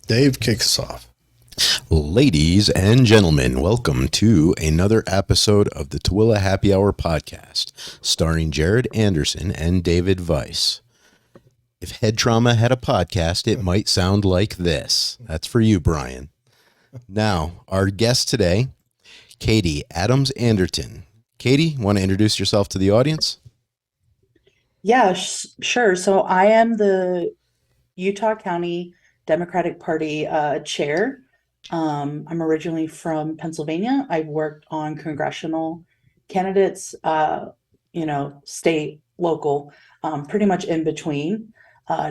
Dave, kick us off. Ladies and gentlemen, welcome to another episode of the Tooele Happy Hour podcast, starring Jared Anderson and David Weiss. If head trauma had a podcast, it might sound like this. That's for you, Brian. Now, our guest today, Katie Adams-Anderton. Katie, want to introduce yourself to the audience? Yeah, sure. So I am the Utah County Democratic Party chair. I'm originally from Pennsylvania. I've worked on congressional candidates, state, local, pretty much in between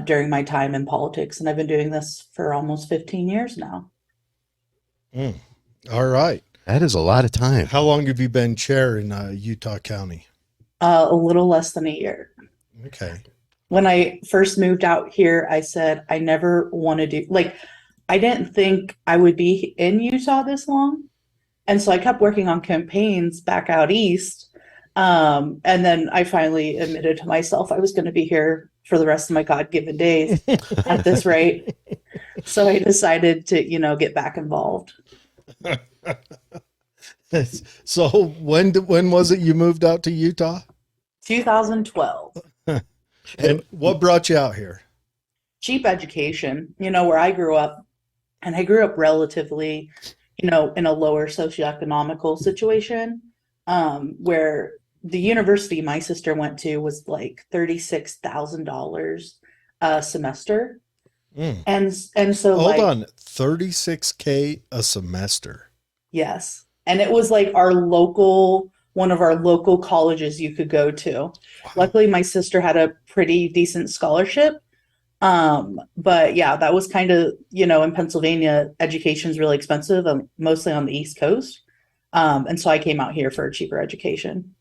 during my time in politics. And I've been doing this for almost 15 years now. All right. That is a lot of time. How long have you been chair in Utah County? A little less than a year. Okay. When I first moved out here, I said, I never want to do, I didn't think I would be in Utah this long. And so I kept working on campaigns back out east. And then I finally admitted to myself I was going to be here for the rest of my God-given days at this rate. So I decided to, get back involved. So when was it you moved out to Utah? 2012. And what brought you out here? Cheap education, where I grew up. And I grew up relatively, in a lower socioeconomical situation, where the university my sister went to was like $36,000 a semester. And so hold on, $36K a semester. Yes. And it was like one of our local colleges you could go to. Wow. Luckily, my sister had a pretty decent scholarship. But yeah, that was kind of, in Pennsylvania, education is really expensive, mostly on the East Coast. And so I came out here for a cheaper education.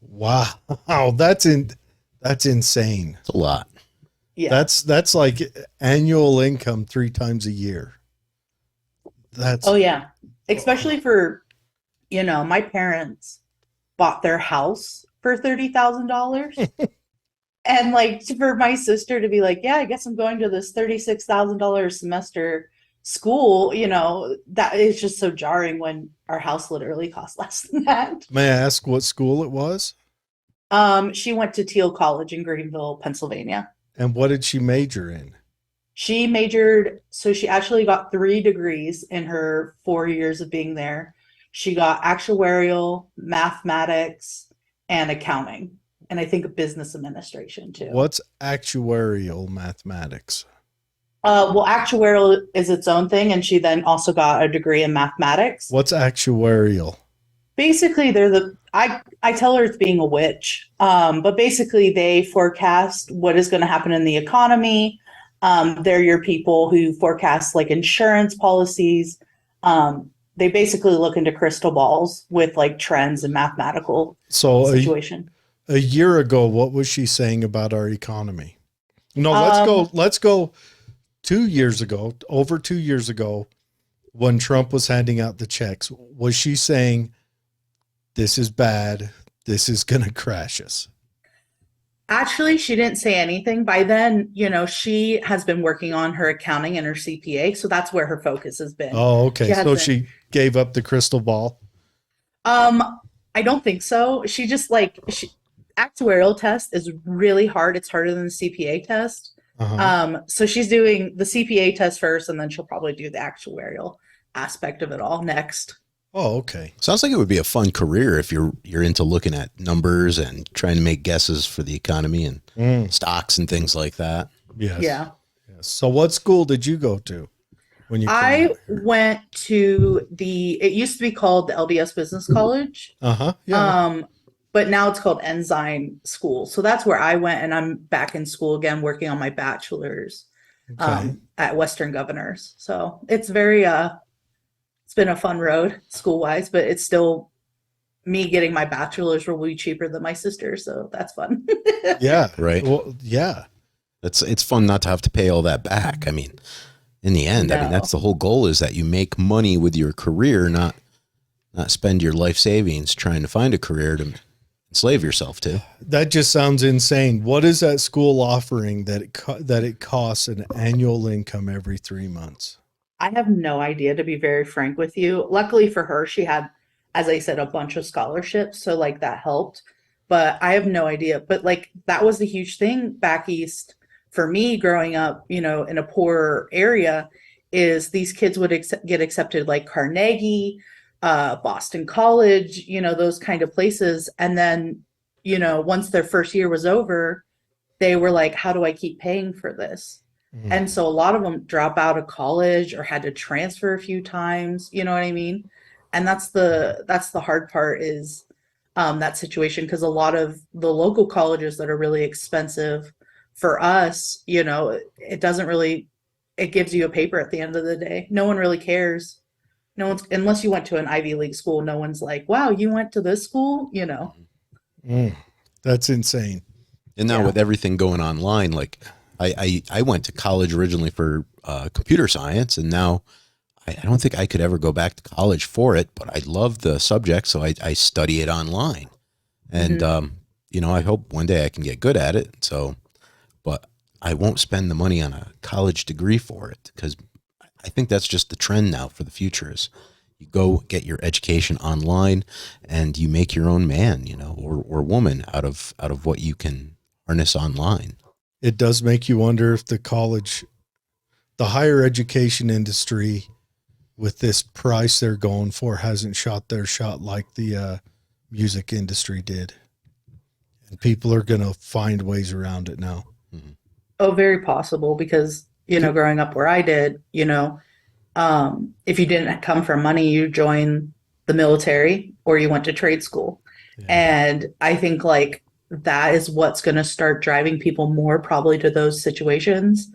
Wow. That's insane. That's a lot. Yeah. That's like annual income 3 times a year. Oh yeah. Especially for, my parents bought their house for $30,000. And for my sister to be like, yeah, I guess I'm going to this $36,000 semester school, that is just so jarring when our house literally costs less than that. May I ask what school it was? She went to Teal College in Greenville, Pennsylvania. And what did she major in? She actually got 3 degrees in her 4 years of being there. She got actuarial, mathematics, and accounting. And I think business administration too. What's actuarial mathematics? Well, actuarial is its own thing. And she then also got a degree in mathematics. What's actuarial? Basically, I tell her it's being a witch. But basically they forecast what is going to happen in the economy. They're your people who forecast insurance policies. They basically look into crystal balls with trends and mathematical situation. A year ago, what was she saying about our economy? No, let's go 2 years ago, over 2 years ago, when Trump was handing out the checks. Was she saying, this is bad, this is going to crash us? Actually, she didn't say anything. By then, she has been working on her accounting and her CPA. So that's where her focus has been. Oh, okay. She gave up the crystal ball? I don't think so. She just actuarial test is really hard. It's harder than the CPA test. Uh-huh. So she's doing the CPA test first, and then she'll probably do the actuarial aspect of it all next. Oh, okay. Sounds like it would be a fun career if you're into looking at numbers and trying to make guesses for the economy and stocks and things like that. Yes. Yeah. Yes. So what school did you go to when you came I went to it used to be called the LDS Business College. Uh-huh. Yeah. But now it's called Ensign School. So that's where I went, and I'm back in school again, working on my bachelor's at Western Governors. So it's it's been a fun road school-wise, but it's still me getting my bachelor's will be cheaper than my sister. So that's fun. Yeah. Right. Well, yeah. It's fun not to have to pay all that back. I mean, in the end, that's the whole goal, is that you make money with your career, not spend your life savings trying to find a career to enslave yourself to. That just sounds insane. What is that school offering that it costs an annual income every 3 months? I have no idea, to be very frank with you. Luckily for her, she had, as I said, a bunch of scholarships, so like that helped. But I have no idea. But like that was the huge thing back east for me growing up, you know, in a poor area, is these kids would get accepted like Carnegie, Boston College, you know, those kind of places. And then, you know, once their first year was over, they were like, how do I keep paying for this? And so a lot of them drop out of college or had to transfer a few times, you know what I mean? And that's the hard part is that situation, because a lot of the local colleges that are really expensive for us, you know, it doesn't really, it gives you a paper at the end of the day. No one really cares. No one's, unless you went to an Ivy League school, no one's like, wow, you went to this school, you know? That's insane. And now with everything going online, like I went to college originally for computer science, and now I don't think I could ever go back to college for it, but I love the subject, so I study it online. And, you know, I hope one day I can get good at it. So, but I won't spend the money on a college degree for it, because I think that's just the trend now for the future is you go get your education online and you make your own man, you know, or woman out of what you can harness online. It does make you wonder if the higher education industry with this price they're going for hasn't shot their shot like the music industry did. And people are going to find ways around it now. Oh, very possible, because, you know, growing up where I did, you know, if you didn't come from money, you joined the military or you went to trade school. Yeah. And I think like that is what's going to start driving people more probably to those situations.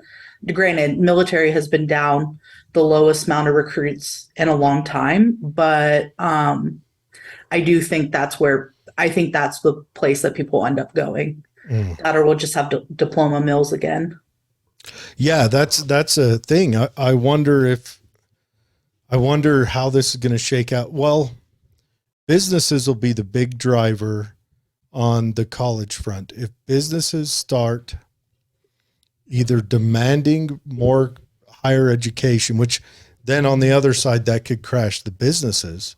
Granted, military has been down the lowest amount of recruits in a long time, but I do think that's the place that people end up going. That, or we'll just have diploma mills again. Yeah, that's a thing. I wonder how this is going to shake out. Well, businesses will be the big driver on the college front. If businesses start either demanding more higher education, which then on the other side, that could crash the businesses,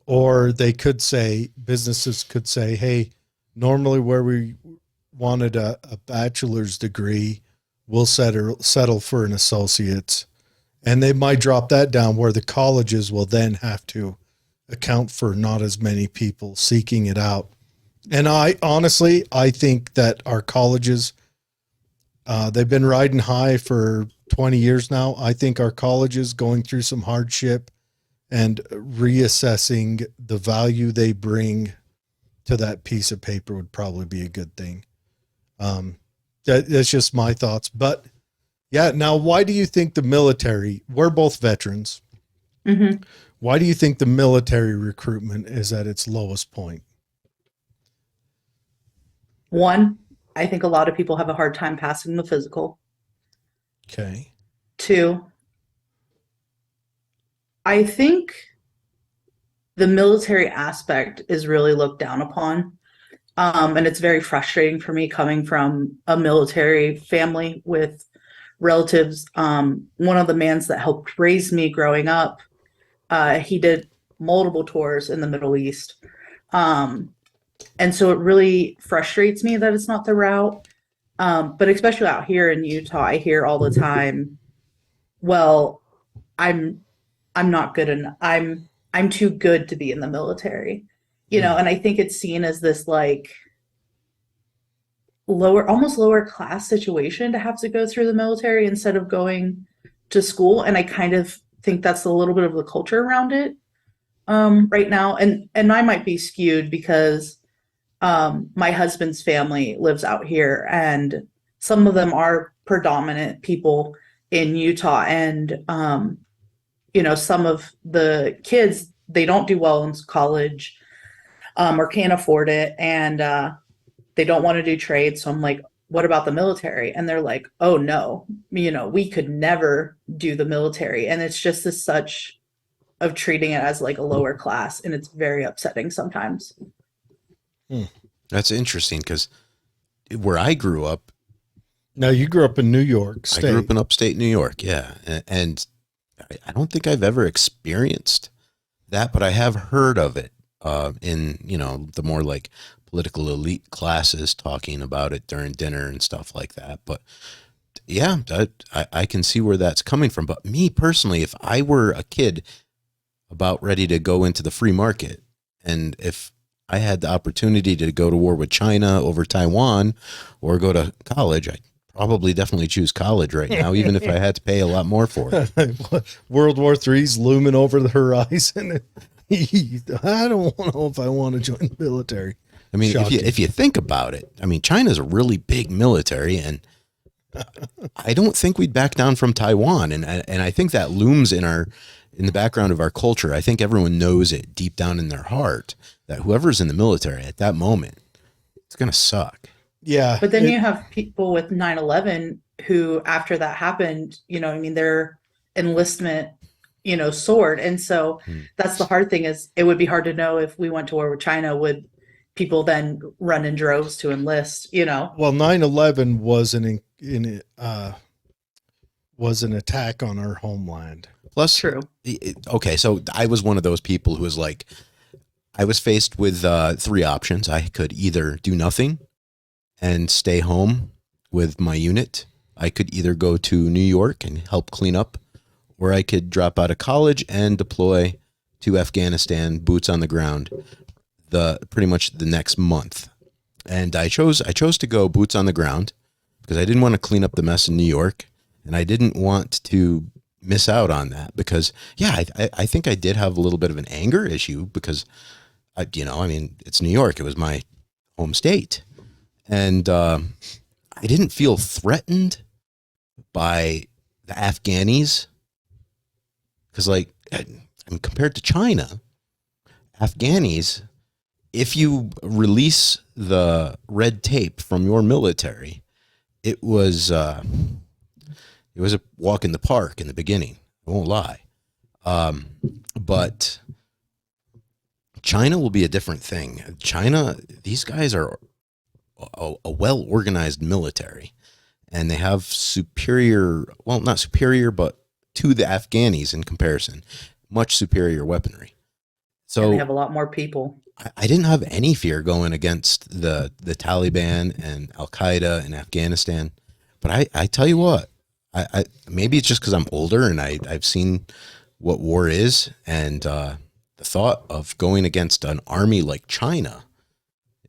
or businesses could say, hey, normally where we wanted a bachelor's degree, we'll settle for an associate's. And they might drop that down where the colleges will then have to account for not as many people seeking it out. And I think that our colleges, they've been riding high for 20 years now. I think our colleges going through some hardship and reassessing the value they bring to that piece of paper would probably be a good thing. That's just my thoughts. But yeah, now why do you think the military, we're both veterans. Why do you think the military recruitment is at its lowest point? One, I think a lot of people have a hard time passing the physical. Okay. Two, I think the military aspect is really looked down upon. And it's very frustrating for me coming from a military family with relatives. One of the mans that helped raise me growing up, he did multiple tours in the Middle East. And so it really frustrates me that it's not the route. But especially out here in Utah, I hear all the time, well, I'm not good enough. I'm too good to be in the military, you know, and I think it's seen as this like almost lower class situation to have to go through the military instead of going to school. And I kind of think that's a little bit of the culture around it right now. And I might be skewed because my husband's family lives out here, and some of them are predominant people in Utah. And, you know, some of the kids, they don't do well in college or can't afford it. And they don't want to do trade. So I'm like, what about the military? And they're like, oh no, you know, we could never do the military. And it's just as such of treating it as like a lower class. And it's very upsetting sometimes. That's interesting because where I grew up, Now, you grew up in New York State. I grew up in upstate New York, yeah. And I don't think I've ever experienced that, but I have heard of it in, the more like political elite classes talking about it during dinner and stuff like that. But yeah, I can see where that's coming from. But me personally, if I were a kid about ready to go into the free market, and if I had the opportunity to go to war with China over Taiwan or go to college, I'd probably definitely choose college right now, even if I had to pay a lot more for it. World War III's looming over the horizon. I don't know if I want to join the military. I mean, if you think about it, I mean, China's a really big military, and I don't think we'd back down from Taiwan. And I think that looms in the background of our culture. I think everyone knows it deep down in their heart that whoever's in the military at that moment, it's going to suck. Yeah. But then you have people with 9/11 who, after that happened, their enlistment, soared. And so that's the hard thing, is it would be hard to know if we went to war with China, would people then run in droves to enlist, Well, 9/11 was an attack on our homeland. Plus, True. Okay, so I was one of those people who was like, I was faced with three options. I could either do nothing and stay home with my unit. I could either go to New York and help clean up, or I could drop out of college and deploy to Afghanistan, boots on the ground, pretty much the next month. And I chose to go boots on the ground because I didn't want to clean up the mess in New York, and I didn't want to miss out on that because, yeah, I think I did have a little bit of an anger issue because, it's New York. It was my home state. And I didn't feel threatened by the Afghanis because, compared to China, Afghanis, if you release the red tape from your military, it was a walk in the park in the beginning. I won't lie. But China will be a different thing. China, these guys are a well-organized military, and they have not superior, but to the Afghanis in comparison, much superior weaponry. So And they have a lot more people. I didn't have any fear going against the Taliban and Al-Qaeda in Afghanistan. But I tell you what, I maybe it's just because I'm older and I've seen what war is, and the thought of going against an army like China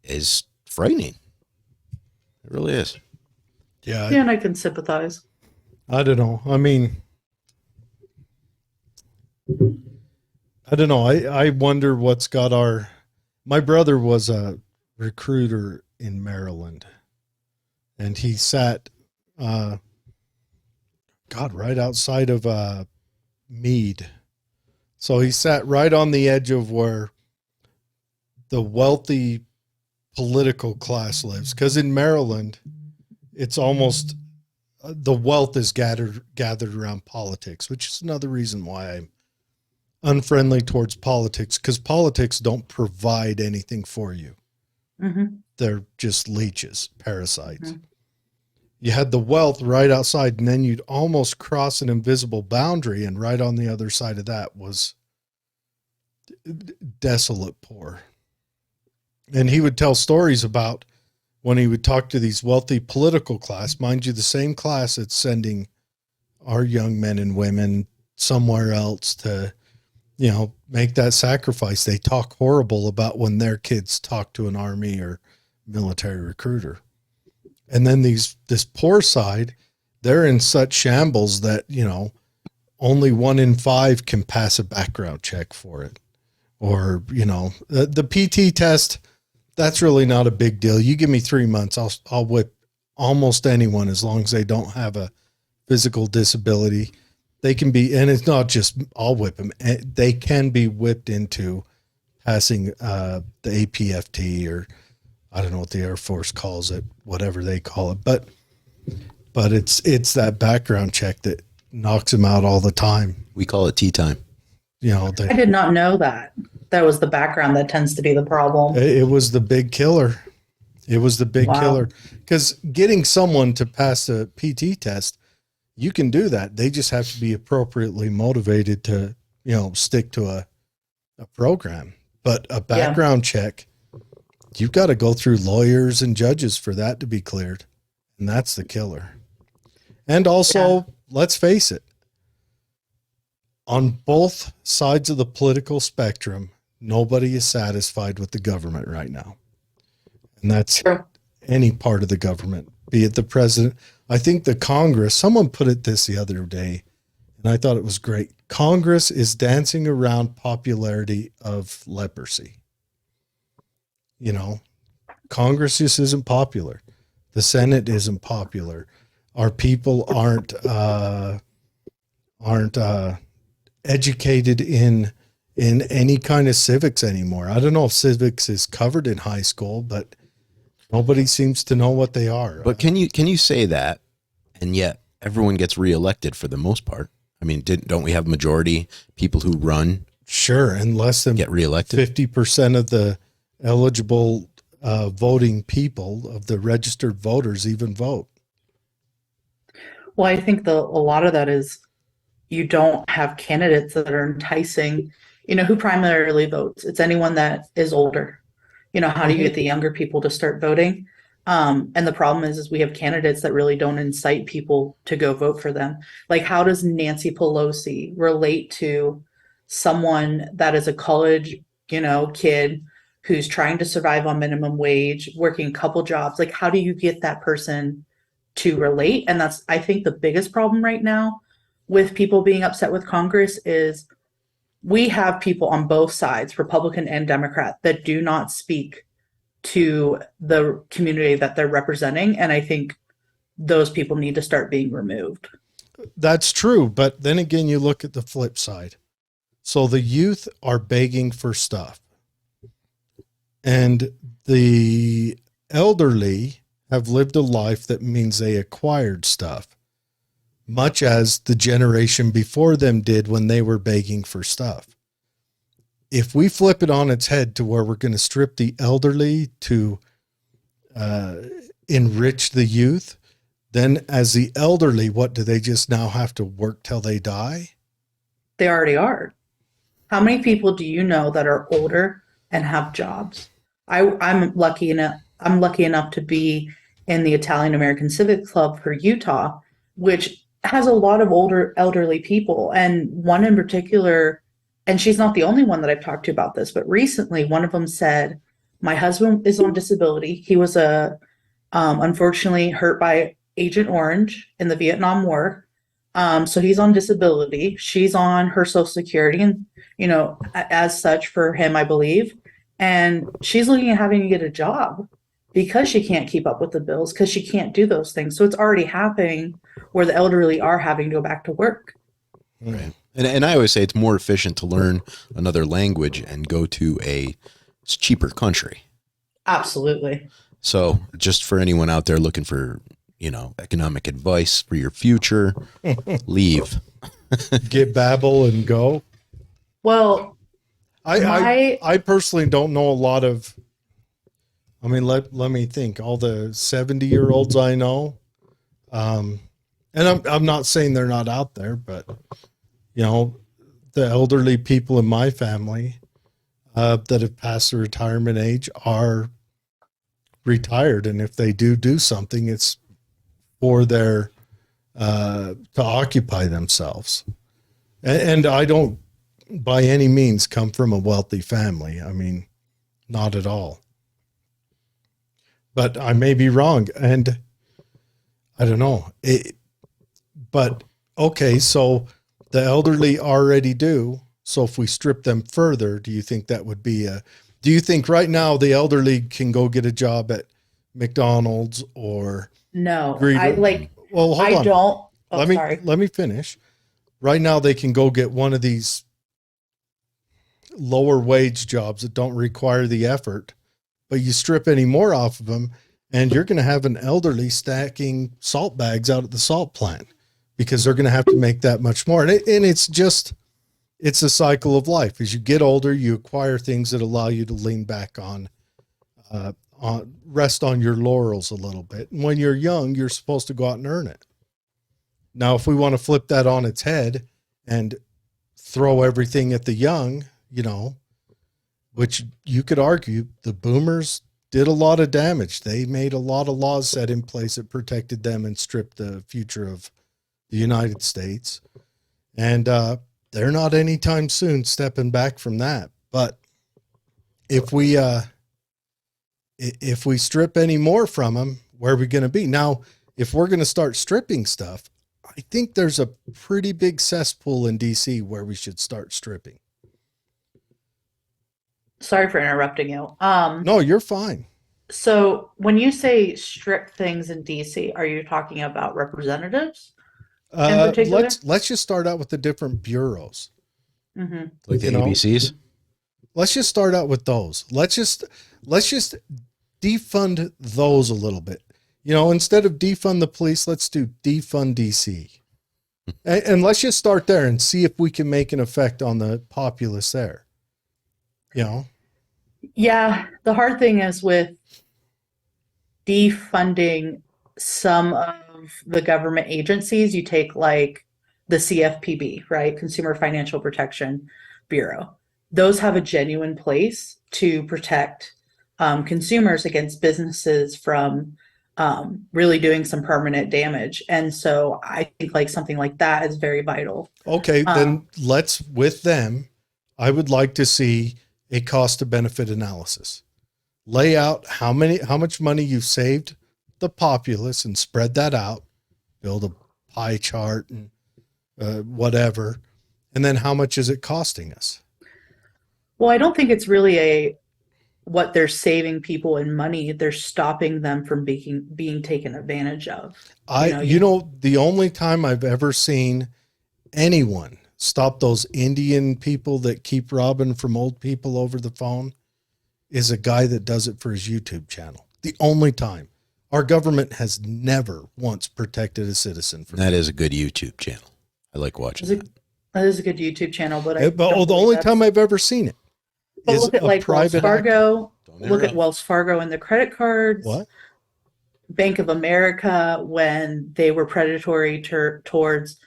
is frightening. It really is. Yeah. Yeah, and I can sympathize. I don't know. I mean, I don't know. I wonder what's got my brother was a recruiter in Maryland, and he sat, right outside of Meade. So he sat right on the edge of where the wealthy political class lives. Because in Maryland, it's almost the wealth is gathered around politics, which is another reason why I'm unfriendly towards politics, because politics don't provide anything for you. Mm-hmm. They're just leeches, parasites. Mm-hmm. You had the wealth right outside, and then you'd almost cross an invisible boundary, and right on the other side of that was desolate poor. And he would tell stories about when he would talk to these wealthy political class, mind you, the same class that's sending our young men and women somewhere else to, make that sacrifice. They talk horrible about when their kids talk to an army or military recruiter. And then this poor side, they're in such shambles that, only 1 in 5 can pass a background check for it. Or, the PT test, that's really not a big deal. You give me 3 months, I'll whip almost anyone as long as they don't have a physical disability. They can be, and it's not just I'll whip them. They can be whipped into passing the APFT, or I don't know what the Air Force calls it, whatever they call it. But it's that background check that knocks them out all the time. We call it tea time. I did not know that. That was the background that tends to be the problem. it was the big killer. It was the big Wow. killer, because getting someone to pass a PT test, you can do that. They just have to be appropriately motivated to, stick to a program. But a background check, you've got to go through lawyers and judges for that to be cleared. And that's the killer. And also, let's face it, on both sides of the political spectrum, nobody is satisfied with the government right now. And that's True. any part of the government, be it the president. I think the Congress, someone put it this the other day, and I thought it was great. Congress is dancing around popularity of leprosy. Congress just isn't popular. The Senate isn't popular. Our people aren't educated in any kind of civics anymore. I don't know if civics is covered in high school, but nobody seems to know what they are. But can you say that, and yet everyone gets reelected for the most part? I mean, don't we have majority people who run? Sure, and less than get reelected. 50% of the eligible voting people of the registered voters even vote. Well, I think a lot of that is you don't have candidates that are enticing. Who primarily votes? It's anyone that is older. How do you get the younger people to start voting? And the problem is we have candidates that really don't incite people to go vote for them. Like, how does Nancy Pelosi relate to someone that is a college, kid who's trying to survive on minimum wage, working a couple jobs? Like, how do you get that person to relate? And that's, I think, the biggest problem right now with people being upset with Congress is we have people on both sides, Republican and Democrat, that do not speak to the community that they're representing. And I think those people need to start being removed. That's true. But then again, you look at the flip side. So the youth are begging for stuff. And the elderly have lived a life that means they acquired stuff, much as the generation before them did when they were begging for stuff. If we flip it on its head to where we're going to strip the elderly to enrich the youth, then as the elderly, what do they just now have to work till they die? They already are. How many people do you know that are older and have jobs? I'm lucky enough to be in the Italian American Civic Club for Utah, which has a lot of older elderly people. And one in particular, and she's not the only one that I've talked to about this, but recently one of them said, my husband is on disability. He was unfortunately hurt by Agent Orange in the Vietnam War. So he's on disability. She's on her Social Security, and, as such for him, I believe. And she's looking at having to get a job because she can't keep up with the bills, because she can't do those things. So it's already happening where the elderly are having to go back to work. Right. And I always say it's more efficient to learn another language and go to a cheaper country. Absolutely. So just for anyone out there looking for, economic advice for your future, leave. Get Babbel and go. Well, I personally don't know a lot of, let me think, all the 70-year-olds I know. And I'm not saying they're not out there, but the elderly people in my family that have passed the retirement age are retired. And if they do something, it's for their, to occupy themselves. And I don't by any means come from a wealthy family. Not at all. But I may be wrong. And I don't know. But okay, so the elderly already do. So if we strip them further, do you think that would be do you think right now the elderly can go get a job at McDonald's or no, Greeter? Well, hold on. Don't. Oh, Let me finish. Right now they can go get one of these lower wage jobs that don't require the effort, but you strip any more off of them and you're going to have an elderly stacking salt bags out at the salt plant because they're going to have to make that much more. And it's just, it's a cycle of life. As you get older, you acquire things that allow you to lean back on rest on your laurels a little bit. And when you're young, you're supposed to go out and earn it. Now, if we want to flip that on its head and throw everything at the young, which you could argue the boomers did a lot of damage. They made a lot of laws set in place that protected them and stripped the future of the United States. And they're not anytime soon stepping back from that. But if we strip any more from them, where are we going to be? Now, if we're going to start stripping stuff, I think there's a pretty big cesspool in DC where we should start stripping. Sorry for interrupting you. No, you're fine. So when you say strip things in DC, are you talking about representatives in particular? Let's just start out with the different bureaus. Mm-hmm. Like the ABCs? Let's just start out with those. Let's just defund those a little bit. Instead of defund the police, let's do defund DC. And let's just start there and see if we can make an effect on the populace there. Yeah, the hard thing is with defunding some of the government agencies, you take like the CFPB, right? Consumer Financial Protection Bureau. Those have a genuine place to protect consumers against businesses from really doing some permanent damage. And so I think like something like that is very vital. Okay, then with them, I would like to see a cost to benefit analysis. Lay out how much money you've saved the populace and spread that out, build a pie chart and whatever. And then how much is it costing us? Well, I don't think it's really what they're saving people in money. They're stopping them from being taken advantage of. The only time I've ever seen anyone stop those Indian people that keep robbing from old people over the phone is a guy that does it for his YouTube channel. The only time. Our government has never once protected a citizen from that. Is a good YouTube channel. I like watching that. That is a good YouTube channel, but the only time I've ever seen it. But look at like Wells Fargo. Look at Wells Fargo and the credit cards. What? Bank of America when they were predatory towards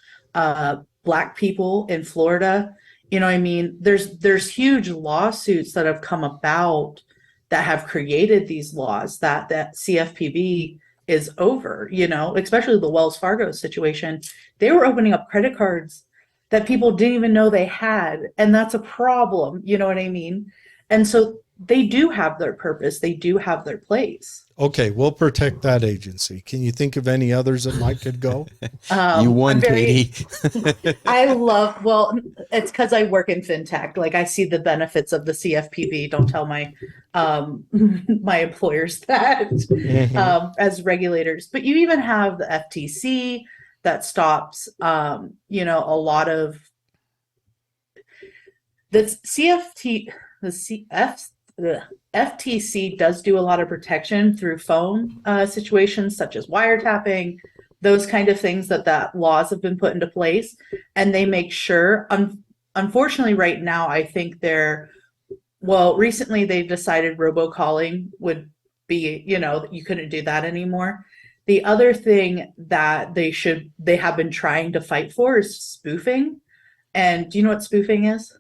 Black people in Florida. There's huge lawsuits that have come about that have created these laws that CFPB is over, especially the Wells Fargo situation. They were opening up credit cards that people didn't even know they had. And that's a problem. You know what I mean? And so they do have their purpose. They do have their place. Okay, we'll protect that agency. Can you think of any others that could go? You won, Katie. It's because I work in fintech. Like I see the benefits of the CFPB. Don't tell my my employers that as regulators. But you even have the FTC that stops, a lot of the FTC does do a lot of protection through phone situations such as wiretapping, those kind of things that laws have been put into place. And they make sure, unfortunately right now, I think recently they've decided robocalling would be, you couldn't do that anymore. The other thing that they have been trying to fight for is spoofing. And do you know what spoofing is?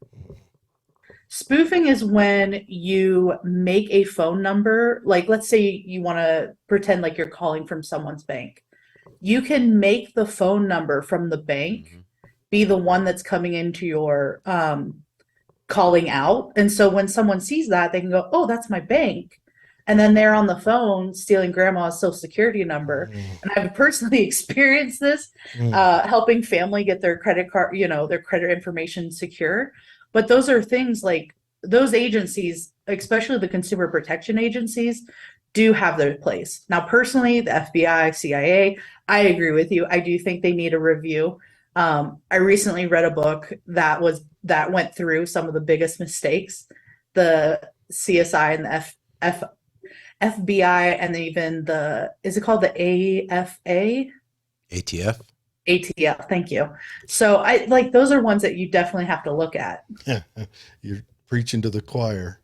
Spoofing is when you make a phone number, like let's say you want to pretend like you're calling from someone's bank. You can make the phone number from the bank be the one that's coming into your calling out. And so when someone sees that, they can go, oh, that's my bank. And then they're on the phone stealing grandma's social security number. And I've personally experienced this, helping family get their credit card, their credit information secure. But those are things like those agencies, especially the consumer protection agencies, do have their place. Now, personally, the FBI, CIA, I agree with you. I do think they need a review. I recently read a book that went through some of the biggest mistakes the CSI and the FBI and even is it called the AFA? ATF? ATL, thank you. So I like those are ones that you definitely have to look at. You're preaching to the choir.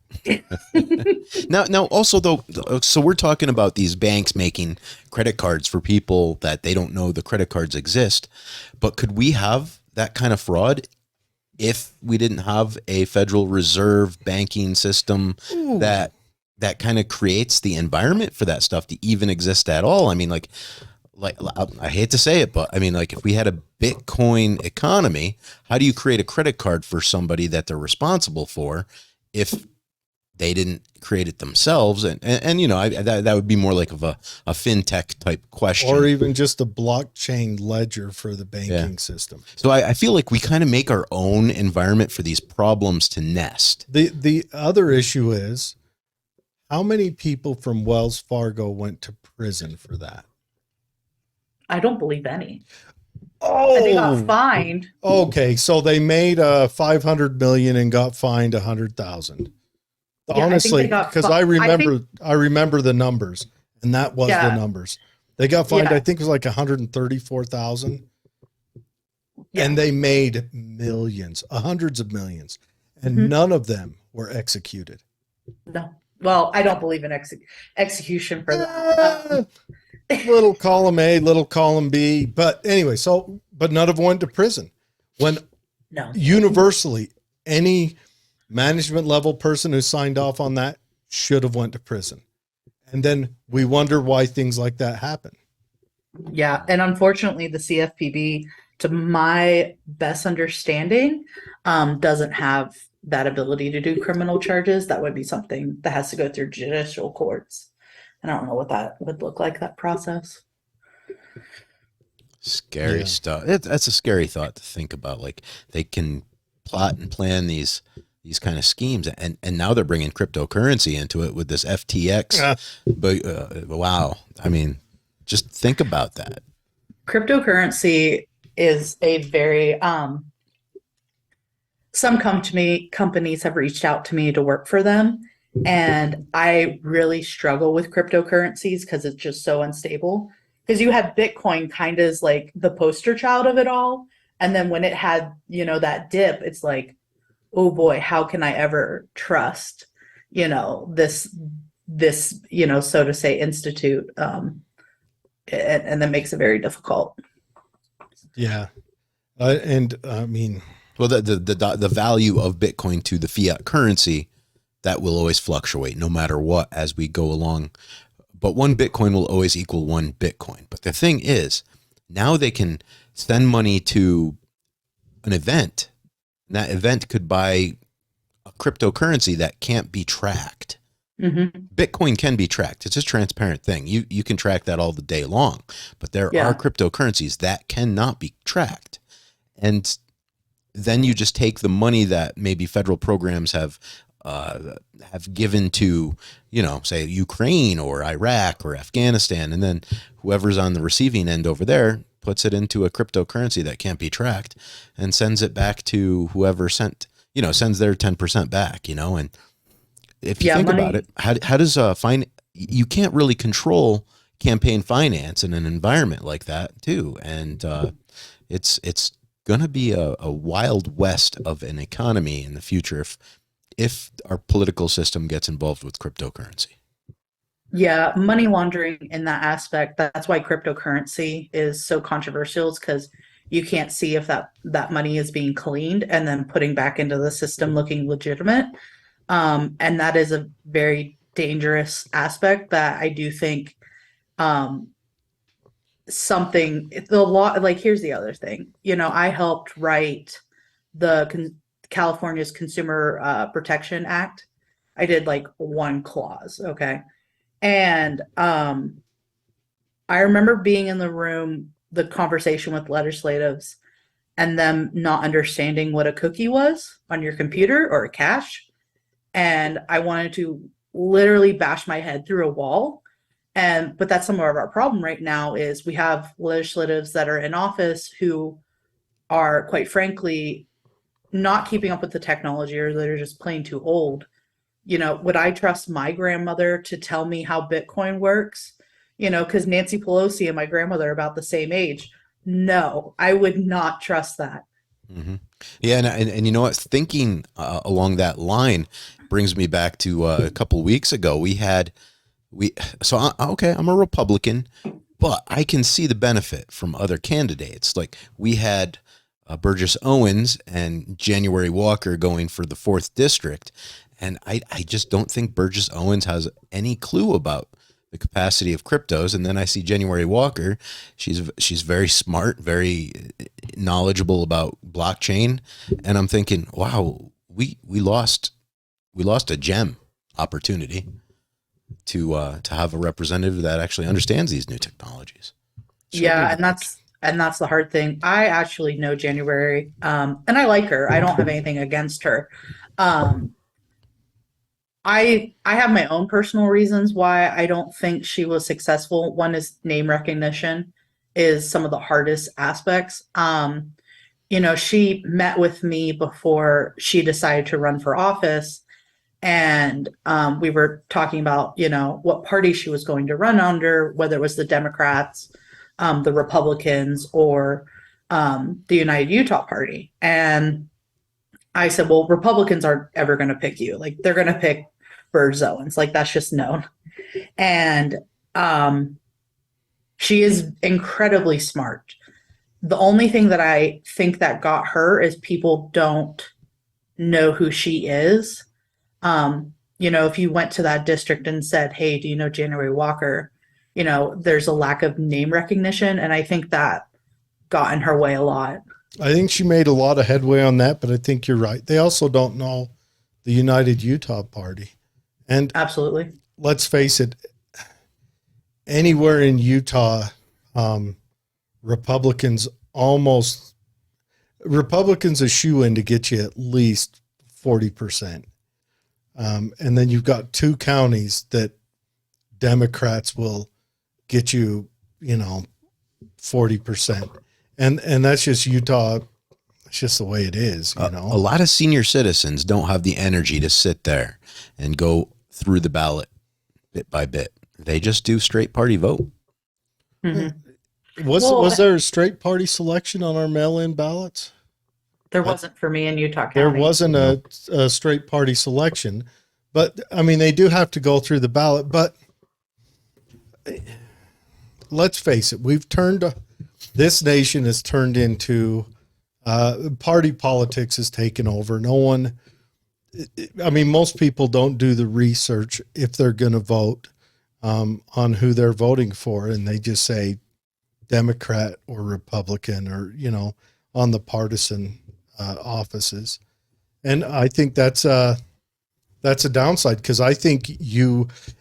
Now, also though, so we're talking about these banks making credit cards for people that they don't know the credit cards exist. But could we have that kind of fraud if we didn't have a Federal Reserve banking system that kind of creates the environment for that stuff to even exist at all? I mean, like I hate to say it, but I mean, like if we had a Bitcoin economy, how do you create a credit card for somebody that they're responsible for if they didn't create it themselves? And you know, that would be more like of a fintech type question, or even just a blockchain ledger for the banking system. So I feel like we kind of make our own environment for these problems to nest. The other issue is, how many people from Wells Fargo went to prison for that? I don't believe any. Oh, And they got fined. Okay, so they made 500 million and got fined 100,000. Yeah, Honestly, I think they got because fi- I remember the numbers, and that was Yeah. the numbers. They got fined. Yeah. I think it was like 134,000, Yeah. and they made millions, hundreds of millions, and Mhm. none of them were executed. No. Well, I don't believe in execution for that. Little column A, little column B, but anyway, but none of them went to prison. When No. universally, any management level person who signed off on that should have went to prison. And then we wonder why things like that happen. Yeah, and unfortunately, the CFPB, to my best understanding, doesn't have that ability to do criminal charges. That would be something that has to go through judicial courts. And I don't know what that would look like, that process. Scary stuff. That's a scary thought to think about. Like they can plot and plan these kind of schemes, and now they're bringing cryptocurrency into it with this FTX. But wow, I mean, just think about that. Cryptocurrency is a very some companies have reached out to me to work for them, and I really struggle with cryptocurrencies because it's just so unstable. Because you have Bitcoin kind of as like the poster child of it all, and then when it had, that dip, it's like, oh boy, how can I ever trust, this, so to say, institute, and that makes it very difficult. Yeah. And I mean, well, the value of Bitcoin to the fiat currency, that will always fluctuate no matter what as we go along. But one Bitcoin will always equal one Bitcoin. But the thing is, now they can send money to an event. That event could buy a cryptocurrency that can't be tracked. Mm-hmm. Bitcoin can be tracked. It's a transparent thing. You can track that all the day long. But there are cryptocurrencies that cannot be tracked. And then you just take the money that maybe federal programs have given to, say Ukraine or Iraq or Afghanistan, and then whoever's on the receiving end over there puts it into a cryptocurrency that can't be tracked and sends it back to whoever sends their 10% back, and if you think about it, how does you can't really control campaign finance in an environment like that too. And it's going to be a wild west of an economy in the future if our political system gets involved with cryptocurrency. Yeah, money laundering in that aspect, that's why cryptocurrency is so controversial, is because you can't see if that money is being cleaned and then putting back into the system looking legitimate. And that is a very dangerous aspect that I do think the law, like, here's the other thing, I helped write the California's Consumer Protection Act. I did like one clause. Okay. And I remember being in the room, the conversation with legislatives, and them not understanding what a cookie was on your computer or a cache. And I wanted to literally bash my head through a wall. But that's some of our problem right now is we have legislatives that are in office who are, quite frankly, not keeping up with the technology, or they're just plain too old. Would I trust my grandmother to tell me how Bitcoin works? Because Nancy Pelosi and my grandmother are about the same age. no, I would not trust that. Hmm. Yeah, and you know what? Thinking along that line brings me back to a couple weeks ago. We so okay, I'm a Republican, but I can see the benefit from other candidates. Like we had Burgess Owens and January Walker going for the fourth district, and I just don't think Burgess Owens has any clue about the capacity of cryptos. And then I see January Walker. She's very smart, very knowledgeable about blockchain, and I'm thinking, wow, we lost a gem opportunity to have a representative that actually understands these new technologies. Yeah, and that's the hard thing. I actually know January, and I like her. I don't have anything against her. Um, I have my own personal reasons why I don't think she was successful. One is name recognition is some of the hardest aspects. She met with me before she decided to run for office, and we were talking about what party she was going to run under, whether it was the Democrats, the Republicans, or the United Utah Party. And I said, well, Republicans aren't ever going to pick you. Like they're going to pick Burgess Owens. Like that's just known. And she is incredibly smart. The only thing that I think that got her is people don't know who she is. If you went to that district and said, hey, do you know January Walker? There's a lack of name recognition. And I think that got in her way a lot. I think she made a lot of headway on that, but I think you're right. They also don't know the United Utah Party. And absolutely, let's face it, anywhere in Utah, Republicans a shoe-in to get you at least 40%. And then you've got two counties that Democrats will get you, 40%. And that's just Utah. It's just the way it is, A lot of senior citizens don't have the energy to sit there and go through the ballot bit by bit. They just do straight party vote. Mm-hmm. Was there a straight party selection on our mail-in ballots? There wasn't for me in Utah County. There wasn't a straight party selection, but I mean, they do have to go through the ballot, but let's face it, this nation has turned into party politics has taken over. Most people don't do the research if they're going to vote on who they're voting for, and they just say Democrat or Republican or, on the partisan offices. And I think that's a downside, because I think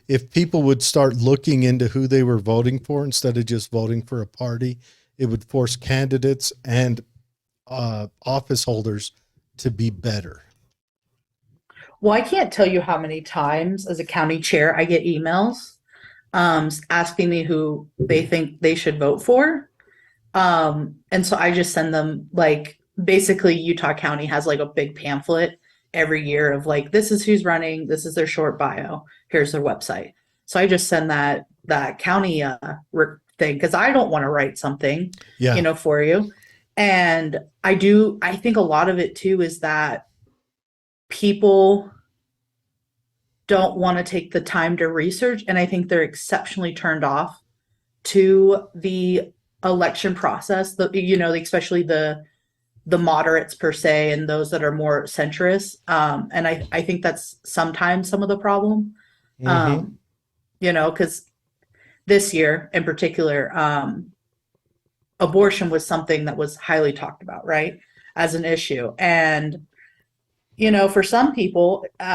if people would start looking into who they were voting for instead of just voting for a party, it would force candidates and office holders to be better. Well, I can't tell you how many times as a county chair I get emails asking me who they think they should vote for. And so I just send them, like, basically Utah County has like a big pamphlet every year of like, this is who's running, this is their short bio, here's their website. So I just send that county thing, because I don't want to write something, for you. And I think a lot of it too is that people don't want to take the time to research, and I think they're exceptionally turned off to the election process, especially the moderates per se, and those that are more centrist. And I think that's sometimes some of the problem. Mm-hmm. Because this year in particular, abortion was something that was highly talked about, right, as an issue. And, for some people, they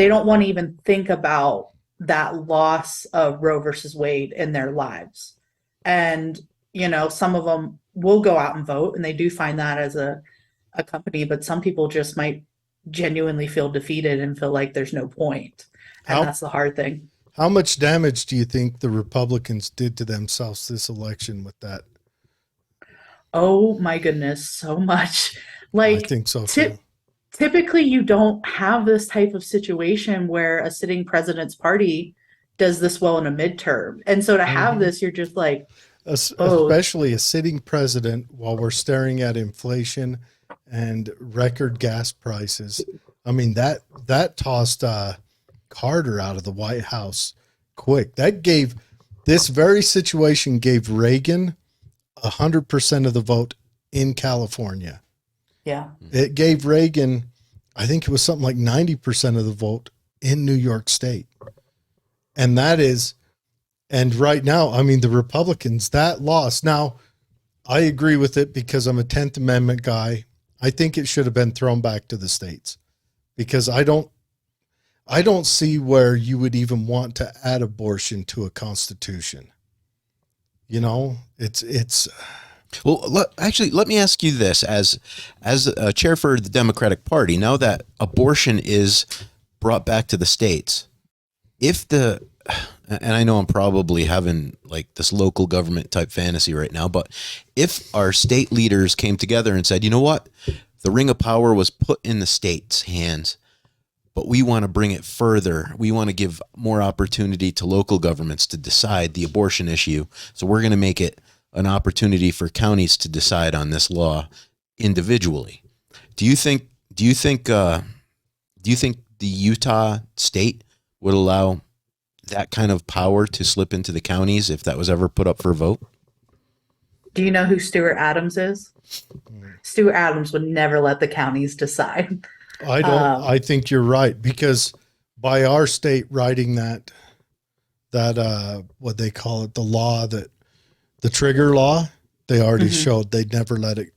don't want to even think about that loss of Roe versus Wade in their lives. And, some of them will go out and vote, and they do find that as a company, but some people just might genuinely feel defeated and feel like there's no point. And that's the hard thing. How much damage do you think the Republicans did to themselves this election with that? Oh my goodness, so much. Like, I think so too. Typically you don't have this type of situation where a sitting president's party does this well in a midterm. And so to have this, you're just like, oh, Especially a sitting president while we're staring at inflation and record gas prices. I mean, that tossed Carter out of the White House quick. This very situation gave Reagan 100% of the vote in California. yeah. It gave Reagan, I think it was something like 90% of the vote in New York State. And right now, I mean, the Republicans, that lost. Now, I agree with it because I'm a 10th Amendment guy. I think it should have been thrown back to the states because I don't see where you would even want to add abortion to a constitution. You know, it's Well, actually, let me ask you this: as a chair for the Democratic Party, now that abortion is brought back to the states, and I know I'm probably having like this local government type fantasy right now, but if our state leaders came together and said, you know what, the ring of power was put in the states' hands, but we want to bring it further. We want to give more opportunity to local governments to decide the abortion issue. So we're going to make it an opportunity for counties to decide on this law individually. Do you think the Utah state would allow that kind of power to slip into the counties if that was ever put up for a vote? Do you know who Stuart Adams is? Stuart Adams would never let the counties decide. I think you're right because by our state writing that what they call it, the law that the trigger law, they already showed they'd never let it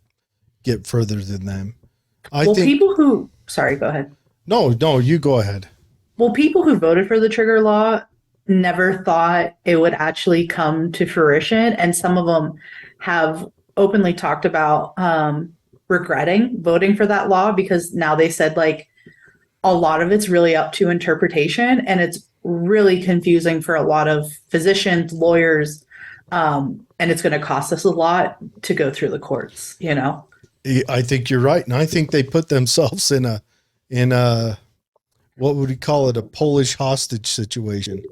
get further than them. Sorry, go ahead. No, you go ahead. Well, people who voted for the trigger law never thought it would actually come to fruition. And some of them have openly talked about regretting voting for that law because now they said like a lot of it's really up to interpretation and it's really confusing for a lot of physicians, lawyers, and it's going to cost us a lot to go through the courts, you know? I think you're right. And I think they put themselves in a what would we call it? A Polish hostage situation.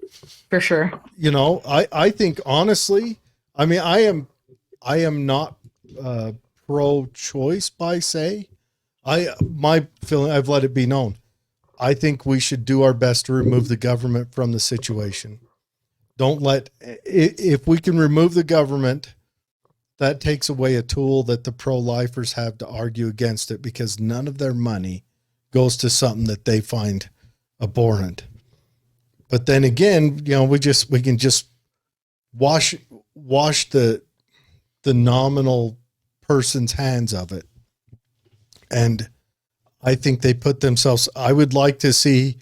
For sure. You know, I think honestly, I mean, I am not pro-choice by say. My feeling, I've let it be known. I think we should do our best to remove the government from the situation. If we can remove the government, that takes away a tool that the pro-lifers have to argue against it because none of their money goes to something that they find abhorrent. But then again, you know, we can just wash the nominal person's hands of it. And I think they put themselves, I would like to see,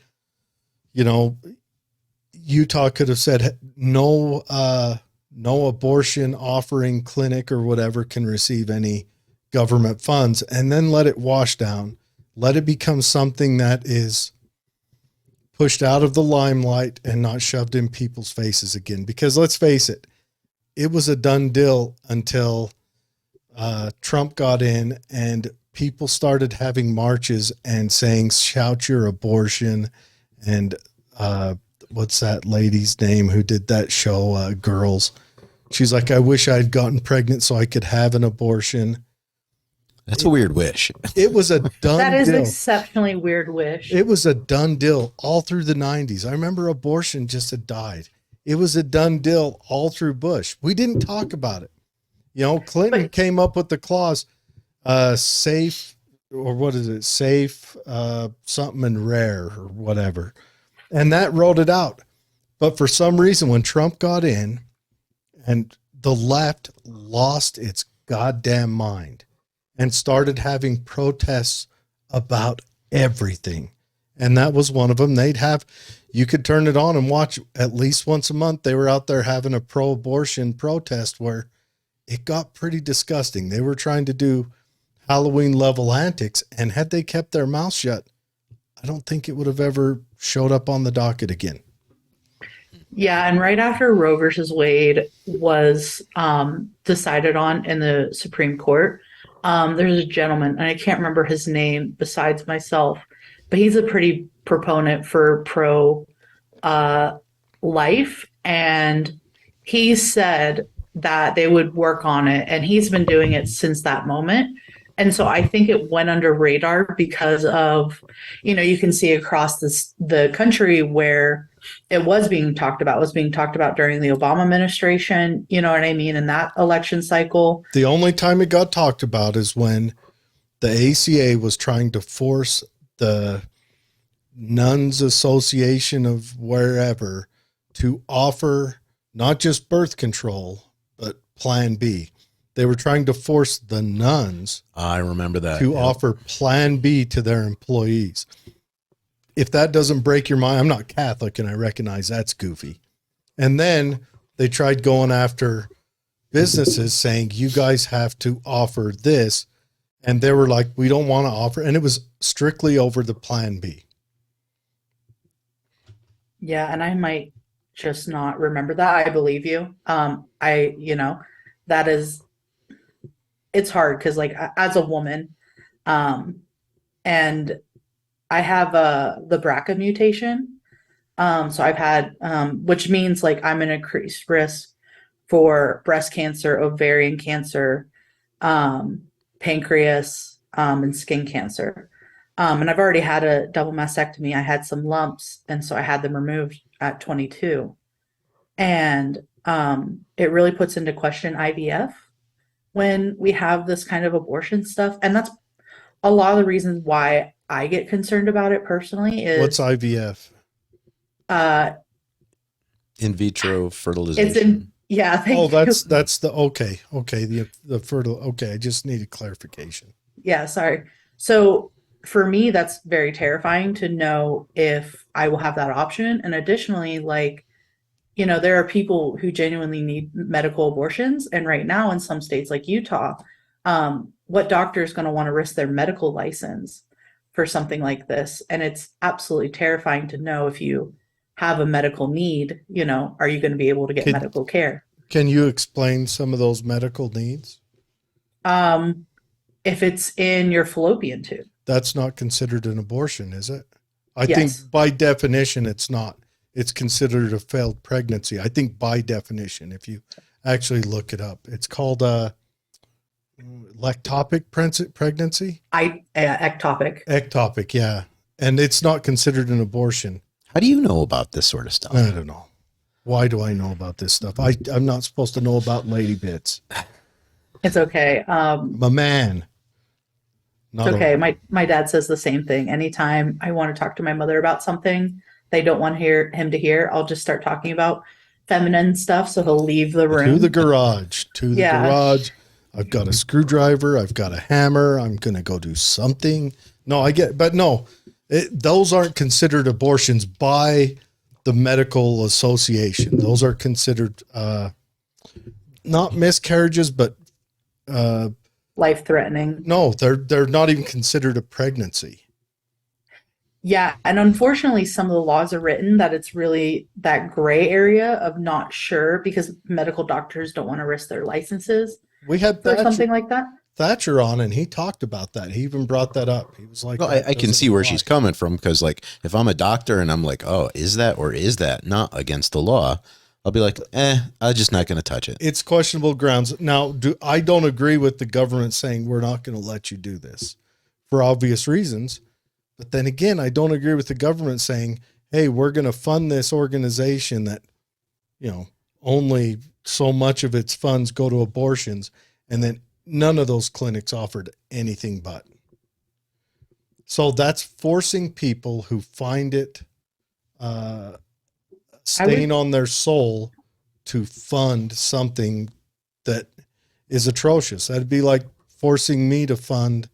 you know, Utah could have said no abortion offering clinic or whatever can receive any government funds and then let it wash down. Let it become something that is pushed out of the limelight and not shoved in people's faces again. Because let's face it, it was a done deal until Trump got in and people started having marches and saying, shout your abortion. And what's that lady's name who did that show, Girls? She's like, I wish I'd gotten pregnant so I could have an abortion. That's a weird wish. It was a done deal. That is an exceptionally weird wish. It was a done deal all through the 90s. I remember abortion just had died. It was a done deal all through Bush. We didn't talk about it. You know, Clinton came up with the clause, safe, or what is it? Safe, something and rare or whatever. And that wrote it out. But for some reason, when Trump got in and the left lost its goddamn mind and started having protests about everything. And that was one of them. You could turn it on and watch at least once a month. They were out there having a pro-abortion protest where it got pretty disgusting. They were trying to do Halloween level antics. And had they kept their mouth shut, I don't think it would have ever showed up on the docket again. Yeah, and right after Roe versus Wade was decided on in the Supreme Court, there's a gentleman, and I can't remember his name besides myself, but he's a pretty proponent for life, and he said that they would work on it, and he's been doing it since that moment. And so I think it went under radar because of, you can see across the country where it was being talked about during the Obama administration, you know what I mean, in that election cycle. The only time it got talked about is when the ACA was trying to force the Nuns Association of wherever to offer not just birth control, but Plan B. They were trying to force the nuns I remember that to offer Plan B to their employees. If that doesn't break your mind, I'm not Catholic and I recognize that's goofy. And then they tried going after businesses saying, you guys have to offer this. And they were like, we don't want to offer. And it was strictly over the Plan B. Yeah, and I might just not remember that. I believe you. That is, it's hard because, like, as a woman, and I have the BRCA mutation. So I've had, which means like I'm an increased risk for breast cancer, ovarian cancer, pancreas, and skin cancer. And I've already had a double mastectomy. I had some lumps, and so I had them removed at 22. And it really puts into question IVF when we have this kind of abortion stuff. And that's a lot of the reasons why I get concerned about it personally. Is What's IVF? in vitro fertilization. It's in, yeah. Thank That's the, okay. The fertile. Okay. I just needed clarification. Yeah, sorry. So for me, that's very terrifying to know if I will have that option. And additionally, like, there are people who genuinely need medical abortions. And right now in some states like Utah, what doctor is going to want to risk their medical license for something like this? And it's absolutely terrifying to know if you have a medical need, are you going to be able to get medical care? Can you explain some of those medical needs? If it's in your fallopian tube. That's not considered an abortion, is it? I Yes. think by definition, it's not. It's considered a failed pregnancy. I think by definition, if you actually look it up, it's called a ectopic pregnancy. Ectopic. Ectopic, yeah. And it's not considered an abortion. How do you know about this sort of stuff? I don't know. Why do I know about this stuff? I'm not supposed to know about lady bits. It's okay. I'm a man. It's okay. My dad says the same thing. Anytime I want to talk to my mother about something they don't want him to hear, I'll just start talking about feminine stuff. So he'll leave the room. To the garage. Garage. I've got a screwdriver. I've got a hammer. I'm going to go do something. No, those aren't considered abortions by the medical association. Those are considered not miscarriages, but life-threatening. No, they're not even considered a pregnancy. Yeah, and unfortunately, some of the laws are written that it's really that gray area of not sure because medical doctors don't want to risk their licenses. We had for something like that. Thatcher on, and he talked about that. He even brought that up. He was like, well, I can see where she's coming from because, like, if I'm a doctor and I'm like, oh, is that or is that not against the law? I'll be like, I'm just not going to touch it. It's questionable grounds. Now, I don't agree with the government saying we're not going to let you do this for obvious reasons. But then again, I don't agree with the government saying, hey, we're going to fund this organization that, only so much of its funds go to abortions. And then none of those clinics offered anything but. So that's forcing people who find it stain on their soul to fund something that is atrocious. That'd be like forcing me to fund,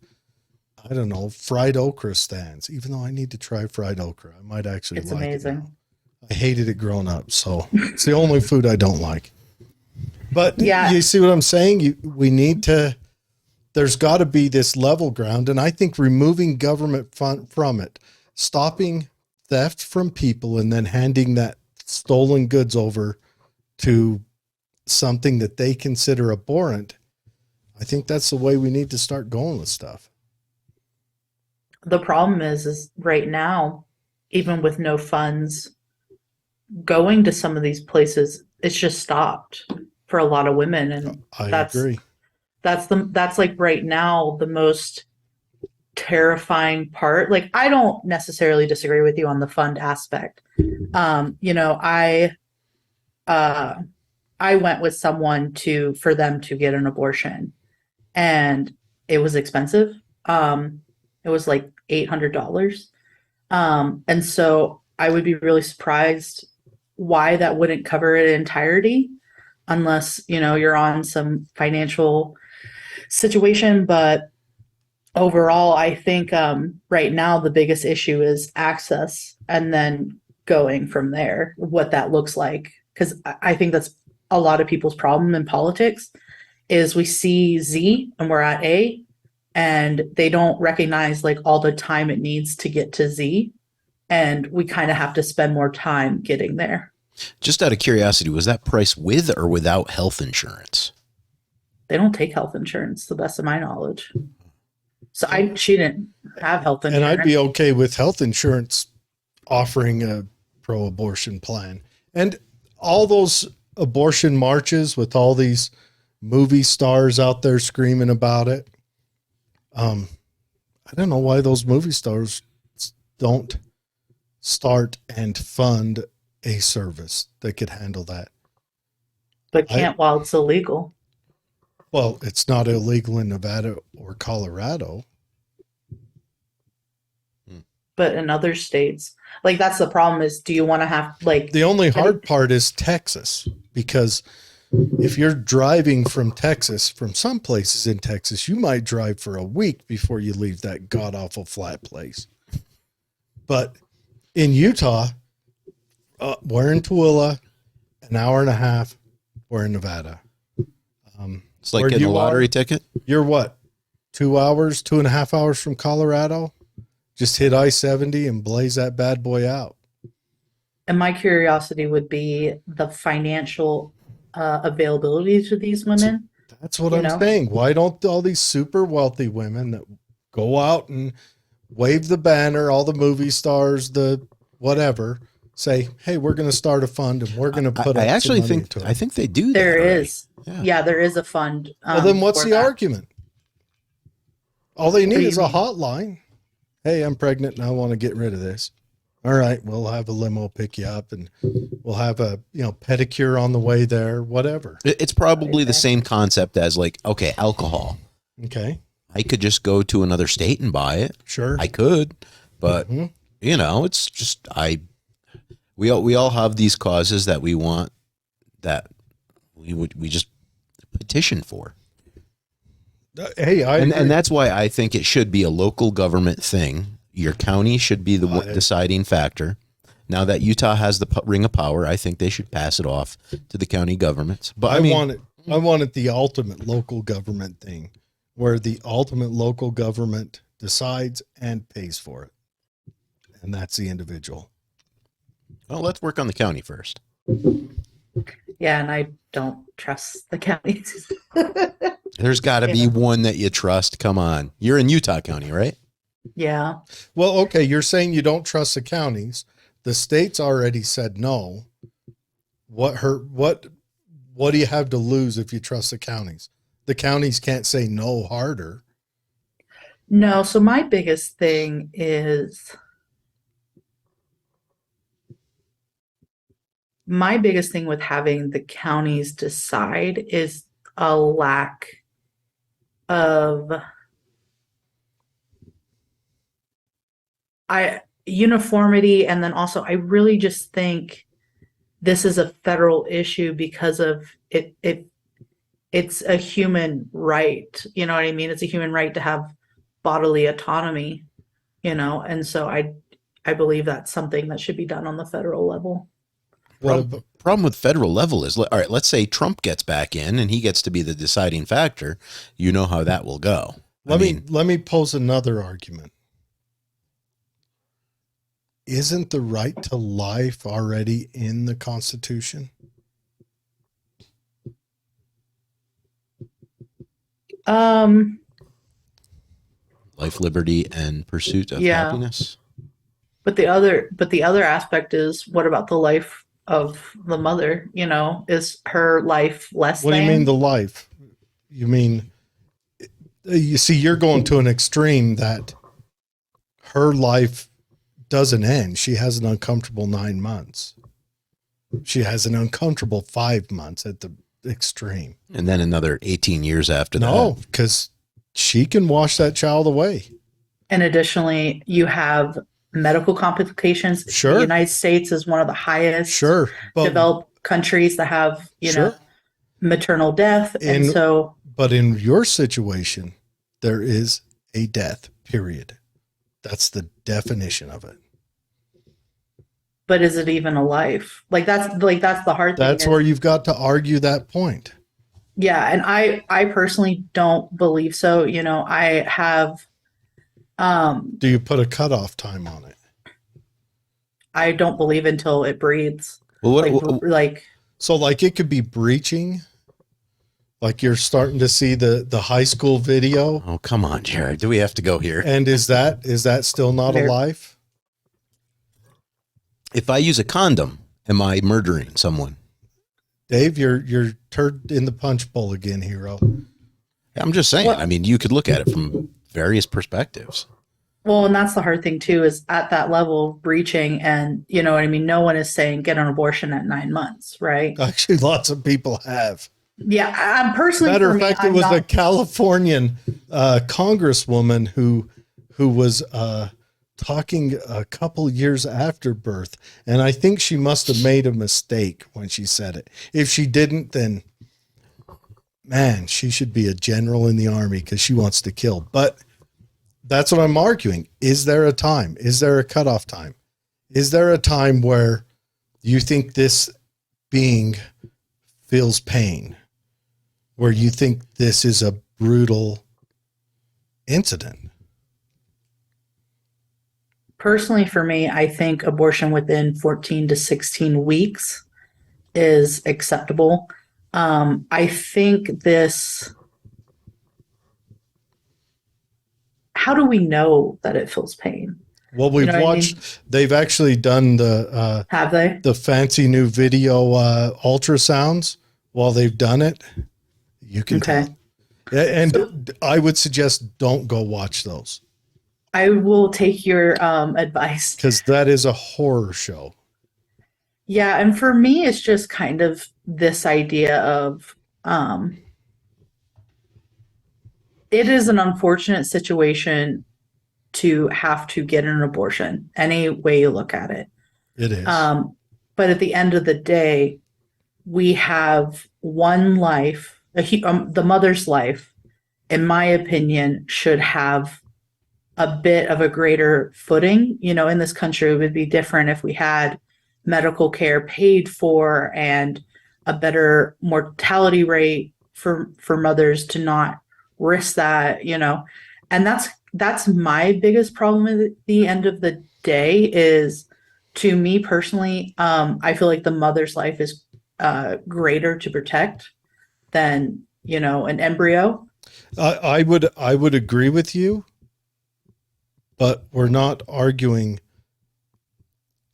I don't know, fried okra stands, even though I need to try fried okra. I might actually it's like amazing. It. I hated it growing up, so it's the only food I don't like. But yeah, you see what I'm saying? We need to, there's got to be this level ground. And I think removing government from it, stopping theft from people, and then handing that stolen goods over to something that they consider abhorrent. I think that's the way we need to start going with stuff. The problem is right now, even with no funds going to some of these places, it's just stopped for a lot of women. And I that's, agree. that's like right now the most terrifying part. Like, I don't necessarily disagree with you on the fund aspect. You know, I went with someone for them to get an abortion, and it was expensive. It was like $800. And so I would be really surprised why that wouldn't cover it in entirety, unless, you know, you're on some financial situation. But overall, I think right now the biggest issue is access, and then going from there, what that looks like. Because I think that's a lot of people's problem in politics is we see Z and we're at A, and they don't recognize like all the time it needs to get to Z. And we kind of have to spend more time getting there. Just out of curiosity, was that price with or without health insurance? They don't take health insurance, to the best of my knowledge. So she didn't have health insurance. And I'd be okay with health insurance offering a pro-abortion plan. And all those abortion marches with all these movie stars out there screaming about it. I don't know why those movie stars don't start and fund a service that could handle that. But can't while it's illegal. Well, it's not illegal in Nevada or Colorado. But in other states, like, that's the problem is, do you want to have like The only hard part is Texas, because if you're driving from Texas, from some places in Texas, you might drive for a week before you leave that god awful flat place. But in Utah, we're in Tooele, an hour and a half. We're in Nevada. It's like getting a lottery ticket. You're what? 2 hours, 2.5 hours from Colorado? Just hit I-70 and blaze that bad boy out. And my curiosity would be the financial availability to these women. That's what I'm saying. Why don't all these super wealthy women that go out and wave the banner, all the movie stars, the whatever, say, hey, we're going to start a fund and we're going to put I actually think I think they do. There that is. Yeah, there is a fund. Well, then what's the argument? All they need is a hotline. Hey, I'm pregnant and I want to get rid of this. All right, we'll have a limo pick you up and we'll have a, pedicure on the way there, whatever. It's probably the same concept as like, okay, alcohol. Okay. I could just go to another state and buy it. Sure. I could, but it's just, we all have these causes that we want, that we just petition for. Hey, and that's why I think it should be a local government thing. Your county should be the deciding factor. Now that Utah has the ring of power, I think they should pass it off to the county governments. But I want it the ultimate local government thing, where the ultimate local government decides and pays for it. And that's the individual. Well, let's work on the county first. Yeah, and I don't trust the counties. There's got to be one that you trust. Come on. You're in Utah County, right? Yeah. Well, okay, you're saying you don't trust the counties. The state's already said no. What do you have to lose if you trust the counties? The counties can't say no harder. No, so my biggest thing with having the counties decide is a lack of uniformity. And then also, I really just think this is a federal issue because of it's a human right. You know what I mean? It's a human right to have bodily autonomy, and so I believe that's something that should be done on the federal level. Problem with federal level is, all right, let's say Trump gets back in and he gets to be the deciding factor. You know how that will go. Let me pose another argument. Isn't the right to life already in the Constitution? Life, liberty, and pursuit of happiness. But the other aspect is, what about the life of the mother, is her life less What do you than? mean the life? You mean, you see, you're going to an extreme that her life doesn't end. She has an uncomfortable 9 months. She has an uncomfortable 5 months at the extreme. And then another 18 years after that. No, because she can wash that child away. And additionally, you have medical complications. Sure. The United States is one of the highest Sure. But, developed countries that have, sure. maternal death. And so, But in your situation, there is a death, period. That's the definition of it. but is it even a life? That's the hard thing. That's where you've got to argue that point. Yeah, and I personally don't believe so. I have Do you put a cutoff time on it? I don't believe until it breathes. Well, So like it could be breaching. Like you're starting to see the high school video. oh, come on, Jared. Do we have to go here? And is that still not a life? If I use a condom, am I murdering someone? Dave, you're turd in the punch bowl again, hero. I'm just saying. Well- I mean, you could look at it from various perspectives. Well, and that's the hard thing too, is at that level of breaching, and you know what I mean. No one is saying get an abortion at 9 months, right? Actually, lots of people have. Yeah, I'm personally. Matter for of me, fact, I'm it was not- a Californian congresswoman who was talking a couple years after birth, and I think she must have made a mistake when she said it. If she didn't, then man, she should be a general in the army because she wants to kill. But that's what I'm arguing. Is there a time? Is there a cutoff time? Is there a time where you think this being feels pain? Where you think this is a brutal incident? Personally, for me, I think abortion within 14 to 16 weeks is acceptable. I think this. How do we know that it feels pain? Well, we've watched. They've actually done Have they? the fancy new video ultrasounds while they've done it. You can tell. And I would suggest don't go watch those. I will take your advice. Because that is a horror show. Yeah, and for me, it's just kind of this idea of it is an unfortunate situation to have to get an abortion, any way you look at it. It is. But at the end of the day, we have one life, the mother's life, in my opinion, should have a bit of a greater footing. In this country, it would be different if we had medical care paid for and a better mortality rate for mothers to not risk that, and that's my biggest problem at the end of the day is, to me personally, I feel like the mother's life is greater to protect than, an embryo. I would agree with you, but we're not arguing.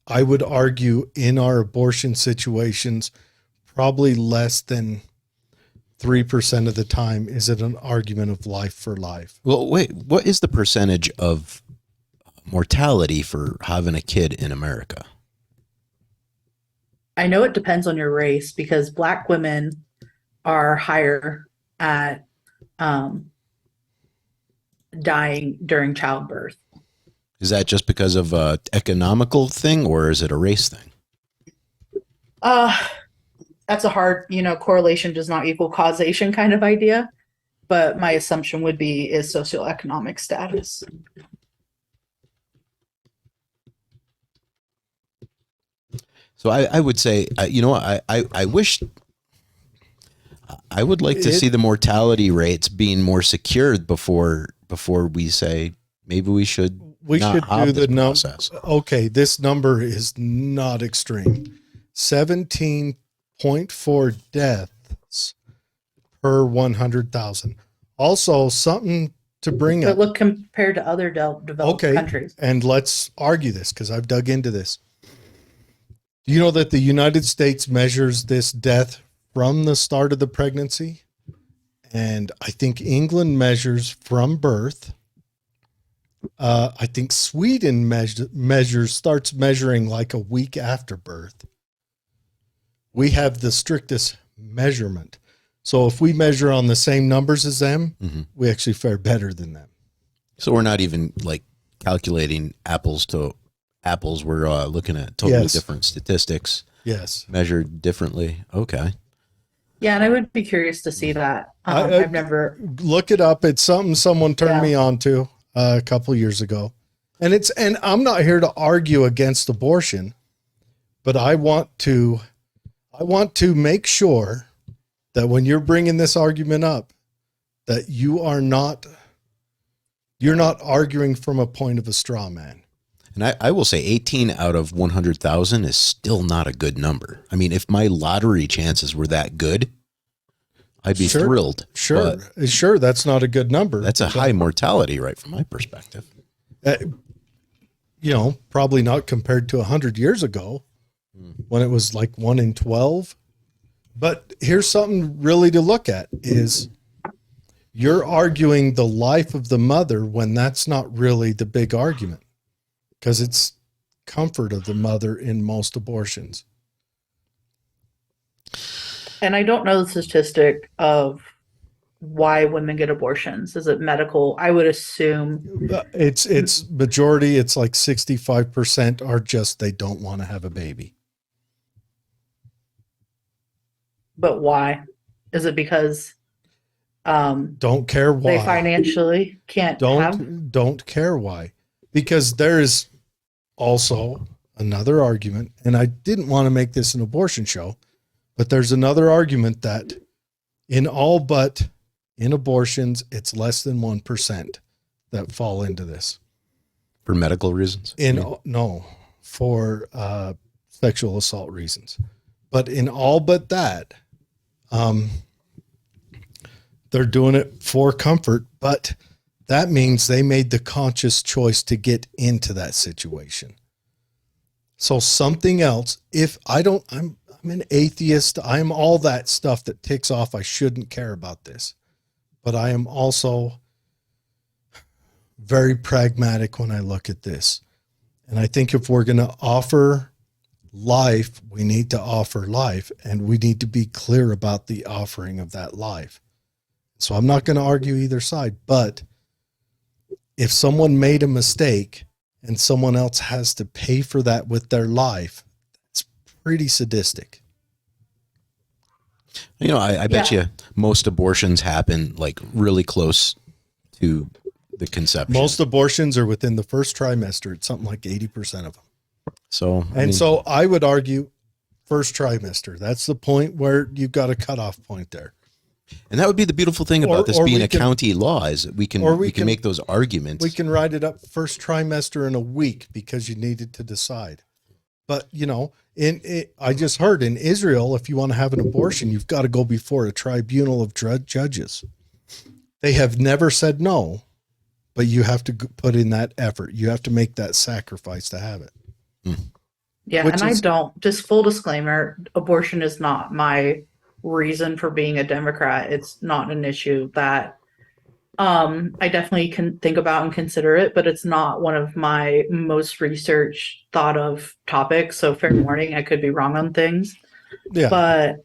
I would argue in our abortion situations, probably less than 3% of the time is it an argument of life for life. Well, wait, what is the percentage of mortality for having a kid in America? I know it depends on your race because Black women are higher at dying during childbirth. Is that just because of a economical thing or is it a race thing? That's a hard, correlation does not equal causation kind of idea. But my assumption would be is socioeconomic status. So I would say, I wish I would like to see the mortality rates being more secured before we say maybe we should. We should do the process. Okay, this number is not extreme. 17.4 deaths per 100,000. Also, something to bring But up. look, compared to other developed countries. And let's argue this because I've dug into this. Do you know that the United States measures this death from the start of the pregnancy? And I think England measures from birth. I think Sweden starts measuring like a week after birth. We have the strictest measurement. So if we measure on the same numbers as them, we actually fare better than them. So we're not even like calculating apples to apples. We're looking at totally different statistics. Yes. Measured differently. Okay. Yeah, and I would be curious to see that. I've never look it up. It's something someone turned me on to a couple years ago. And I'm not here to argue against abortion, but I want to make sure that when you're bringing this argument up, that you're not arguing from a point of a straw man. And I will say 18 out of 100,000 is still not a good number. I mean, if my lottery chances were that good, I'd be thrilled. Sure. That's not a good number. That's a high mortality, right? From my perspective. Probably not compared to 100 years ago when it was like 1 in 12. But here's something really to look at is you're arguing the life of the mother when that's not really the big argument, because it's comfort of the mother in most abortions. And I don't know the statistic of why women get abortions. Is it medical? I would assume it's majority. It's like 65% are just, they don't want to have a baby. But why? Is it because don't care why they financially can't don't care why? Because there is also another argument, and I didn't want to make this an abortion show, but there's another argument that in abortions, it's less than 1% that fall into this. For medical reasons? No, for sexual assault reasons. But in all but that, they're doing it for comfort, but that means they made the conscious choice to get into that situation. So something else, I'm an atheist. I'm all that stuff that ticks off. I shouldn't care about this, but I am also very pragmatic when I look at this. And I think if we're going to offer life, we need to offer life, and we need to be clear about the offering of that life. So I'm not going to argue either side, but if someone made a mistake and someone else has to pay for that with their life, it's pretty sadistic. I bet you most abortions happen like really close to the conception. Most abortions are within the first trimester. It's something like 80% of them. So I would argue first trimester. That's the point where you've got a cutoff point there. And that would be the beautiful thing about this being a county law is that we can make those arguments. We can write it up first trimester in a week because you needed to decide. But, I just heard in Israel, if you want to have an abortion, you've got to go before a tribunal of judges. They have never said no, but you have to put in that effort. You have to make that sacrifice to have it. Yeah, just full disclaimer, abortion is not my reason for being a Democrat. It's not an issue that I definitely can think about and consider it, but it's not one of my most researched, thought of topics. So fair warning, I could be wrong on things. Yeah. But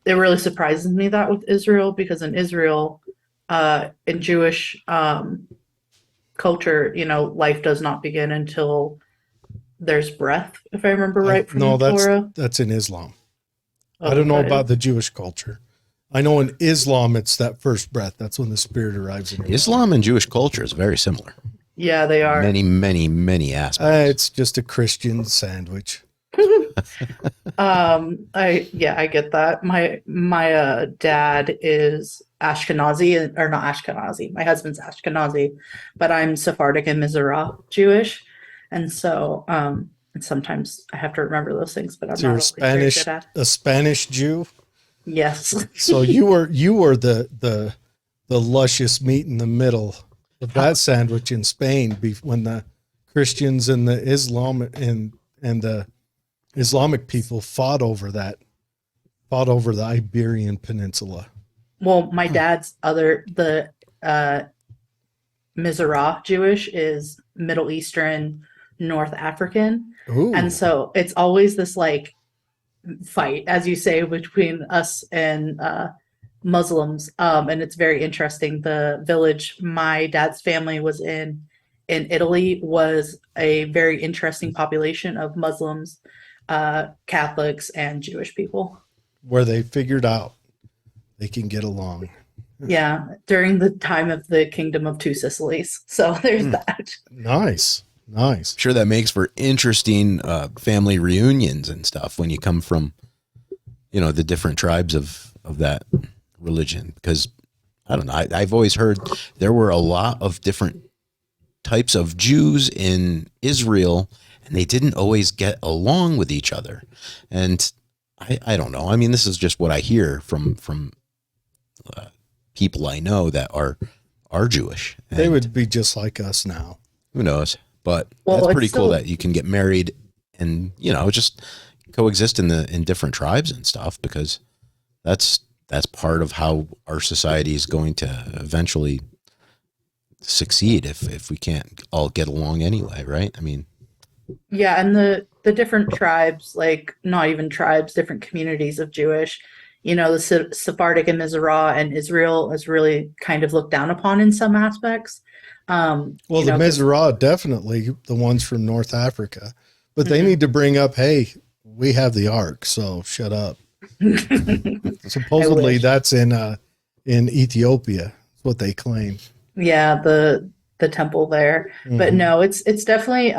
it really surprises me that with Israel, because in Israel, in Jewish culture, life does not begin until there's breath, if I remember right from the Torah. That's in Islam. I don't know about the Jewish culture. I know in Islam, it's that first breath. That's when the spirit arrives in your Islam and Jewish culture is very similar. Yeah, they are. Many, many, many aspects. It's just a Christian sandwich. I get that. My dad is Ashkenazi, or not Ashkenazi. My husband's Ashkenazi, but I'm Sephardic and Mizrah Jewish. And so, and sometimes I have to remember those things, but I'm not a Spanish Jew. Yes. So you were the luscious meat in the middle of that sandwich in Spain when the Christians and the Islam and the Islamic people fought over the Iberian Peninsula. Well, my dad's the uh, Mizrah Jewish is Middle Eastern, North African. And Ooh, so it's always this like fight, as you say, between us and Muslims. And it's very interesting. The village my dad's family was in Italy was a very interesting population of Muslims, Catholics, and Jewish people. where they figured out they can get along. Yeah, during the time of the Kingdom of Two Sicilies. So there's that. Nice. Sure, that makes for interesting family reunions and stuff when you come from, the different tribes of that religion. Because I don't know, I've always heard there were a lot of different types of Jews in Israel, and they didn't always get along with each other. And I don't know. I mean, this is just what I hear from people I know that are Jewish. And They would be just like us now. who knows? But Well, that's it's pretty cool still- that you can get married and just coexist in different tribes and stuff, because that's part of how our society is going to eventually succeed if we can't all get along anyway, right? I mean, Yeah, and the different tribes, like not even tribes, different communities of Jewish, the Sephardic and Mizrah and Israel is really kind of looked down upon in some aspects. Well, You the know, 'cause- Mizrah, definitely the ones from North Africa, but they Mhm. need to bring up, hey, we have the ark, so shut up. Supposedly wish. that's in Ethiopia. That's what they claim. Yeah, the temple there. But Mhm. no, it's definitely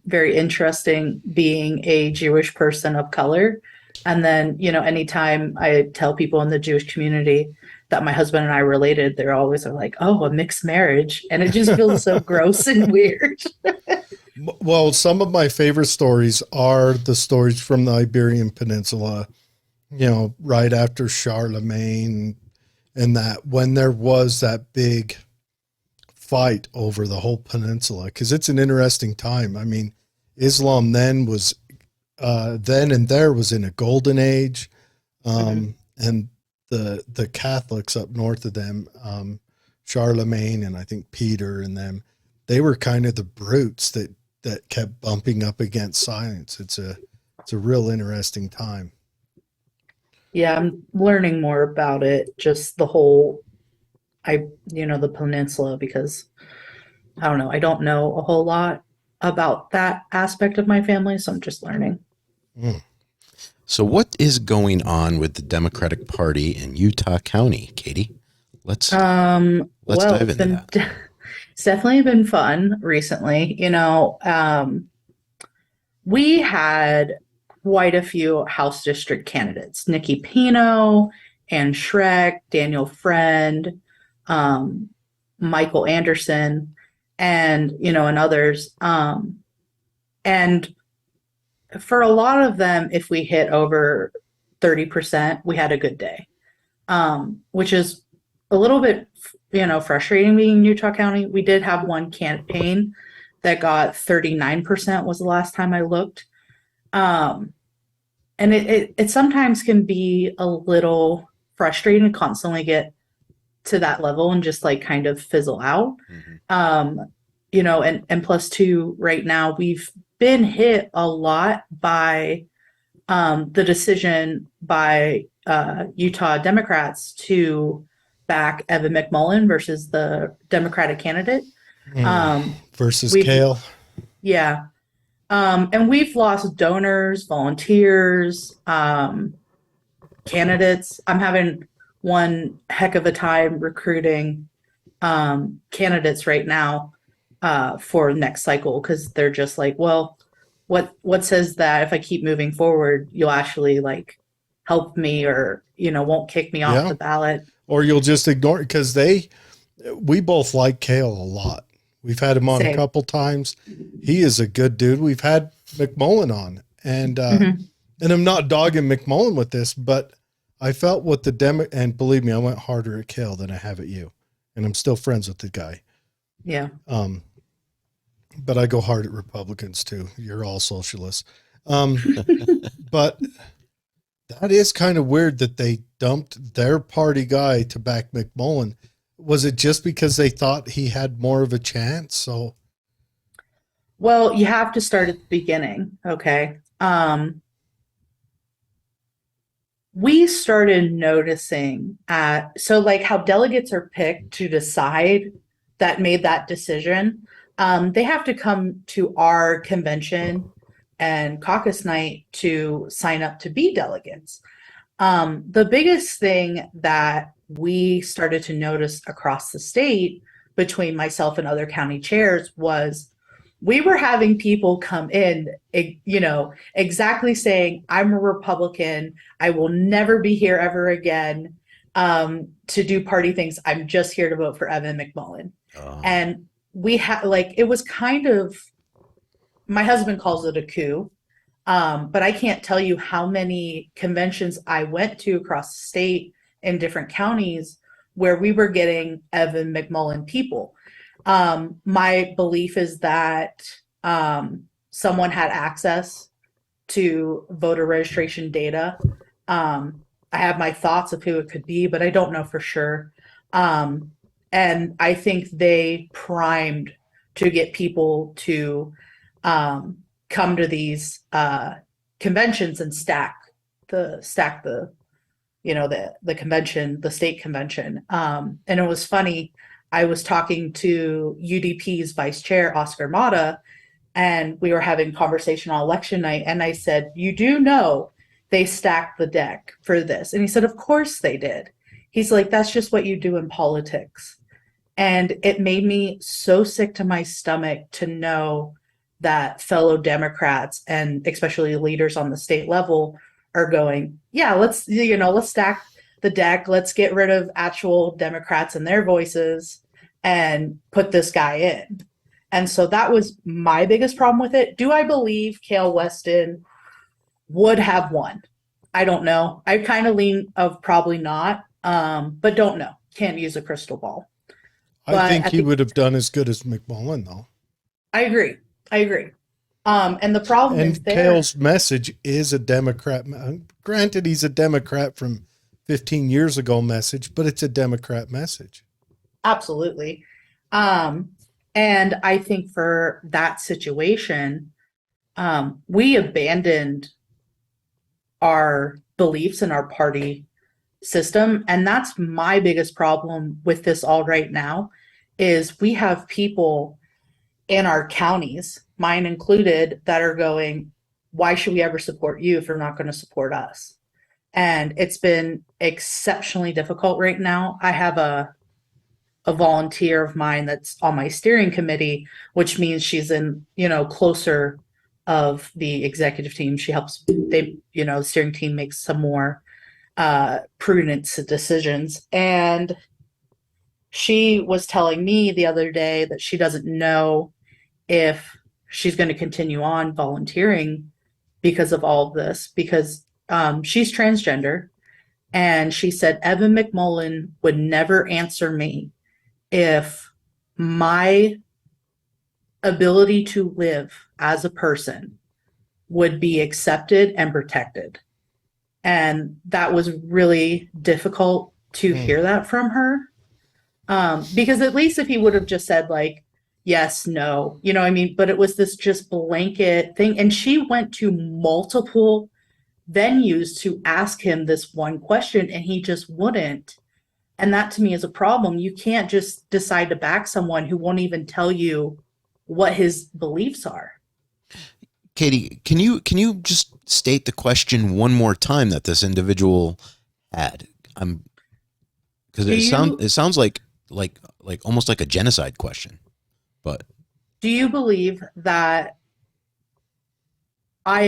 very interesting being a Jewish person of color. And then, anytime I tell people in the Jewish community that my husband and I are related, they're always like, "Oh, a mixed marriage." And it just feels so gross and weird. Well, some of my favorite stories are the stories from the Iberian Peninsula, right after Charlemagne, and that when there was that big fight over the whole peninsula, because it's an interesting time. I mean, Islam then was in a golden age, and the Catholics up north of them, Charlemagne and I think Peter and them, they were kind of the brutes that kept bumping up against science. It's a real interesting time. Yeah, I'm learning more about it, just the whole the peninsula, because I don't know, I don't know a whole lot about that aspect of my family, so I'm just learning. so what is going on with the Democratic Party in Utah County, Katie? Let's Well, dive into that. it's definitely been fun recently. We had quite a few House District candidates: Nikki Pino, Ann Schreck, Daniel Friend, Michael Anderson, and others. And for a lot of them, if we hit over 30%, we had a good day, which is a little bit, frustrating being in Utah County. We did have one campaign that got 39% was the last time I looked. And it sometimes can be a little frustrating to constantly get to that level and just like kind of fizzle out. And plus two, right now we've been hit a lot by the decision by Utah Democrats to back Evan McMullen versus the Democratic candidate. Versus we've- Kale. Yeah. And we've lost donors, volunteers, candidates. I'm having one heck of a time recruiting candidates right now for next cycle, because they're just like, well, what says that if I keep moving forward, you'll actually like help me, or won't kick me off Yeah. the ballot. Or you'll just ignore it, because we both like Kale a lot. We've had him on a Same. couple times. He is a good dude. We've had McMullen on, and I'm not dogging McMullen with this, but I felt what and believe me, I went harder at Kale than I have at you, and I'm still friends with the guy. Yeah. But I go hard at Republicans too. You're all socialists. But that is kind of weird that they dumped their party guy to back McMullen. Was it just because they thought he had more of a chance? So, Well, you have to start at the beginning, okay? We started noticing so like how delegates are picked to decide that made that decision. They have to come to our convention and caucus night to sign up to be delegates. The biggest thing that we started to notice across the state between myself and other county chairs was we were having people come in, exactly saying, I'm a Republican. I will never be here ever again to do party things. I'm just here to vote for Evan McMullen. And we had it was kind of, my husband calls it a coup. But I can't tell you how many conventions I went to across the state in different counties where we were getting Evan McMullen people. My belief is that someone had access to voter registration data. I have my thoughts of who it could be, but I don't know for sure. And I think they primed to get people to come to these conventions and stack the convention, the state convention. And it was funny. I was talking to UDP's vice chair, Oscar Mata, and we were having a conversation on election night. And I said, you do know they stacked the deck for this. And he said, of course they did. He's like, that's just what you do in politics. And it made me so sick to my stomach to know that fellow Democrats and especially leaders on the state level are going, yeah, let's stack the deck. Let's get rid of actual Democrats and their voices and put this guy in. And so that was my biggest problem with it. Do I believe Cale Weston would have won? I don't know. I kind of lean of probably not, but don't know. Can't use a crystal ball. I think he would have done as good as McMullen, though. I agree. And the problem is Cale's message is a Democrat. Granted, he's a Democrat from 15 years ago message, but it's a Democrat message. Absolutely. And I think for that situation, we abandoned our beliefs in our party system. And that's my biggest problem with this all right now is we have people in our counties, mine included, that are going, why should we ever support you if you're not going to support us? And it's been exceptionally difficult right now. I have a volunteer of mine that's on my steering committee, which means she's in, closer of the executive team. She helps, the steering team makes some more prudent decisions. And she was telling me the other day that she doesn't know if she's going to continue on volunteering because of all of this, because she's transgender. And she said, Evan McMullen would never answer me if my ability to live as a person would be accepted and protected. And that was really difficult to hear that from her. Because at least if he would have just said yes, no, but it was this just blanket thing. And she went to multiple venues to ask him this one question and he just wouldn't. And that to me is a problem. You can't just decide to back someone who won't even tell you what his beliefs are. Katie, can you just state the question one more time that this individual had? Because it sounds like almost like a genocide question. But do you believe that I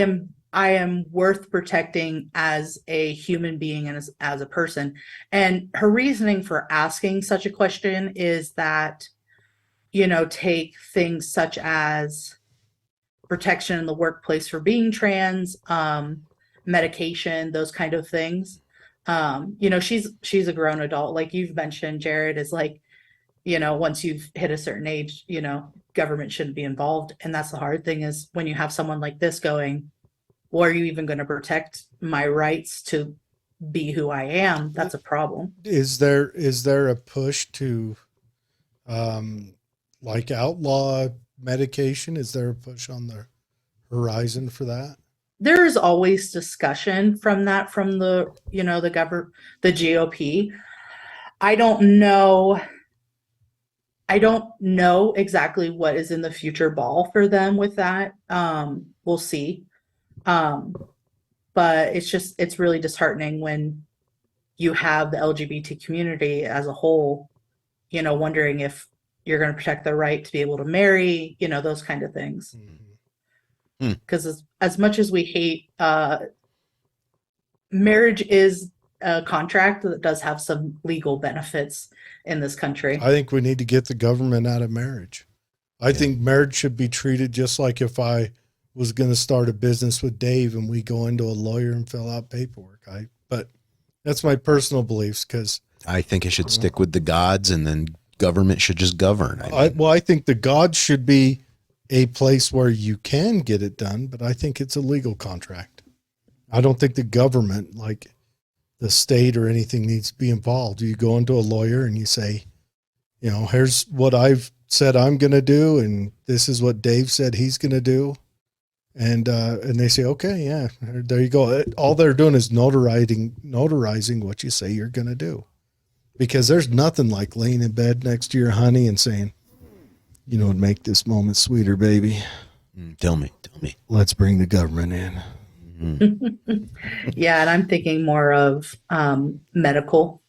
am worth protecting as a human being and as a person? And her reasoning for asking such a question is that, take things such as protection in the workplace for being trans, medication, those kind of things. She's a grown adult. Like you've mentioned, Jared, is once you've hit a certain age, government shouldn't be involved. And that's the hard thing is when you have someone like this going, Well, are you even going to protect my rights to be who I am? That's a problem. Is there a push to like outlaw medication? Is there a push on the horizon for that? There's always discussion from the, the GOP. I don't know exactly what is in the future ball for them with that. We'll see. But it's really disheartening when you have the LGBT community as a whole, wondering if you're going to protect their right to be able to marry, those kind of things. Because as much as we hate, marriage is a contract that does have some legal benefits in this country. I think we need to get the government out of marriage. I think marriage should be treated just like if I was going to start a business with Dave and we go into a lawyer and fill out paperwork. But that's my personal beliefs, because I think it should stick with the gods, and then government should just govern. I think the gods should be a place where you can get it done, but I think it's a legal contract. I don't think the government, like the state or anything, needs to be involved. You go into a lawyer and you say, here's what I've said I'm going to do, and this is what Dave said he's going to do. And they say, okay, yeah, there you go. All they're doing is notarizing what you say you're going to do, because there's nothing like laying in bed next to your honey and saying, it'd make this moment sweeter, baby. Tell me. Let's bring the government in. Yeah. And I'm thinking more of medical.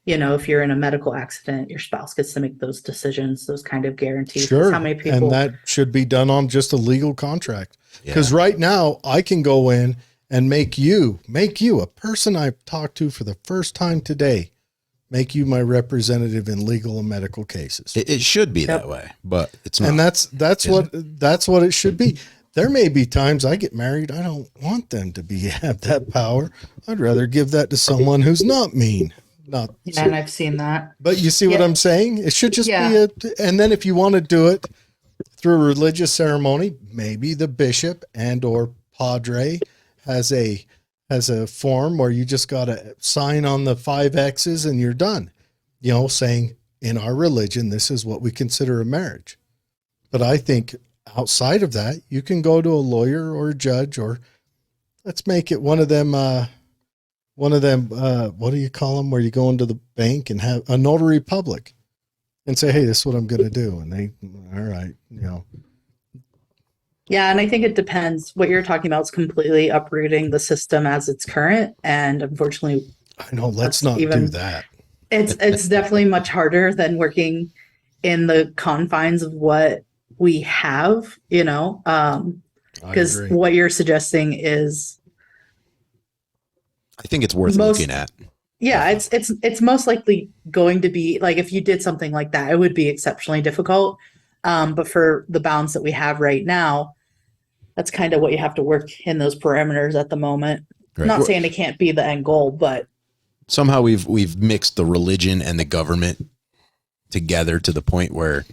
If you're in a medical accident, your spouse gets to make those decisions, those kind of guarantees. Sure. How many people? And that should be done on just a legal contract. Because right now I can go in and make you a person I've talked to for the first time today, make you my representative in legal and medical cases. It should be that way, but it's not. And that's what it should be. There may be times I get married, I don't want them to have that power. I'd rather give that to someone who's not mean. And I've seen that. But you see what I'm saying? It should just be and then if you want to do it through a religious ceremony, maybe the bishop and or padre has a form where you just got to sign on the 5 X's and you're done, saying in our religion, this is what we consider a marriage. But I think outside of that, you can go to a lawyer or a judge, or let's make it one of them, what do you call them, where you go into the bank and have a notary public and say, hey, this is what I'm going to do. And they, all right, Yeah. And I think it depends. What you're talking about is completely uprooting the system as it's current. And unfortunately, I know, let's not do that. It's definitely much harder than working in the confines of what we have, because what you're suggesting is, I think it's worth looking at. Yeah, it's most likely going to be like, if you did something like that, it would be exceptionally difficult. But for the bounds that we have right now, that's kind of what you have to work in those parameters at the moment. Right. Not saying it can't be the end goal, but somehow we've mixed the religion and the government together to the point where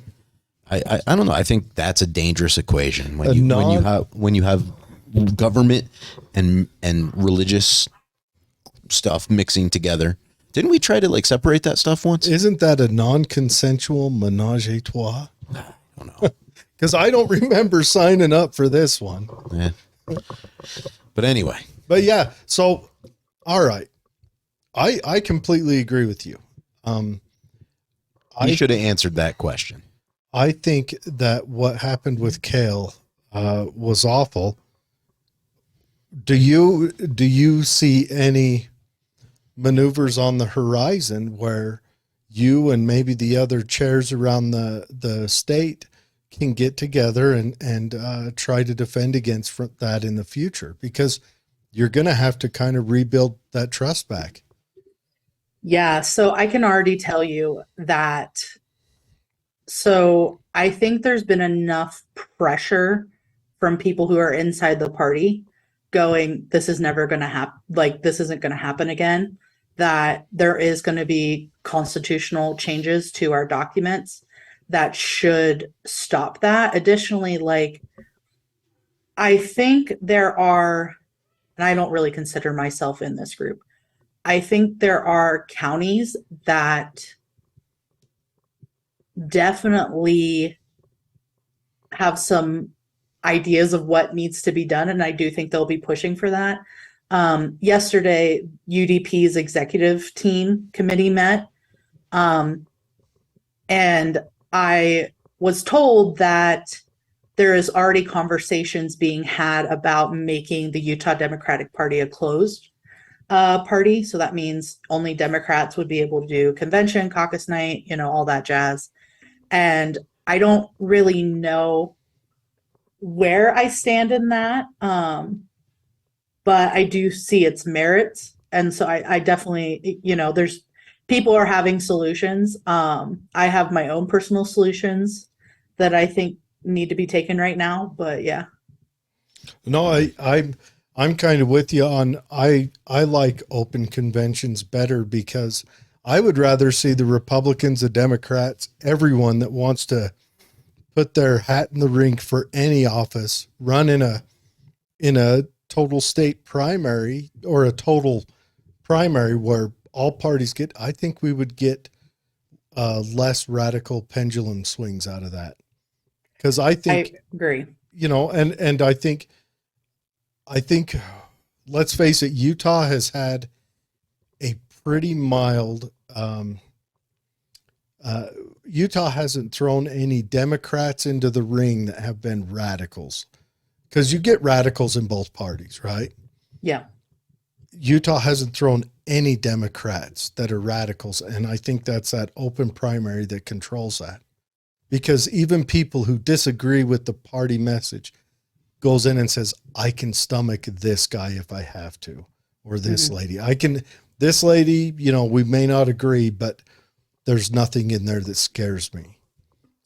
I don't know. I think that's a dangerous equation when you have government and religious stuff mixing together. Didn't we try to separate that stuff once? Isn't that a non-consensual menage a trois? I don't know. Because I don't remember signing up for this one. Yeah. But anyway. But yeah, so all right. I completely agree with you. You should have answered that question. I think that what happened with Kale was awful. Do you see any maneuvers on the horizon where you and maybe the other chairs around the state can get together and try to defend against that in the future? Because you're going to have to kind of rebuild that trust back. Yeah, so I can already tell you that. So I think there's been enough pressure from people who are inside the party going, this is never going to happen. This isn't going to happen again, that there is going to be constitutional changes to our documents that should stop that. Additionally, I think there are and I don't really consider myself in this group. I think there are counties that definitely have some ideas of what needs to be done, and I do think they'll be pushing for that. Yesterday, UDP's executive team committee met, and I was told that there is already conversations being had about making the Utah Democratic Party a closed party. So that means only Democrats would be able to do convention, caucus night, all that jazz. And I don't really know where I stand in that. But I do see its merits. And so I definitely, there's people are having solutions. I have my own personal solutions that I think need to be taken right now, but yeah. No, I'm kind of with you on, I like open conventions better because I would rather see the Republicans, the Democrats, everyone that wants to put their hat in the ring for any office, run in a total state primary or a total primary where all parties get. I think we would get less radical pendulum swings out of that. Because I think, I agree. And I think, let's face it, Utah has had a pretty mild, Utah hasn't thrown any Democrats into the ring that have been radicals, because you get radicals in both parties, right? Yeah. Utah hasn't thrown any Democrats that are radicals. And I think that's that open primary that controls that, because even people who disagree with the party message goes in and says, I can stomach this guy if I have to, or this lady. This lady, we may not agree, but there's nothing in there that scares me.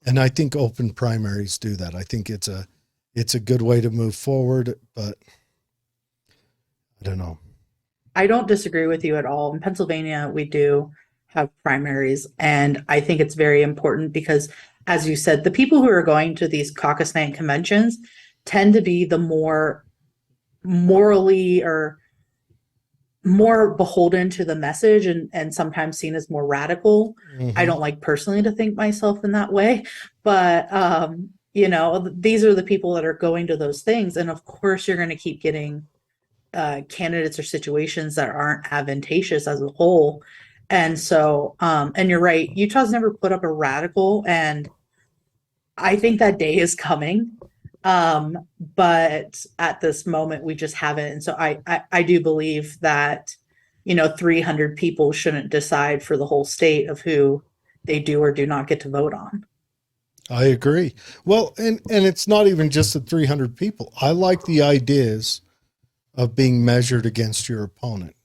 And I think open primaries do that. I think it's a good way to move forward, but I don't know. I don't disagree with you at all. In Pennsylvania, we do have primaries, and I think it's very important because, as you said, the people who are going to these caucus night conventions tend to be the more morally or more beholden to the message and sometimes seen as more radical. I don't like personally to think myself in that way, but these are the people that are going to those things. And of course you're going to keep getting candidates or situations that aren't advantageous as a whole. And so, and you're right, Utah's never put up a radical, and I think that day is coming. But at this moment we just haven't. And so I do believe that, 300 people shouldn't decide for the whole state of who they do or do not get to vote on. I agree. Well, and it's not even just the 300 people. I like the ideas of being measured against your opponent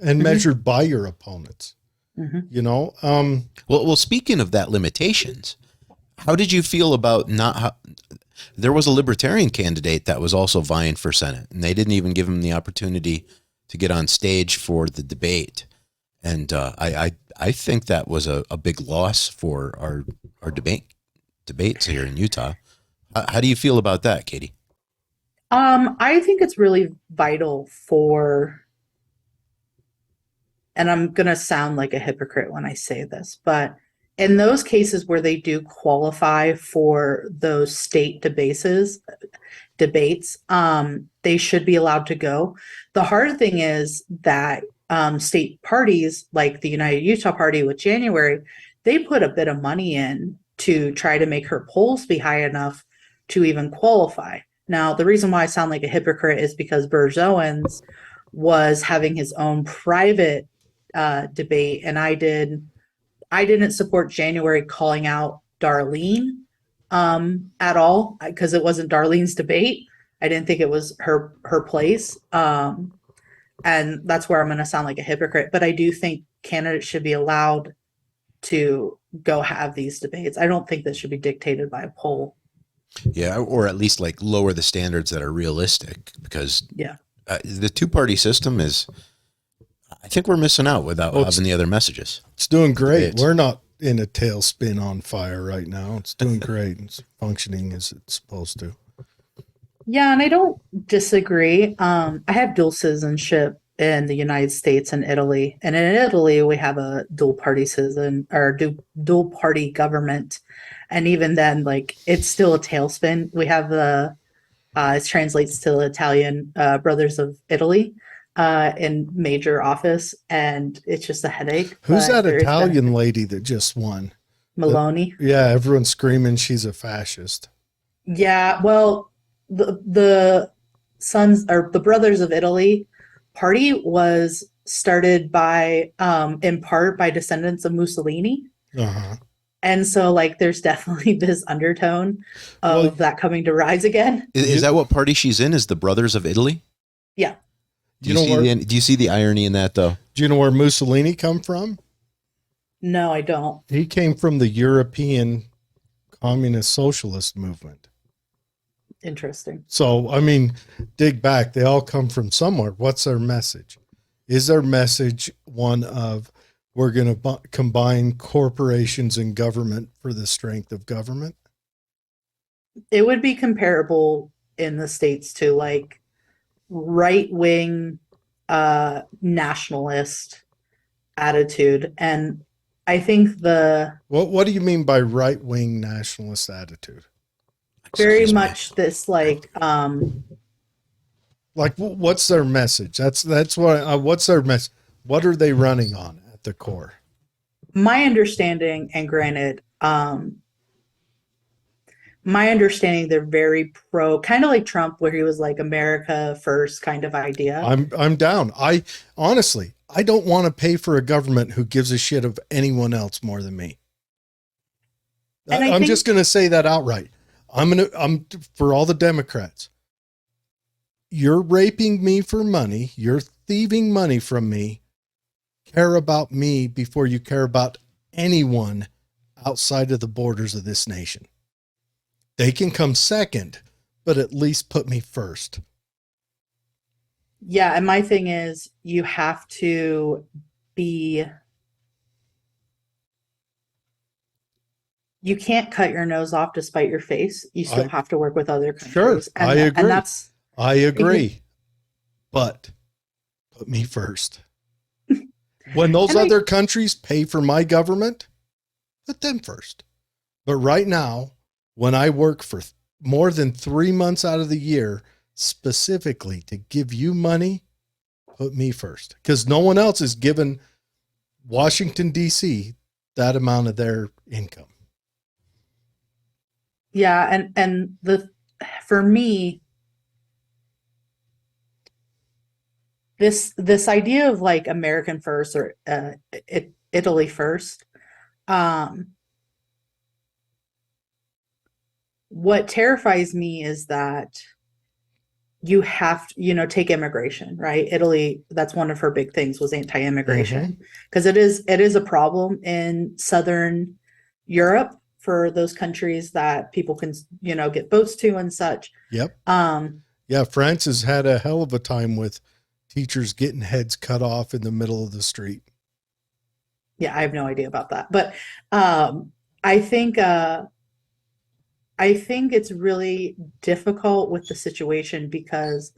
and measured by your opponents, Well, speaking of that limitations, how did you feel about there was a libertarian candidate that was also vying for Senate, and they didn't even give him the opportunity to get on stage for the debate. And I think that was a big loss for our debates here in Utah. How do you feel about that, Katie? I think it's really vital and I'm going to sound like a hypocrite when I say this, but in those cases where they do qualify for those state debates, they should be allowed to go. The hard thing is that state parties like the United Utah Party with January, they put a bit of money in to try to make her polls be high enough to even qualify. Now, the reason why I sound like a hypocrite is because Burge Owens was having his own private debate, and I didn't support January calling out Darlene at all, because it wasn't Darlene's debate. I didn't think it was her place. And that's where I'm going to sound like a hypocrite. But I do think candidates should be allowed to go have these debates. I don't think this should be dictated by a poll. Yeah, or at least like lower the standards that are realistic, because the two-party system is, I think we're missing out without having the other messages. It's doing great. We're not in a tailspin on fire right now. It's doing great. It's functioning as it's supposed to. Yeah, and I don't disagree. I have dual citizenship in the United States and Italy. And in Italy, we have a dual party citizen or dual party government. And even then, like it's still a tailspin. We have the it translates to the Italian Brothers of Italy in major office, and it's just a headache. Who's But that there is Italian benefit. lady that just won? Maloney. Yeah, everyone's screaming she's a fascist. Yeah, well, the Sons or the Brothers of Italy party was started by in part by descendants of Mussolini. Uh-huh. And so like there's definitely this undertone Well, of that coming to rise again. Is You- that what party she's in? Is the Brothers of Italy? Yeah. Do You you, know see where- do you see the irony in that though? do you know where Mussolini come from? No, I don't. He came from the European communist socialist movement. Interesting. So, I mean, dig back. They all come from somewhere. What's their message? Is their message one of we're going to combine corporations and government for the strength of government? It would be comparable in the States to like right wing nationalist attitude. And I think the What do you mean by right wing nationalist attitude? very Excuse me. much this like Like, what's their message? That's what. What's their message? What are they running on at the core? my understanding, and granted, my understanding they're very pro, kind of like Trump, where he was like America first kind of idea. I'm down. I honestly, I don't want to pay for a government who gives a shit of anyone else more than me. And I I'm think- just going to say that outright. I'm for all the Democrats. You're raping me for money. You're thieving money from me. Care about me before you care about anyone outside of the borders of this nation. They can come second, but at least put me first. Yeah, and my thing is you have to be you can't cut your nose off to spite your face. You still I- have to work with other Sure, countries. I agree. And that's I agree, but put me first. When those And I- other countries pay for my government, put them first. But right now, when I work for more than 3 months out of the year, specifically to give you money, put me first. Because no one else is giving Washington, D.C. that amount of their income. yeah, and the for me this idea of like American first or Italy first, what terrifies me is that you have to, take immigration, right? Italy, that's one of her big things was anti-immigration because it is a problem in Southern Europe for those countries that people can, get boats to and such. Yep. Um, Yeah, France has had a hell of a time with teachers getting heads cut off in the middle of the street. yeah, I have no idea about that, but I think it's really difficult with the situation because,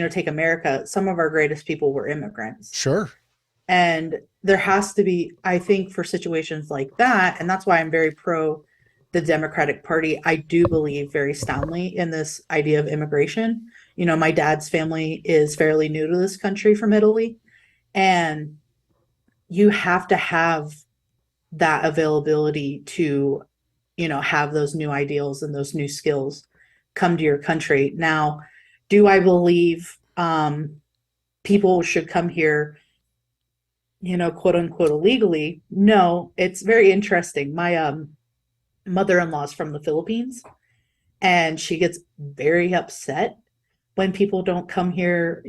take America, some of our greatest people were immigrants. Sure. And there has to be, I think, for situations like that, and that's why I'm very pro the Democratic Party. I do believe very soundly in this idea of immigration. My dad's family is fairly new to this country from Italy, and you have to have that availability to, have those new ideals and those new skills come to your country. Now, do I believe people should come here, quote unquote illegally? No, it's very interesting. My mother-in-law is from the Philippines, and she gets very upset when people don't come here,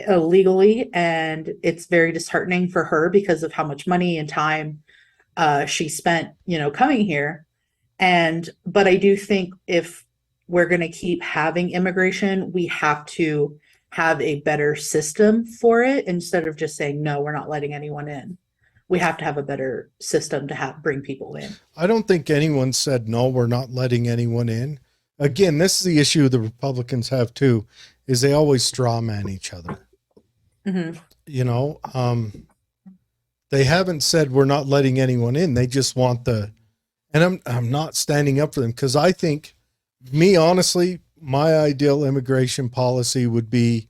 illegally, and it's very disheartening for her because of how much money and time she spent, coming here. But I do think if we're going to keep having immigration, we have to have a better system for it instead of just saying, no, we're not letting anyone in. We have to have a better system to bring people in. I don't think anyone said, no, we're not letting anyone in. again, this is the issue the Republicans have too, is they always straw man each other. Mhm. You know, they haven't said we're not letting anyone in. They just want and I'm not standing up for them, because I think, me honestly, my ideal immigration policy would be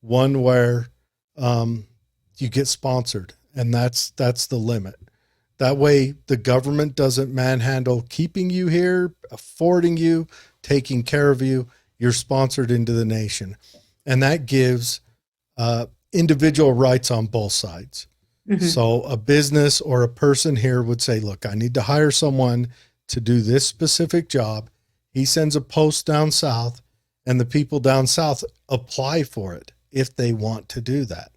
one where you get sponsored, and that's the limit. That way the government doesn't manhandle keeping you here, affording you, taking care of you. You're sponsored into the nation. And that gives individual rights on both sides. Mhm. So a business or a person here would say, look, I need to hire someone to do this specific job. He sends a post down south, and the people down south apply for it if they want to do that.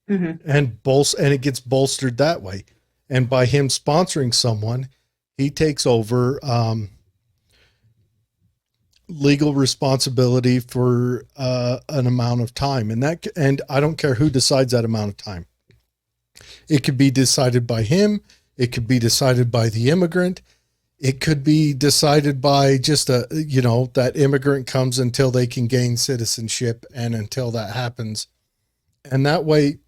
Mhm. And it gets bolstered that way. And by him sponsoring someone, he takes over legal responsibility for an amount of time. And I don't care who decides that amount of time. It could be decided by him. It could be decided by the immigrant. It could be decided by just that immigrant comes until they can gain citizenship, and until that happens. And that way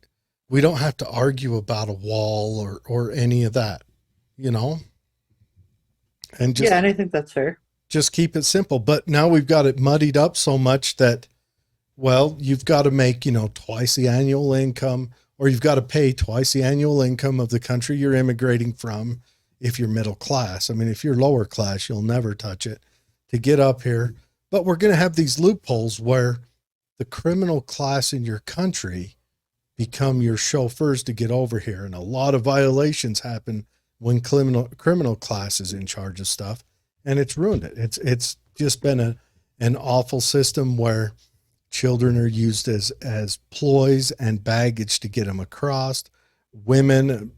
we don't have to argue about a wall or any of that, and Yeah, and I think that's fair. just keep it simple. But now we've got it muddied up so much that, well, you've got to make, twice the annual income, or you've got to pay twice the annual income of the country you're immigrating from if you're middle class. I mean, if you're lower class, you'll never touch it to get up here. But we're going to have these loopholes where the criminal class in your country become your chauffeurs to get over here. And a lot of violations happen when criminal class is in charge of stuff, and it's ruined it. It's just been an awful system where children are used as ploys and baggage to get them across. Women,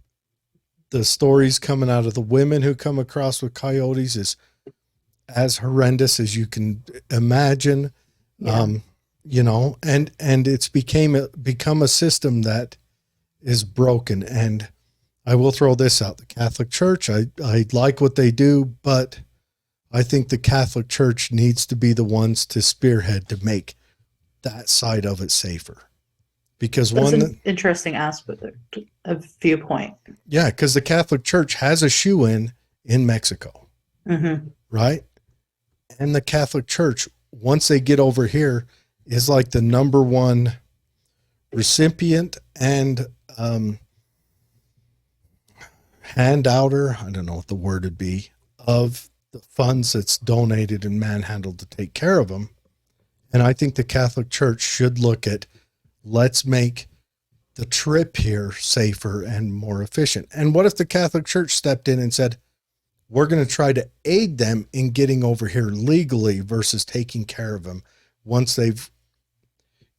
the stories coming out of the women who come across with coyotes is as horrendous as you can imagine. Yeah. And it's become a system that is broken. And I will throw this out. The Catholic Church, I like what they do, but I think the Catholic Church needs to be the ones to spearhead to make that side of it safer. Because That's an interesting aspect of viewpoint. Yeah, because the Catholic Church has a shoe-in Mexico, Mm-hmm. right? And the Catholic Church, once they get over here, is like the number one recipient and handouter, I don't know what the word would be, of the funds that's donated and manhandled to take care of them. And I think the Catholic Church should look at, let's make the trip here safer and more efficient. And what if the Catholic Church stepped in and said, we're going to try to aid them in getting over here legally versus taking care of them once they've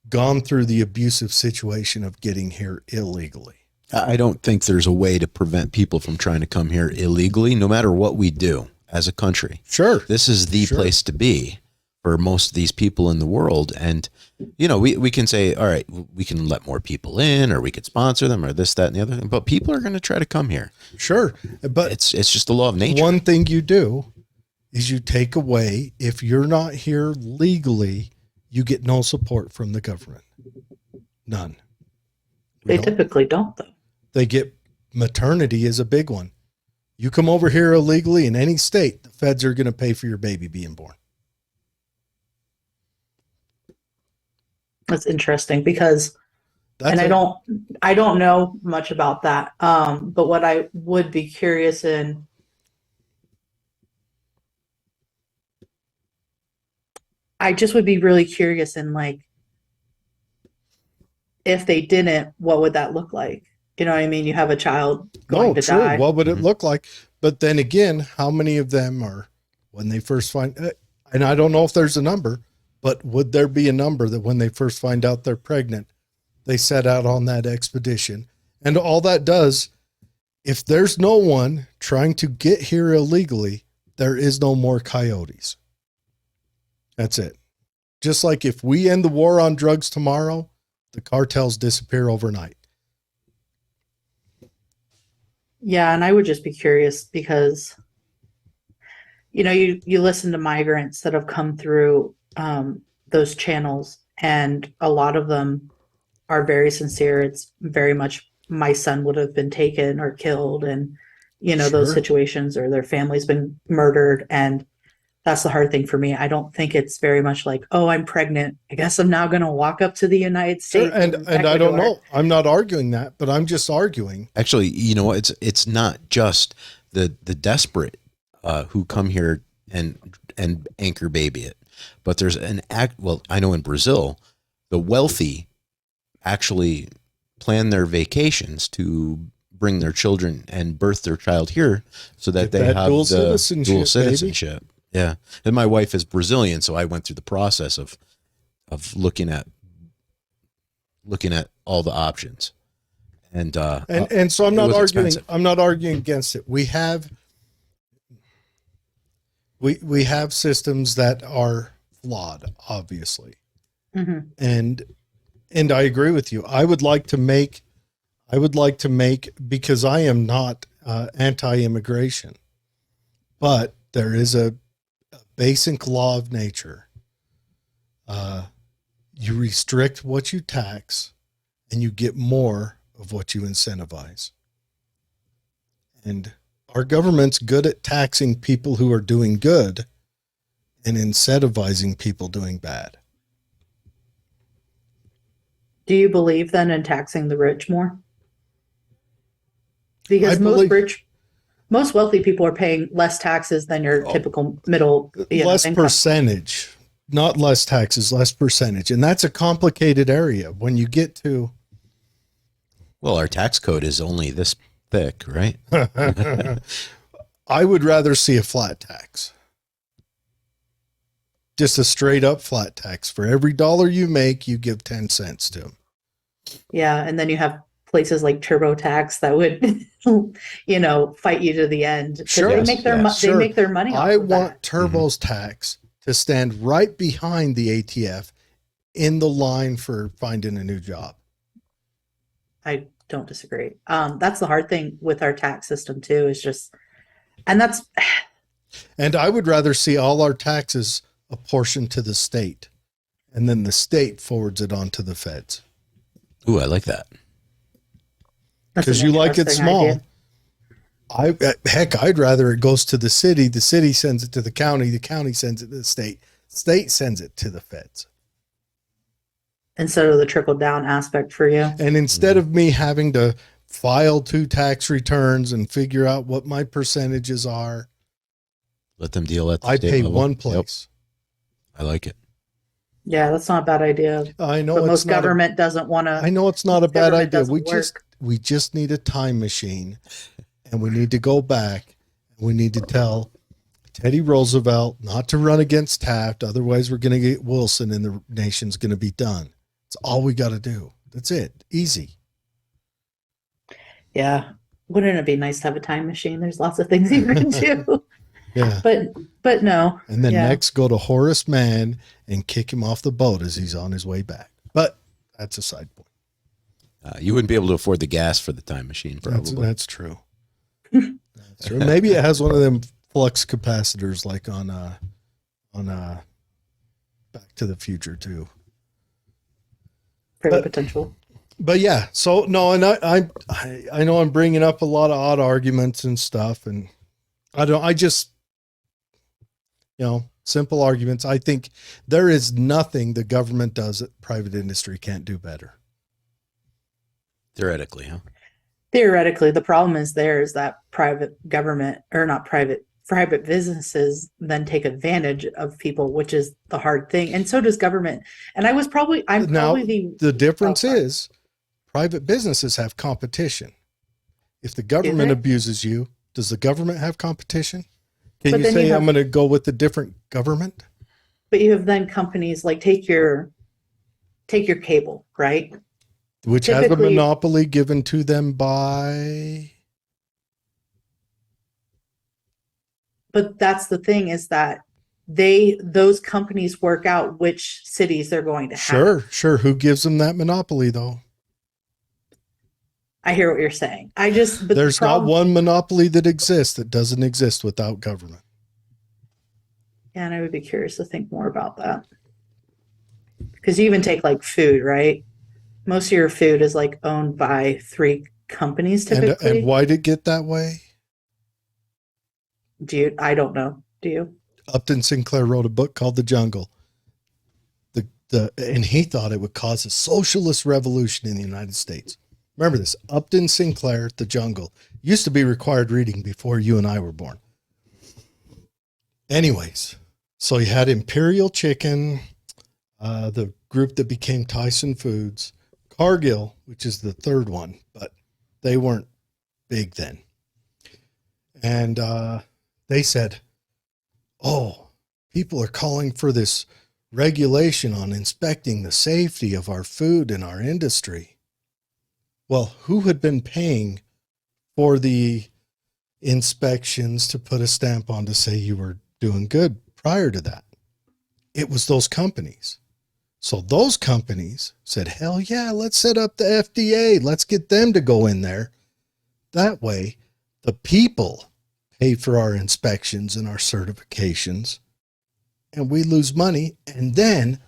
gone through the abusive situation of getting here illegally? I don't think there's a way to prevent people from trying to come here illegally, no matter what we do as a country. Sure. This is the place to be for most of these people in the world. And, we can say, all right, we can let more people in, or we could sponsor them, or this, that, and the other thing. But people are going to try to come here. Sure. But it's just the law of nature. One thing you do is you take away, if you're not here legally, you get no support from the government. None. They typically don't, though. They get, maternity is a big one. You come over here illegally in any state, the feds are going to pay for your baby being born. That's interesting because, I don't know much about that. But what I would be curious in, I just would be really curious in, like, if they didn't, what would that look like? You know what I mean? You have a child going to die. What would it look like? But then again, how many of them are, when they first find, and I don't know if there's a number, but would there be a number that when they first find out they're pregnant, they set out on that expedition? And all that does, if there's no one trying to get here illegally, there is no more coyotes. That's it. Just like if we end the war on drugs tomorrow, the cartels disappear overnight. Yeah, and I would just be curious because, you listen to migrants that have come through those channels, and a lot of them are very sincere. It's very much, my son would have been taken or killed, and those Sure. situations, or their family's been murdered. And that's the hard thing for me. I don't think it's very much like, oh, I'm pregnant, I guess I'm now going to walk up to the United Sure. States And I don't know. I'm not arguing that, but I'm just arguing. Actually, it's not just the desperate who come here and anchor baby it, but there's well, I know in Brazil, the wealthy actually plan their vacations to bring their children and birth their child here so that they have dual the citizenship, dual citizenship. Yeah. And my wife is Brazilian, so I went through the process of looking at all the options. And so I'm not arguing. Expensive. I'm not arguing against it. We have systems that are flawed, obviously, and I agree with you. I would like to make, because I am not anti-immigration, but there is a basic law of nature. You restrict what you tax, and you get more of what you incentivize. And our government's good at taxing people who are doing good and incentivizing people doing bad. Do you believe then in taxing the rich more? Because most wealthy people are paying less taxes than your typical middle Less income. percentage, not less taxes, less percentage. And that's a complicated area when you get to. Well, our tax code is only this thick, right? I would rather see a flat tax. Just a straight up flat tax. For every dollar you make, you give 10 cents to them. Yeah. And then you have places like TurboTax that would, fight you to the end. Sure. They make their money. I want Turbo's tax to stand right behind the ATF in the line for finding a new job. I don't disagree. That's the hard thing with our tax system too, is just, and I would rather see all our taxes apportioned to the state, and then the state forwards it on to the feds. Ooh, I like that. Because you like it small. I'd rather it goes to the city sends it to the county sends it to the state sends it to the feds. Instead of the trickle down aspect for you. And instead of me having to file 2 tax returns and figure out what my percentages are, let them deal at the I state pay level. one place. Yep. I like it. Yeah, that's not a bad idea. I know, but most government doesn't want to. I know it's not a bad idea. We We just need a time machine, and we need to go back, and we need to tell Teddy Roosevelt not to run against Taft. Otherwise, we're going to get Wilson, and the nation's going to be done. It's all we got to do. That's it. Easy. Yeah. Wouldn't it be nice to have a time machine? There's lots of things you can do. Yeah. But no. And then next go to Horace Mann and kick him off the boat as he's on his way back. But that's a side point. You wouldn't be able to afford the gas for the time machine, probably. That's true. That's true. Maybe it has one of them flux capacitors like on Back to the Future too. Very potential. But yeah, so no, and I know I'm bringing up a lot of odd arguments and stuff, and I just simple arguments. I think there is nothing the government does that private industry can't do better. Theoretically, huh? Theoretically, the problem is that private businesses then take advantage of people, which is the hard thing. And so does government. And the difference is private businesses have competition. If the government abuses you, does the government have competition? Can you say I'm going to go with a different government? But you have then companies like take your cable, right? Which has a monopoly given to them by. But that's the thing, is that those companies work out which cities they're going to have. Sure. Who gives them that monopoly though? I hear what you're saying. But there's not one monopoly that exists that doesn't exist without government. Yeah, and I would be curious to think more about that. Because you even take like food, right? Most of your food is like owned by three companies And typically. why'd it get that way? I don't know. Do you? Upton Sinclair wrote a book called The Jungle. And he thought it would cause a socialist revolution in the United States. Remember this, Upton Sinclair, The Jungle, used to be required reading before you and I were born. Anyways, so you had Imperial Chicken, the group that became Tyson Foods, Cargill, which is the third one, but they weren't big then. And they said, oh, people are calling for this regulation on inspecting the safety of our food and our industry. Well, who had been paying for the inspections to put a stamp on to say you were doing good prior to that? It was those companies. So those companies said, hell yeah, let's set up the FDA. Let's get them to go in there. That way, the people pay for our inspections and our certifications, and we lose money. And then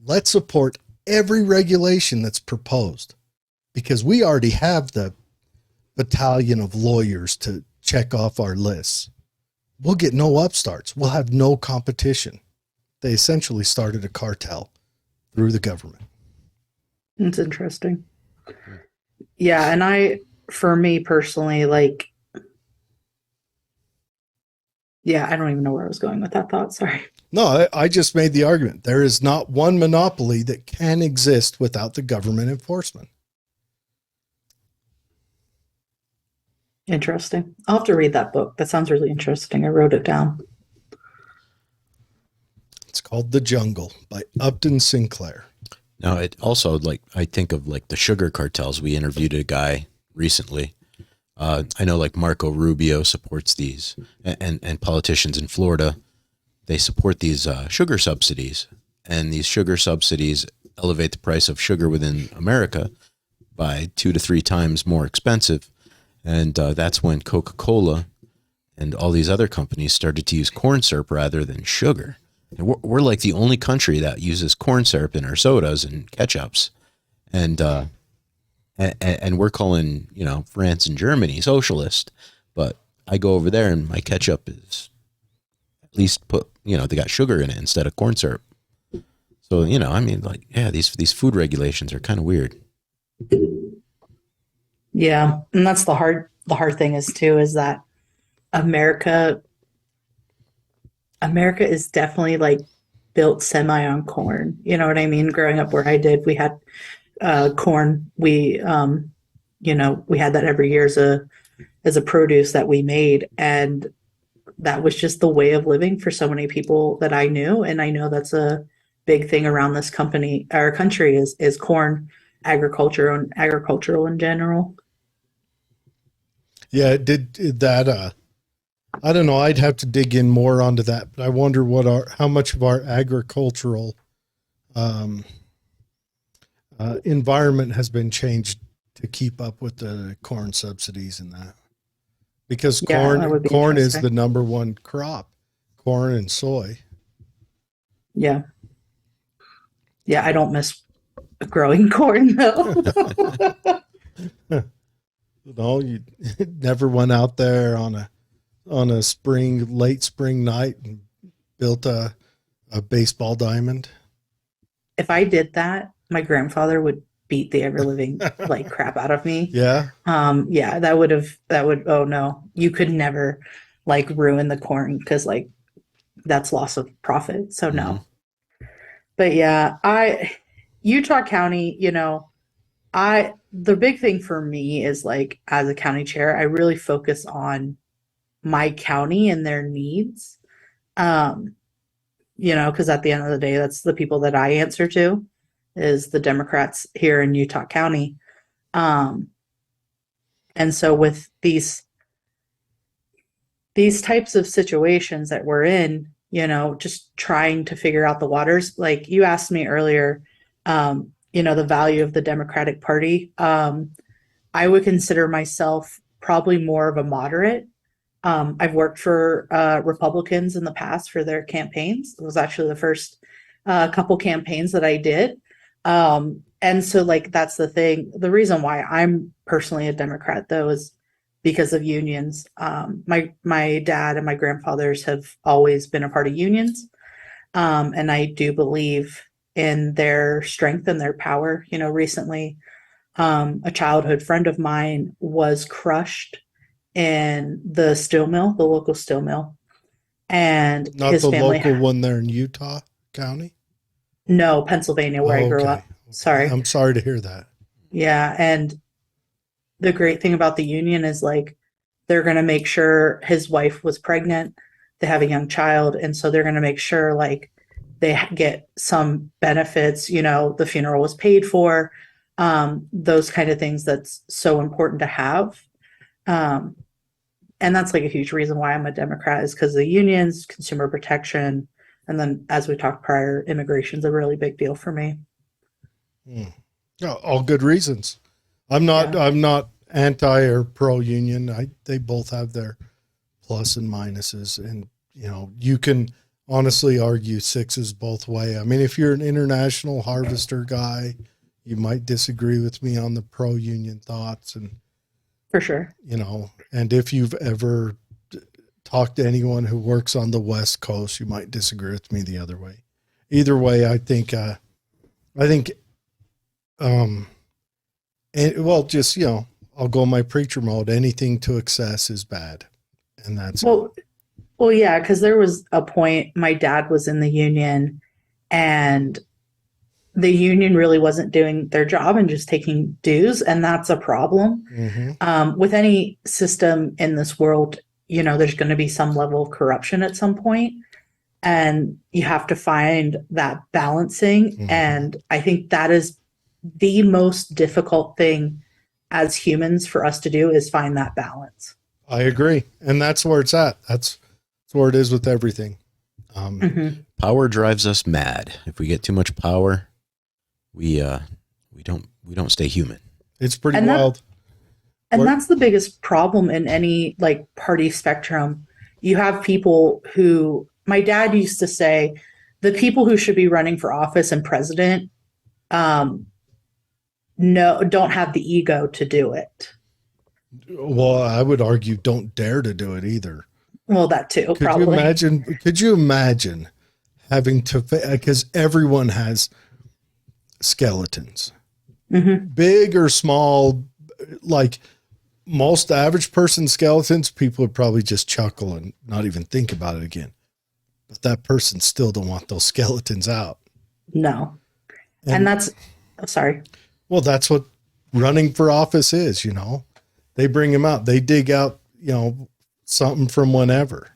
let's support every regulation that's proposed, because we already have the battalion of lawyers to check off our lists. We'll get no upstarts. We'll have no competition. They essentially started a cartel through the government. It's interesting. Yeah, and for me personally, like, yeah, I don't even know where I was going with that thought. Sorry. No, I just made the argument. There is not one monopoly that can exist without the government enforcement. Interesting. I'll have to read that book. That sounds really interesting. I wrote it down. It's called The Jungle by Upton Sinclair. Now, it also, like, I think of like the sugar cartels. We interviewed a guy recently. I know like Marco Rubio supports these, and politicians in Florida, they support these sugar subsidies, and these sugar subsidies elevate the price of sugar within America by 2 to 3 times more expensive. And that's when Coca-Cola and all these other companies started to use corn syrup rather than sugar. And we're like the only country that uses corn syrup in our sodas and ketchups. And we're calling, France and Germany socialist, but I go over there and my ketchup is at least they got sugar in it instead of corn syrup. So, these food regulations are kind of weird. Yeah, and that's the hard thing is that America is definitely like built semi on corn. You know what I mean? Growing up where I did, we had corn. We had that every year as a produce that we made, and that was just the way of living for so many people that I knew. And I know that's a big thing around this our country is corn agriculture and agricultural in general. Yeah, it did that. I don't know. I'd have to dig in more onto that, but I wonder how much of our agricultural environment has been changed to keep up with the corn subsidies and that, because corn is the number one crop, corn and soy. Yeah. Yeah. I don't miss growing corn though. No, you never went out there on a late spring night and built a baseball diamond. If I did that, my grandfather would beat the ever living like crap out of me. Yeah. Oh no, you could never like ruin the corn because like that's loss of profit. So no. But yeah, Utah County, the big thing for me is like as a county chair, I really focus on my county and their needs. Because at the end of the day, that's the people that I answer to is the Democrats here in Utah County. And so with these types of situations that we're in, just trying to figure out the waters, like you asked me earlier, the value of the Democratic Party. I would consider myself probably more of a moderate I've worked for Republicans in the past for their campaigns. It was actually the first couple campaigns that I did. And so like that's the thing. The reason why I'm personally a Democrat though is because of unions. My dad and my grandfathers have always been a part of unions. And I do believe in their strength and their power. You know, recently, a childhood friend of mine was crushed in the steel mill, the local steel mill, and Not his the family. local one there in Utah County? No, Pennsylvania, where I grew Okay. up. Sorry. I'm sorry to hear that. Yeah, and the great thing about the union is like they're going to make sure his wife was pregnant, they have a young child, and so they're going to make sure like they get some benefits, you know, the funeral was paid for, those kind of things that's so important to have. Um, and that's like a huge reason why I'm a Democrat is because the unions, consumer protection, and then as we talked prior, immigration's a really big deal for me. Yeah, all good reasons. I'm not anti or pro union. They both have their plus and minuses, and you know, you can honestly argue sixes both way. I mean, if you're an international harvester guy, you might disagree with me on the pro union thoughts, and For sure. you know, and if you've ever talked to anyone who works on the West Coast, you might disagree with me the other way. Either way, I think, and well, just, you know, I'll go my preacher mode. Anything to excess is bad. And that's, Well, yeah, because there was a point my dad was in the union and the union really wasn't doing their job and just taking dues, and that's a problem. With any system in this world, you know, there's going to be some level of corruption at some point, and you have to find that balancing. And I think that is the most difficult thing as humans for us to do is find that balance. I agree. And that's where it's at. That's where it is with everything. Power drives us mad. If we get too much power, we don't stay human. It's pretty wild. And that's the biggest problem in any like party spectrum. You have people who, my dad used to say, the people who should be running for office and president, don't have the ego to do it. Well, I would argue don't dare to do it either. Well, that too, probably. Could you imagine having to, because everyone has skeletons, big or small, like most average person skeletons, people would probably just chuckle and not even think about it again. But that person still don't want those skeletons out. No. And that's, sorry. Well, that's what running for office is, you know. They bring them out. They dig out, you know, something from whenever.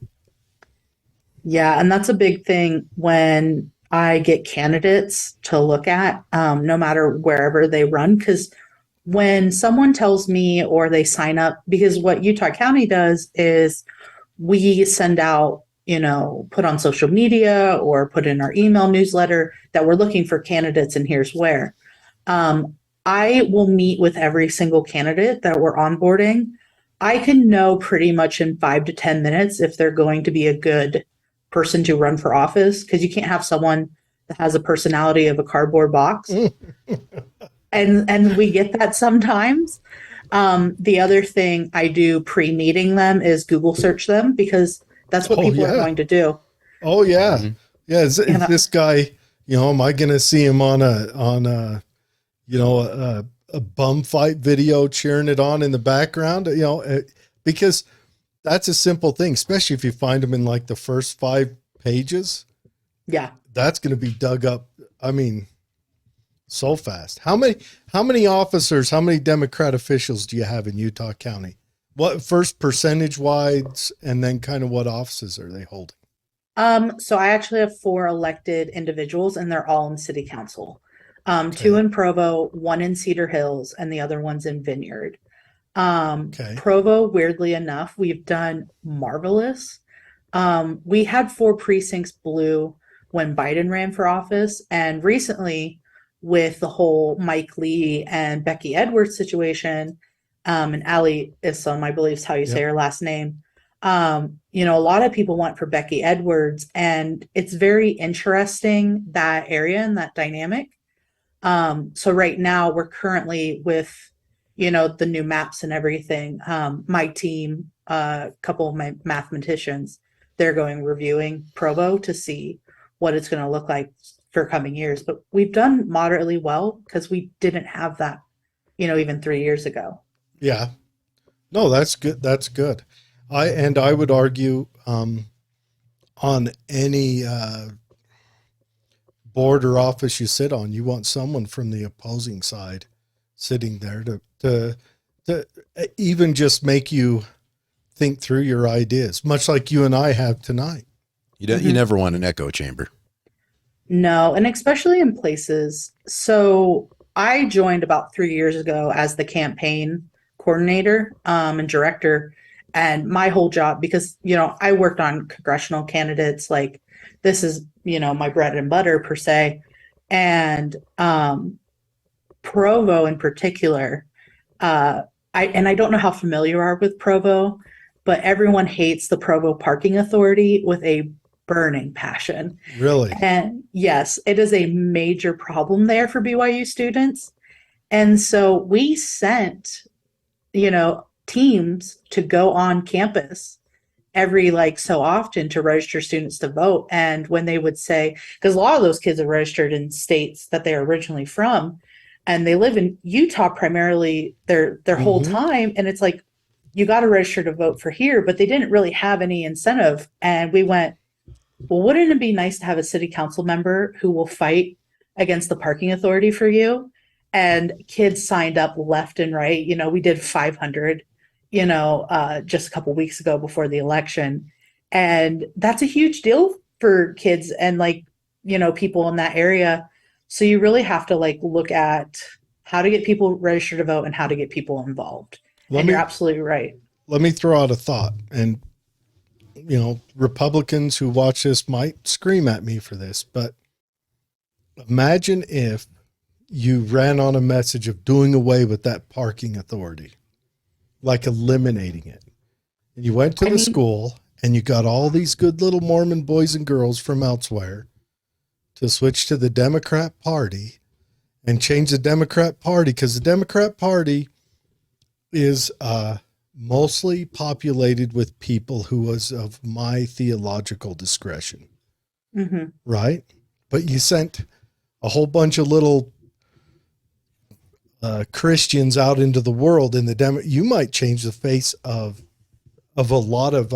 Yeah, and that's a big thing when I get candidates to look at, no matter wherever they run, because when someone tells me or they sign up, because what Utah County does is we send out, you know, put on social media or put in our email newsletter that we're looking for candidates and here's where. I will meet with every single candidate that we're onboarding. I can know pretty much in 5 to 10 minutes if they're going to be a good person to run for office, because you can't have someone that has a personality of a cardboard box. And we get that sometimes. The other thing I do pre-meeting them is Google search them, because that's what people are going to do. Oh yeah. Yeah. Is this guy, you know, am I going to see him on a bum fight video cheering it on in the background, you know, because that's a simple thing, especially if you find them in like the first 5 pages. Yeah. That's going to be dug up. I mean, so fast. How many officers, how many Democrat officials do you have in Utah County? What first percentage wise, and then kind of what offices are they holding? So I actually have 4 elected individuals and they're all in city council. 2 in Provo, 1 in Cedar Hills, and the other one's in Vineyard. Provo, weirdly enough, we've done marvelous. We had 4 precincts blue when Biden ran for office, and recently with the whole Mike Lee and Becky Edwards situation, and Ali Issam, I believe is how you say her last name. A lot of people went for Becky Edwards, and it's very interesting, that area and that dynamic. So right now we're currently with, the new maps and everything. My team, a couple of my mathematicians, they're going reviewing Provo to see what it's going to look like for coming years. But we've done moderately well because we didn't have that, even 3 years ago. Yeah. No, that's good. That's good. I would argue on any board or office you sit on, you want someone from the opposing side sitting there to even just make you think through your ideas, much like you and I have tonight. You never want an echo chamber. No, and especially in places. So I joined about 3 years ago as the campaign coordinator and director. And my whole job, because, I worked on congressional candidates, like this is, my bread and butter per se. And Provo in particular, I don't know how familiar you are with Provo, but everyone hates the Provo Parking Authority with a burning passion. Really? And yes, it is a major problem there for BYU students. And so we sent, teams to go on campus every so often to register students to vote. And when they would say, because a lot of those kids are registered in states that they're originally from, and they live in Utah primarily their whole time. And it's like, you got to register to vote for here, but they didn't really have any incentive. And we went, well, wouldn't it be nice to have a city council member who will fight against the parking authority for you? And kids signed up left and right. We did 500, just a couple weeks ago before the election. And that's a huge deal for kids and people in that area. So you really have to look at how to get people registered to vote and how to get people involved. You're absolutely right. Let me throw out a thought. And, Republicans who watch this might scream at me for this, but imagine if you ran on a message of doing away with that parking authority, like eliminating it. And you went to the school and you got all these good little Mormon boys and girls from elsewhere to switch to the Democrat Party and change the Democrat Party, because the Democrat Party is mostly populated with people who was of my theological discretion. Right? But you sent a whole bunch of little Christians out into the world in you might change the face of a lot of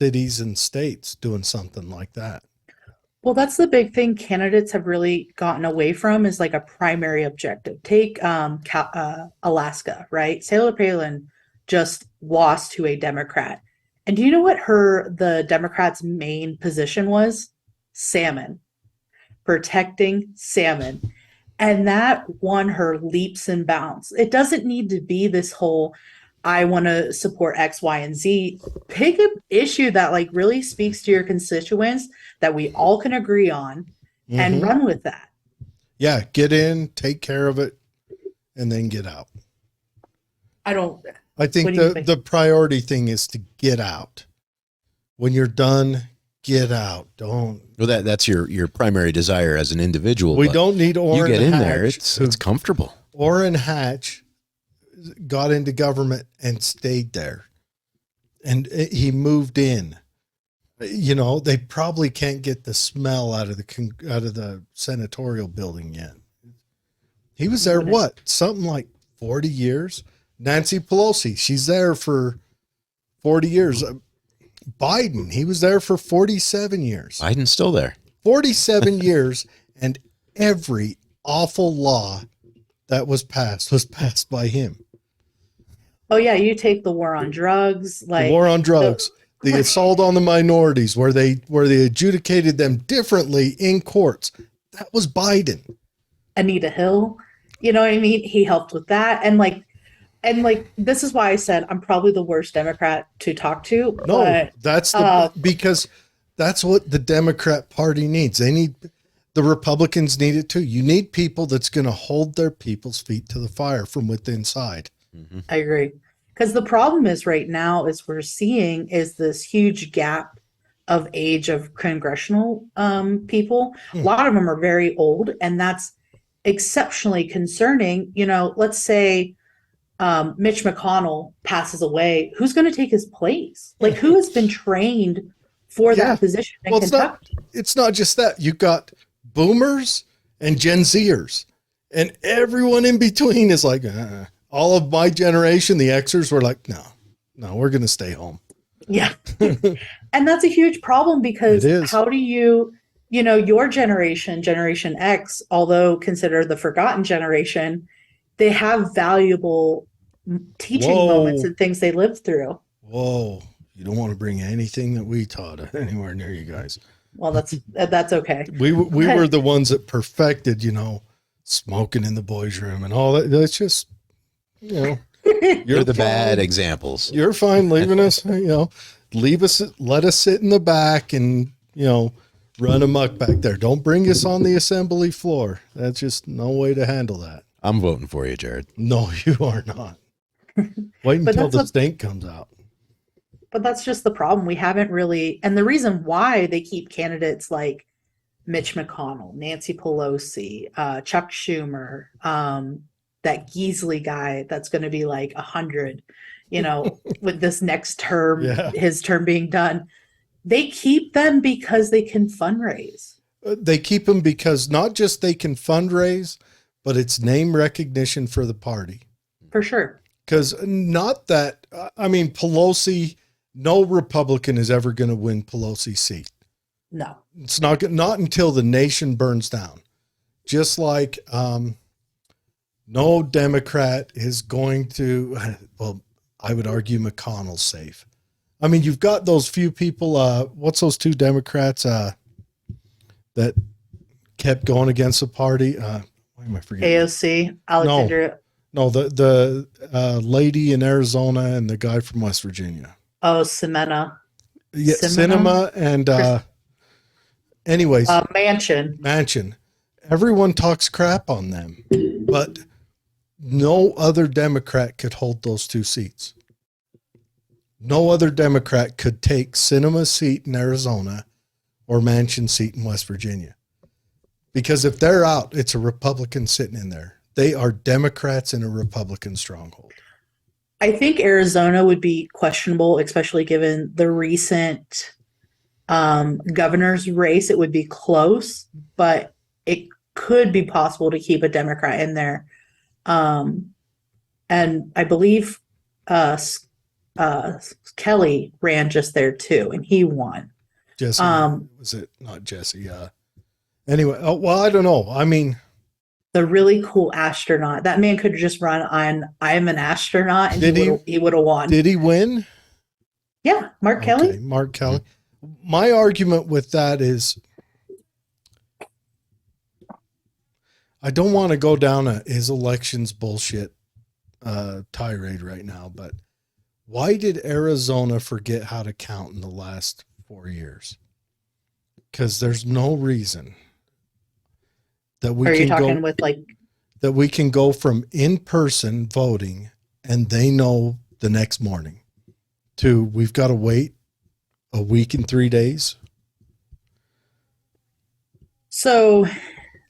cities and states doing something like that. Well, that's the big thing candidates have really gotten away from, is a primary objective. Take Alaska, right? Sarah Palin just lost to a Democrat. And do you know what the Democrats' main position was? Salmon. Protecting salmon. And that won her leaps and bounds. It doesn't need to be this whole, I want to support X, Y, and Z. Pick an issue that really speaks to your constituents that we all can agree on and run with that. Yeah. Get in, take care of it, and then get out. I think the priority thing is to get out. When you're done, get out. Don't. Well, that's your primary desire as an individual. We don't need Orrin You get in Hatch, there, it's comfortable. Orrin Hatch got into government and stayed there, and he moved in. They probably can't get the smell out of the senatorial building yet. He was there something like 40 years. Nancy Pelosi, she's there for 40 years. Biden, he was there for 47 years. Biden's still there. 47 years, and every awful law that was passed by him. Oh yeah, you take the war on drugs, the war on drugs, the assault on the minorities, where they adjudicated them differently in courts. That was Biden. Anita Hill, you know what I mean? He helped with that, and this is why I said I'm probably the worst Democrat to talk to. No, because that's what the Democrat Party needs. The Republicans need it too. You need people that's going to hold their people's feet to the fire from within inside. I agree. Because the problem is right now is we're seeing is this huge gap of age of congressional people. A Hmm. lot of them are very old, and that's exceptionally concerning. Let's say Mitch McConnell passes away. Who's going to take his place? Like, who has been trained for Yeah. that position in Well, Kentucky? it's not just that. You got boomers and Gen Zers, and everyone in between is like, all of my generation, the Xers were like, no, we're going to stay home. Yeah. And that's a huge problem because It is. how do your generation, Generation X, although considered the forgotten generation, they have valuable teaching Whoa. moments and things they lived through. Whoa. You don't want to bring anything that we taught anywhere near you guys. Well, that's okay. We were the ones that perfected, smoking in the boys' room and all that. That's just, You're the bad examples. You're fine leaving us, leave us, let us sit in the back and, run amok back there. Don't bring us on the assembly floor. That's just no way to handle that. I'm voting for you, Jared. No, you are not. Wait until the stink comes out. But that's just the problem. We haven't really, and the reason why they keep candidates like Mitch McConnell, Nancy Pelosi, Chuck Schumer, that Geasley guy that's going to be like 100, with this next term, his term being done. They keep them because they can fundraise. They keep them because not just they can fundraise, but it's name recognition for the party. For sure. Because Pelosi, no Republican is ever going to win Pelosi's seat. No. It's not until the nation burns down. Just like no Democrat is going to, well, I would argue McConnell's safe. You've got those few people, what's those two Democrats that kept going against the party? Why am I forgetting? AOC, Alexandria. No, the lady in Arizona and the guy from West Virginia. Oh, Semena. Yeah, Cinema and anyways. Manchin. Everyone talks crap on them, but no other Democrat could hold those two seats. No other Democrat could take Cinema's seat in Arizona or Manchin's seat in West Virginia. Because if they're out, it's a Republican sitting in there. They are Democrats in a Republican stronghold. I think Arizona would be questionable, especially given the recent governor's race. It would be close, but it could be possible to keep a Democrat in there. And I believe Kelly ran just there too, and he won. Jesse, was it not Jesse? Anyway, I don't know. The really cool astronaut. That man could just run on "I'm an astronaut," and he would have won. Did he win? Yeah, Mark Kelly. Mark Kelly. My argument with that is, I don't want to go down his elections bullshit tirade right now, but why did Arizona forget how to count in the last 4 years? Because there's no reason that we can go from in-person voting and they know the next morning to we've got to wait a week and 3 days. So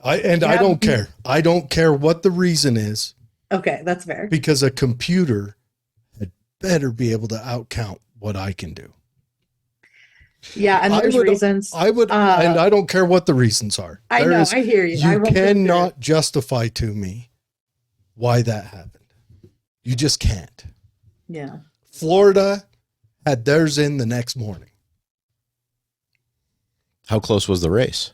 I don't care. I don't care what the reason is. Okay, that's fair. Because a computer had better be able to outcount what I can do. Yeah, and there's reasons. And I don't care what the reasons are. I hear you. You cannot justify to me why that happened. You just can't. Yeah. Florida had theirs in the next morning. How close was the race?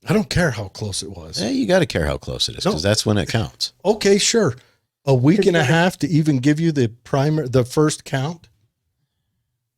I don't care how close it was. Yeah, you got to care how close it is because that's when it counts. Okay, sure. A week and a half to even give you the first count.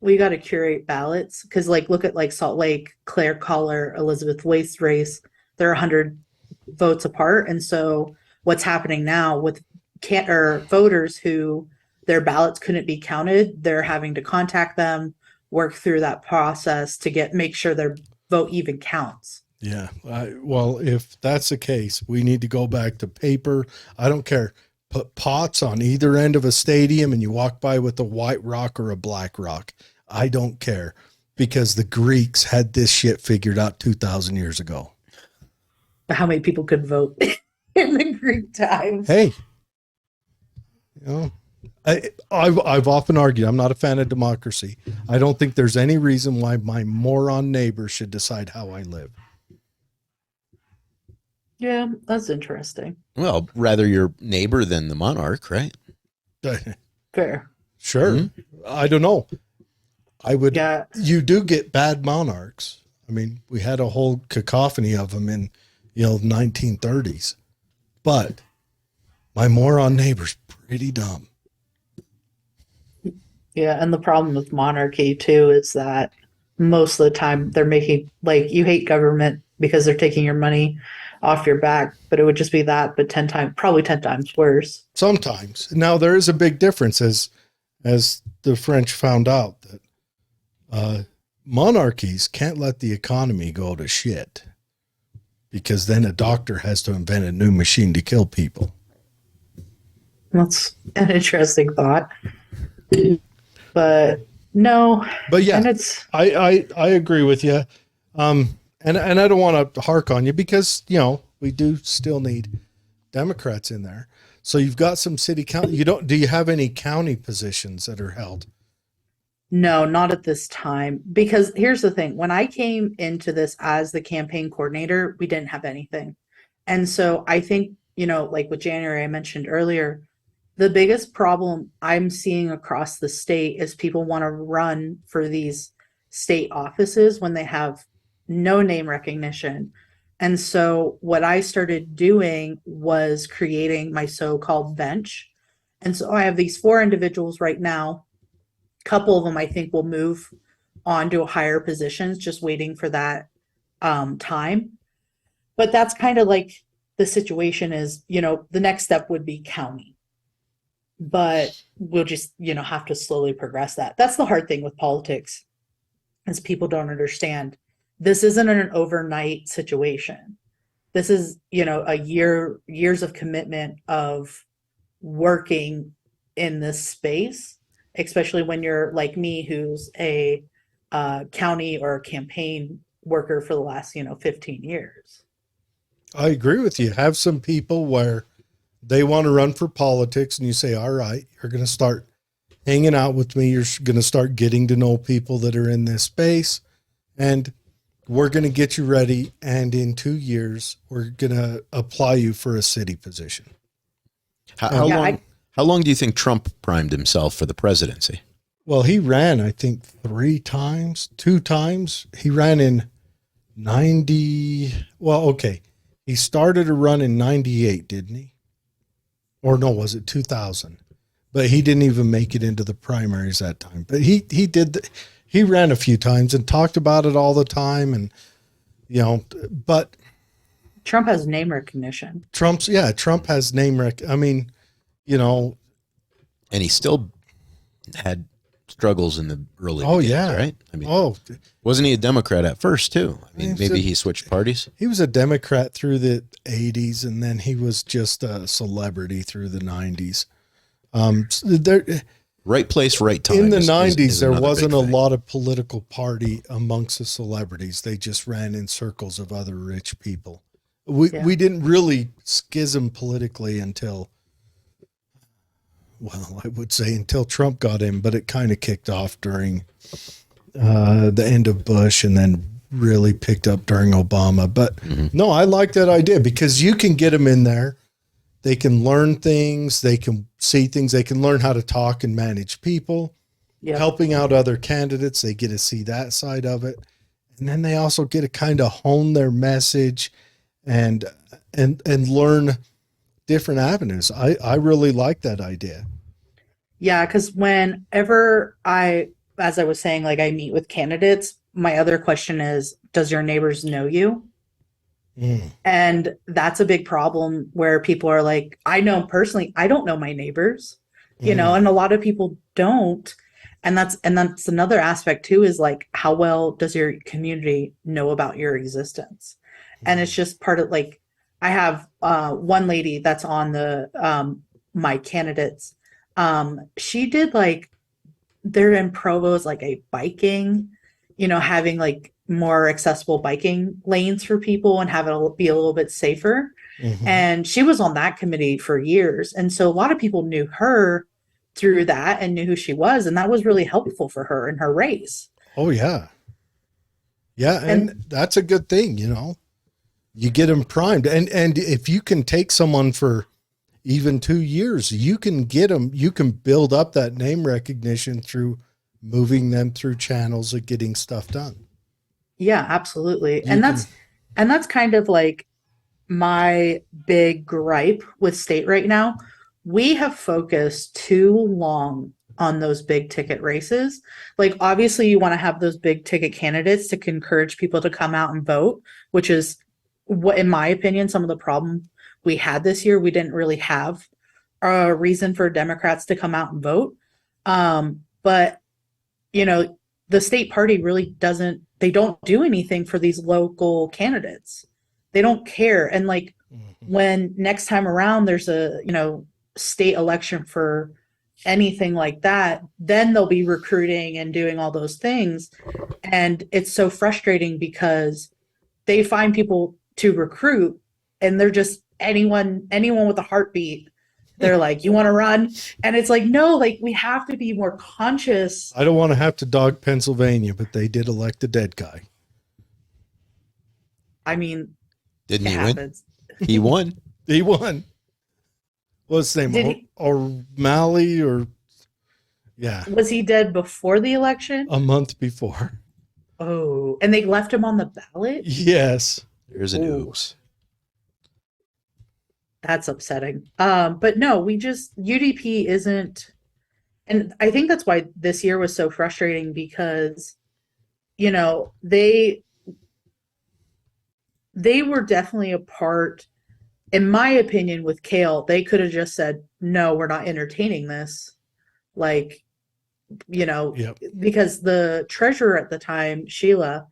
We got to curate ballots because, look at Salt Lake, Claire Collar, Elizabeth Waite's race. They're 100 votes apart, and so what's happening now with voters who their ballots couldn't be counted, they're having to contact them, work through that process to make sure their vote even counts. Yeah. Well, if that's the case, we need to go back to paper. I don't care. put pots on either end of a stadium and you walk by with a white rock or a black rock. I don't care, because the Greeks had this shit figured out 2,000 years ago. How many people could vote in the Greek times? Hey, you know, I've often argued I'm not a fan of democracy. I don't think there's any reason why my moron neighbor should decide how I live. Yeah, that's interesting. Well, rather your neighbor than the monarch, right? Fair. Sure. Mhm. I don't know. I would. Yeah. You do get bad monarchs. I mean, we had a whole cacophony of them in, 1930s. But my moron neighbor's pretty dumb. Yeah, and the problem with monarchy too is that most of the time they're making, like, you hate government because they're taking your money off your back, but it would just be that, but 10 times, probably 10 times worse. Sometimes. Now there is a big difference, as the French found out, that monarchies can't let the economy go to shit, because then a doctor has to invent a new machine to kill people. That's an interesting thought. But no, But yeah, and it's I agree with you. And I don't want to hark on you, because, we do still need Democrats in there. So you've got some city county. Do you have any county positions that are held? no, not at this time. Because here's the thing, when I came into this as the campaign coordinator, we didn't have anything. And so I think, like with January, I mentioned earlier, the biggest problem I'm seeing across the state is people want to run for these state offices when they have no name recognition. And so what I started doing was creating my so-called bench. And so I have these 4 individuals right now. A couple of them I think will move on to higher positions, just waiting for that time. But that's kind of like the situation is, the next step would be county. But we'll just, have to slowly progress that. That's the hard thing with politics, is people don't understand. This isn't an overnight situation. This is, years of commitment of working in this space, especially when you're like me, who's a county or campaign worker for the last, 15 years. I agree with you. Have some people where they want to run for politics, and you say, all right, you're going to start hanging out with me. You're going to start getting to know people that are in this space, and we're going to get you ready. And in 2 years, we're going to apply you for a city position. How long do you think Trump primed himself for the presidency? Well, he ran, I think, 2 times. He ran in 90. Well, okay. He started a run in 98, didn't he? Or no, was it 2000? But he didn't even make it into the primaries that time. But he did. He ran a few times and talked about it all the time. And, but Trump has name recognition. Trump has name I mean, And he still had struggles in the early Oh, days, yeah. right? I mean, wasn't he a Democrat at first too? I mean, maybe he switched parties. He was a Democrat through the 80s, and then he was just a celebrity through the 90s. Right place, right time. In the 90s, is there another wasn't big a thing. lot of political party amongst the celebrities. They just ran in circles of other rich people. We didn't really schism politically until Trump got in, but it kind of kicked off during the end of Bush, and then really picked up during Obama. But no, I like that idea, because you can get them in there. They can learn things. They can see things. They can learn how to talk and manage people, helping out other candidates. They get to see that side of it. And then they also get to kind of hone their message and learn different avenues. I really like that idea. Yeah, because whenever as I was saying, like, I meet with candidates, my other question is, does your neighbors know you? And that's a big problem, where people are like, I know personally, I don't know my neighbors, and a lot of people don't. And that's another aspect too, is like, how well does your community know about your existence? And it's just part of, like, I have one lady that's on the my candidates. She did like they're in Provo's like a biking, having like more accessible biking lanes for people and have it be a little bit safer. Mhm. And she was on that committee for years. And so a lot of people knew her through that and knew who she was. And that was really helpful for her in her race. Oh yeah. Yeah. And that's a good thing, you get them primed. And if you can take someone for even 2 years, you can get them, you can build up that name recognition through moving them through channels of getting stuff done. Yeah, absolutely. And that's kind of like my big gripe with state right now. We have focused too long on those big ticket races. Like, obviously, you want to have those big ticket candidates to encourage people to come out and vote, which is what, in my opinion, some of the problem we had this year. We didn't really have a reason for Democrats to come out and vote. But, the state party really they don't do anything for these local candidates. They don't care. And like when next time around there's a, state election for anything like that, then they'll be recruiting and doing all those things. And it's so frustrating because they find people to recruit and they're just anyone with a heartbeat. They're like, you want to run? And it's like, no, like we have to be more conscious. I don't want to have to dog Pennsylvania, but they did elect a dead guy. I mean, Didn't it he happens. win? He won. He won. What's his name? O'Malley or yeah. Was he dead before the election? A month before. Oh, and they left him on the ballot? Yes. There's an oops. That's upsetting. But no, UDP isn't, and I think that's why this year was so frustrating because, they were definitely a part, in my opinion, with Kale. They could have just said, no, we're not entertaining this. Like, Yep. Because the treasurer at the time, Sheila,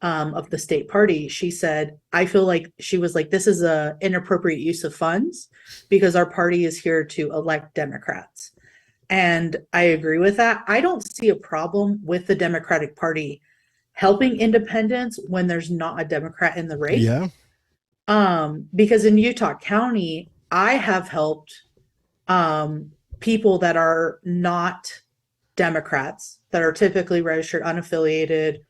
of the state party, she said, I feel like she was like, this is a inappropriate use of funds because our party is here to elect Democrats. And I agree with that. I don't see a problem with the Democratic Party helping independents when there's not a Democrat in the race. Yeah. Because in Utah County, I have helped people that are not Democrats, that are typically registered unaffiliated,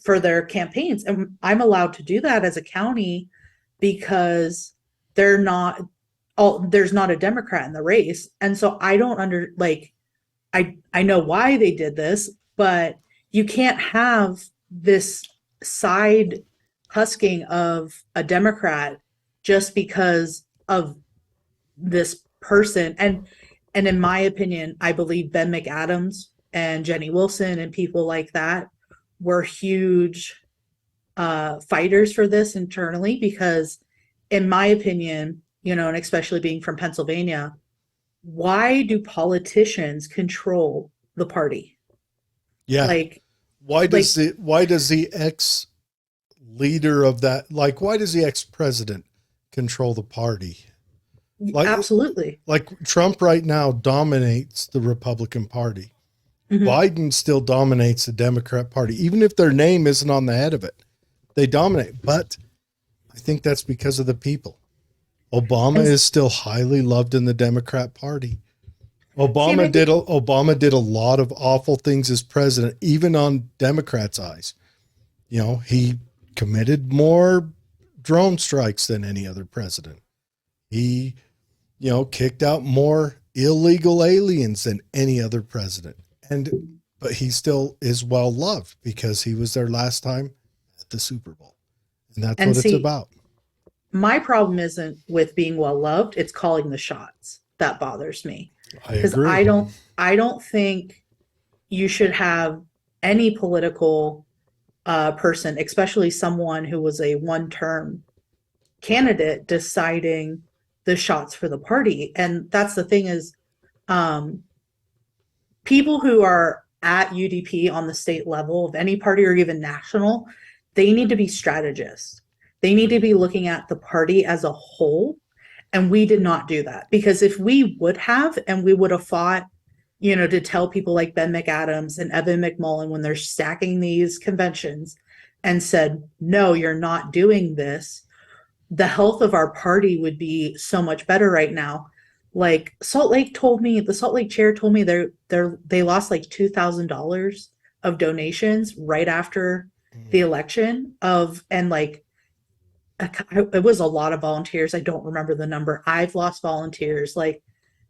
for their campaigns. And I'm allowed to do that as a county because there's not a Democrat in the race. And so I don't I know why they did this, but you can't have this side husking of a Democrat just because of this person. And in my opinion, I believe Ben McAdams and Jenny Wilson and people like that were huge fighters for this internally because, in my opinion, and especially being from Pennsylvania, why do politicians control the party? Yeah. Like, why does the ex leader of that, like, why does the ex president control the party? Absolutely. Like Trump right now dominates the Republican Party. Mm-hmm. Biden still dominates the Democrat Party, even if their name isn't on the head of it. They dominate, but I think that's because of the people. Obama is still highly loved in the Democrat Party. Obama did a lot of awful things as president, even on Democrats' eyes. He committed more drone strikes than any other president. He, kicked out more illegal aliens than any other president. But he still is well loved because he was there last time at the Super Bowl. And that's what it's about. My problem isn't with being well loved, it's calling the shots. That bothers me. Because I don't think you should have any political person, especially someone who was a one-term candidate, deciding the shots for the party. And that's the thing is, people who are at UDP on the state level of any party or even national, they need to be strategists. They need to be looking at the party as a whole And we did not do that, because if we would have, and we would have fought, to tell people like Ben McAdams and Evan McMullen when they're stacking these conventions and said, no, you're not doing this, the health of our party would be so much better right now. Like the Salt Lake chair told me they lost like $2,000 of donations right after the election and like, it was a lot of volunteers. I don't remember the number. I've lost volunteers.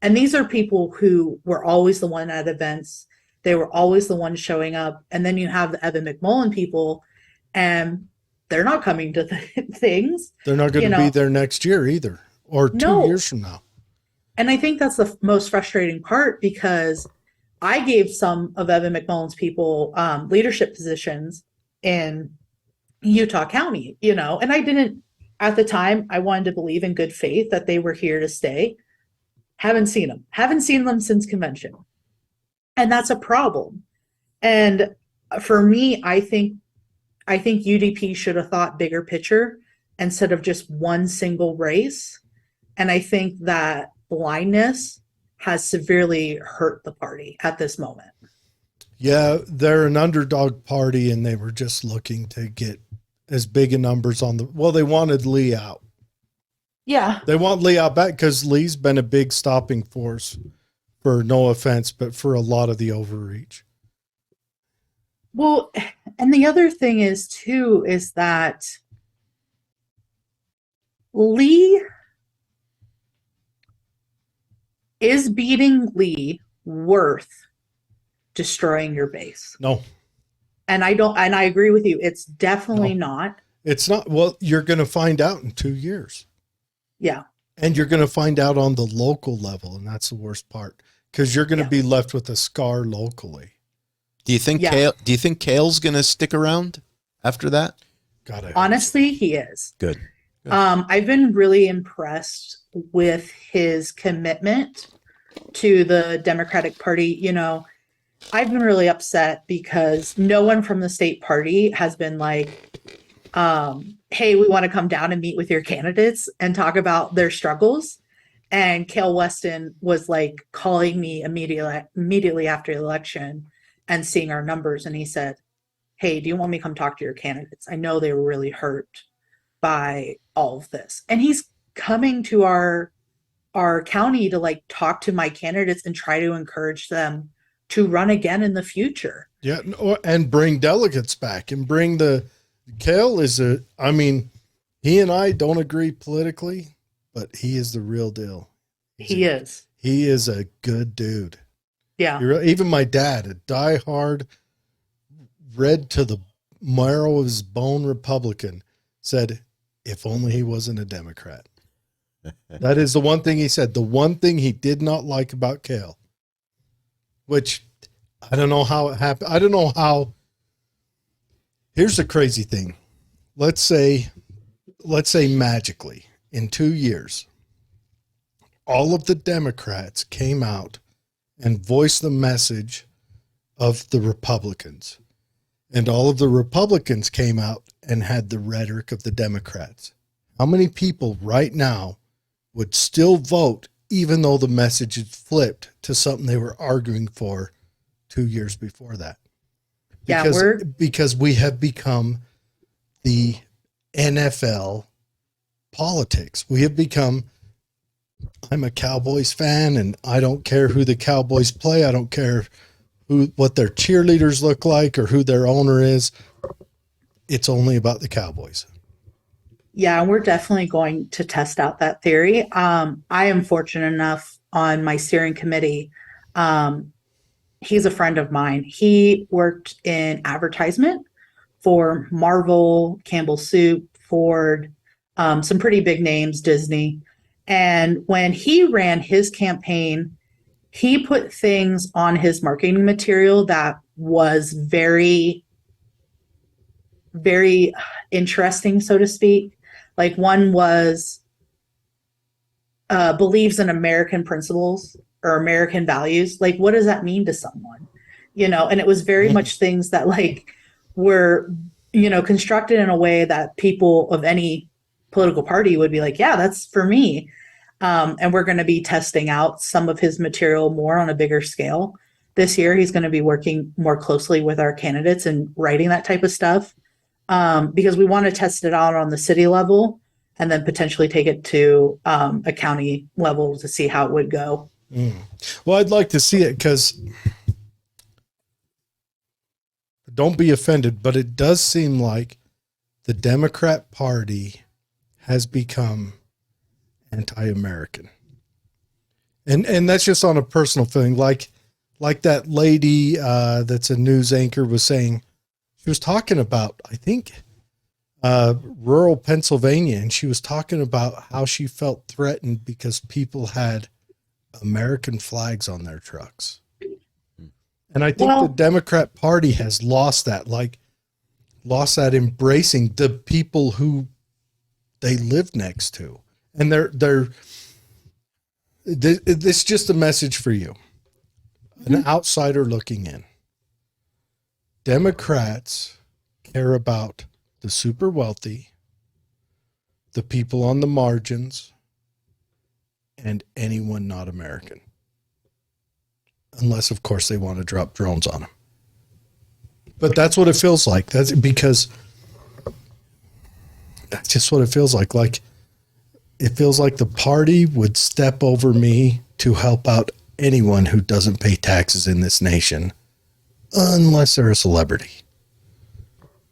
And these are people who were always the one at events. They were always the one showing up. And then you have the Evan McMullen people, and they're not coming to things. They're not going to be there next year either, or 2 years from now. And I think that's the most frustrating part, because I gave some of Evan McMullen's people leadership positions in Utah County, and I didn't, at the time, I wanted to believe in good faith that they were here to stay. Haven't seen them since convention. And that's a problem. And for me, I think UDP should have thought bigger picture instead of just one single race. And I think that blindness has severely hurt the party at this moment. Yeah, they're an underdog party, and they were just looking to get as big a numbers they wanted Lee out. Yeah. They want Lee out back because Lee's been a big stopping force, for no offense, but for a lot of the overreach. Well, and the other thing is that Lee is beating Lee worth destroying your base. No. And I agree with you. It's definitely not. It's not. Well, you're going to find out in 2 years. Yeah. And you're going to find out on the local level. And that's the worst part, because you're going to be left with a scar locally. Do you think Cale's going to stick around after that? God, honestly, he is. Good. I've been really impressed with his commitment to the Democratic Party. I've been really upset because no one from the state party has been like, hey, we want to come down and meet with your candidates and talk about their struggles. And Cale Weston was like calling me immediately after the election and seeing our numbers. And he said, hey, do you want me to come talk to your candidates? I know they were really hurt by all of this. And he's coming to our county to like talk to my candidates and try to encourage them to run again in the future. Yeah. And bring delegates back, and bring Cale is he and I don't agree politically, but he is the real deal. He is a good dude. Yeah. Even my dad, a diehard, red to the marrow of his bone Republican, said, if only he wasn't a Democrat. That is the one thing he said. The one thing he did not like about Cale, which I don't know how it happened. I don't know how. Here's the crazy thing. Let's say magically in 2 years, all of the Democrats came out and voiced the message of the Republicans, and all of the Republicans came out and had the rhetoric of the Democrats. How many people right now would still vote, even though the message had flipped to something they were arguing for 2 years before that? Because we have become the NFL politics. We have become, I'm a Cowboys fan and I don't care who the Cowboys play. I don't care what their cheerleaders look like or who their owner is. It's only about the Cowboys. Yeah, we're definitely going to test out that theory. I am fortunate enough on my steering committee. He's a friend of mine. He worked in advertisement for Marvel, Campbell Soup, Ford, some pretty big names, Disney. And when he ran his campaign, he put things on his marketing material that was very, very interesting, so to speak. Like one was believes in American principles or American values. Like, what does that mean to someone? And it was very much things that like were, constructed in a way that people of any political party would be like, yeah, that's for me. And we're going to be testing out some of his material more on a bigger scale. This year, he's going to be working more closely with our candidates and writing that type of stuff, because we want to test it out on the city level and then potentially take it to a county level to see how it would go. Well, I'd like to see it, because don't be offended, but it does seem like the Democrat Party has become anti-American. And that's just on a personal feeling. Like that lady that's a news anchor was saying, she was talking about, I think, rural Pennsylvania, and she was talking about how she felt threatened because people had American flags on their trucks. And I think the Democrat Party has lost that embracing the people who they live next to. And this is just a message for you, an outsider looking in. Democrats care about the super wealthy, the people on the margins, and anyone not American. Unless, of course, they want to drop drones on them. But that's what it feels like. That's because that's just what it feels like. Like, it feels like the party would step over me to help out anyone who doesn't pay taxes in this nation, unless they're a celebrity.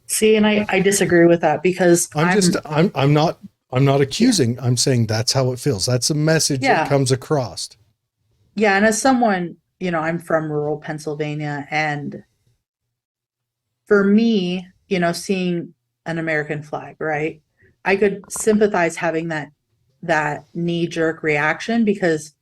See, and I disagree with that, because I'm not accusing. I'm saying that's how it feels. That's a message that comes across. Yeah, and as someone, I'm from rural Pennsylvania, and for me, seeing an American flag, right? I could sympathize having that knee-jerk reaction, because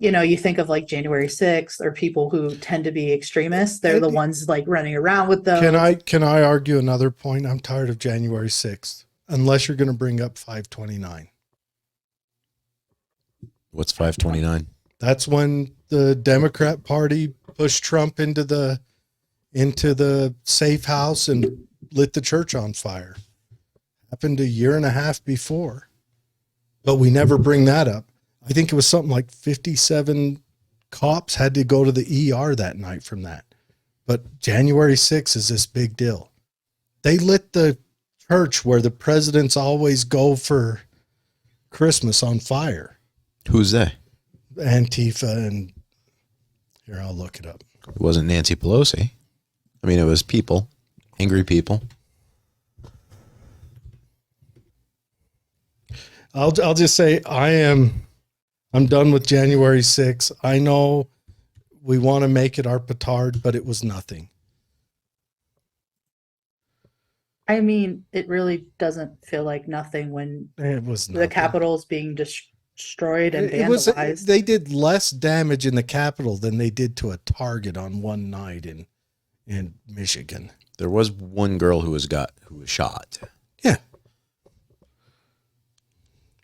you think of like January 6th, or people who tend to be extremists. They're the ones like running around with those. Can I argue another point? I'm tired of January 6th, unless you're going to bring up 529. What's 529? That's when the Democrat Party pushed Trump into the safe house and lit the church on fire. Happened a year and a half before, but we never bring that up. I think it was something like 57 cops had to go to the ER that night from that. But January 6th is this big deal. They lit the church where the presidents always go for Christmas on fire. Who's they? Antifa, and here, I'll look it up. It wasn't Nancy Pelosi. I mean, it was people, angry people. I'll just say I'm done with January 6th. I know we want to make it our petard, but it was nothing. I mean, it really doesn't feel like nothing when it was the Capitol's being destroyed and vandalized. They did less damage in the Capitol than they did to a Target on one night in Michigan. There was one girl who was shot. Yeah.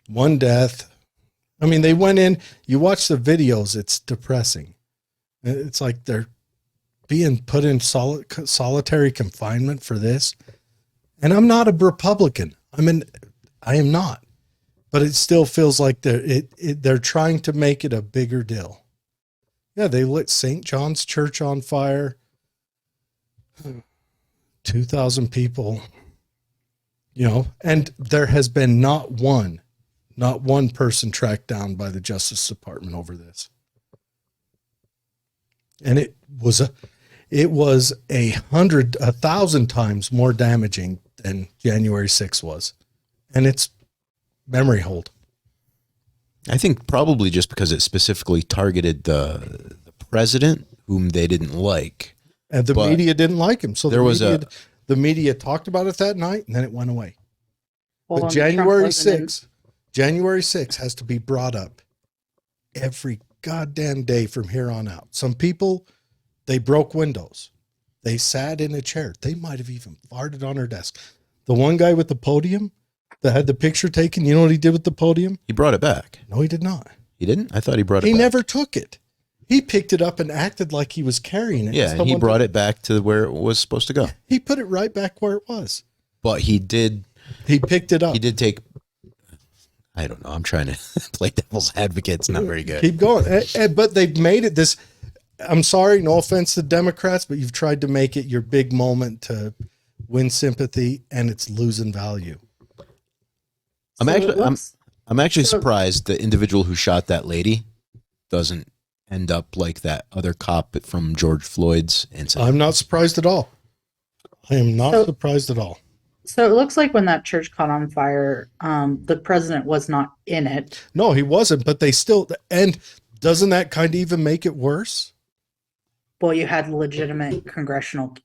One death. I mean, they went in, you watch the videos, it's depressing. It's like they're being put in solitary confinement for this. And I'm not a Republican. I am not. But it still feels like they're trying to make it a bigger deal. Yeah, they lit St. John's Church on fire. 2,000 people, and there has been not one person tracked down by the Justice Department over this. And it was 1,000 times more damaging than January 6th was. And it's memory hold. I think probably just because it specifically targeted the president, whom they didn't like. And the media didn't like him. So the media talked about it that night, and then it went away. Well, but January 6th has to be brought up every goddamn day from here on out. Some people, they broke windows. They sat in a chair. They might have even farted on her desk. The one guy with the podium that had the picture taken, you know what he did with the podium? He brought it back. No, he did not. He didn't? I thought he brought it back. He never took it. He picked it up and acted like he was carrying it. Yeah, and he brought it back to where it was supposed to go. He put it right back where it was. But he picked it up. He did take I don't know. I'm trying to play devil's advocate. It's not very good. Keep going. But they've made it this. I'm sorry, no offense to Democrats, but you've tried to make it your big moment to win sympathy, and it's losing value. I'm actually surprised the individual who shot that lady doesn't end up like that other cop from George Floyd's incident. I'm not surprised at all. I am not surprised at all. So it looks like when that church caught on fire, the president was not in it. No, he wasn't, but they still, and doesn't that kind of even make it worse? Well, you had legitimate congressional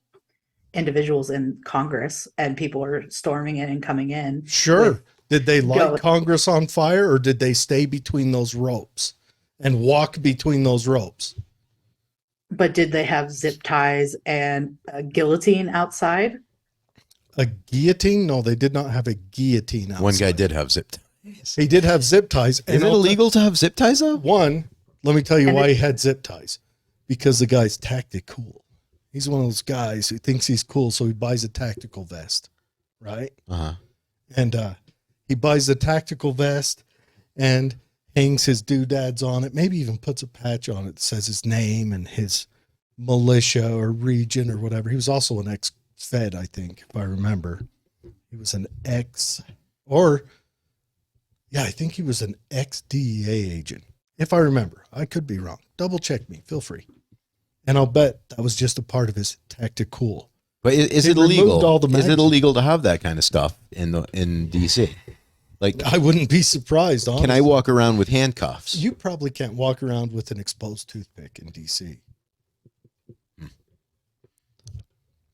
individuals in Congress, and people were storming in and coming in. Sure. Did they light Congress on fire, or did they stay between those ropes and walk between those ropes? But did they have zip ties and a guillotine outside? A guillotine? No, they did not have a guillotine outside. One guy did have zip ties. He did have zip ties. Is it illegal to have zip ties though? One, let me tell you why he had zip ties. Because the guy's tactical. He's one of those guys who thinks he's cool, so he buys a tactical vest, right? Uh-huh. And he buys the tactical vest and hangs his doodads on it, maybe even puts a patch on it that says his name and his militia or region or whatever. He was also an ex-Fed, I think, if I remember. He was an I think he was an ex-DEA agent, if I remember. I could be wrong. Double check me. Feel free. And I'll bet that was just a part of his tactical. But is it illegal? Is it illegal to have that kind of stuff in DC? Like, I wouldn't be surprised. Honestly. Can I walk around with handcuffs? You probably can't walk around with an exposed toothpick in DC.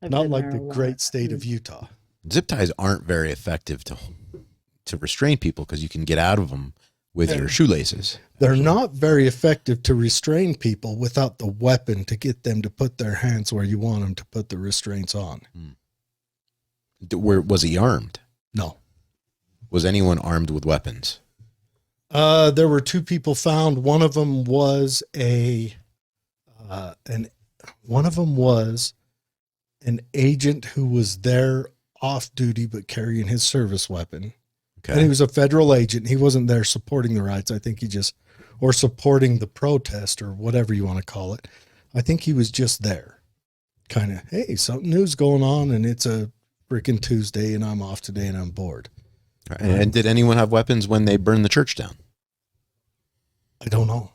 Not like the great state of Utah. Zip ties aren't very effective to restrain people because you can get out of them with your shoelaces. They're not very effective to restrain people without the weapon to get them to put their hands where you want them to put the restraints on. Where was he armed? No. Was anyone armed with weapons? There were two people found. One of them was an agent who was there off duty but carrying his service weapon. Okay. And he was a federal agent. He wasn't there supporting the riots. I think or supporting the protest or whatever you want to call it. I think he was just there. Kind of, hey, something new's going on and it's a freaking Tuesday and I'm off today and I'm bored. Right. And did anyone have weapons when they burned the church down? I don't know.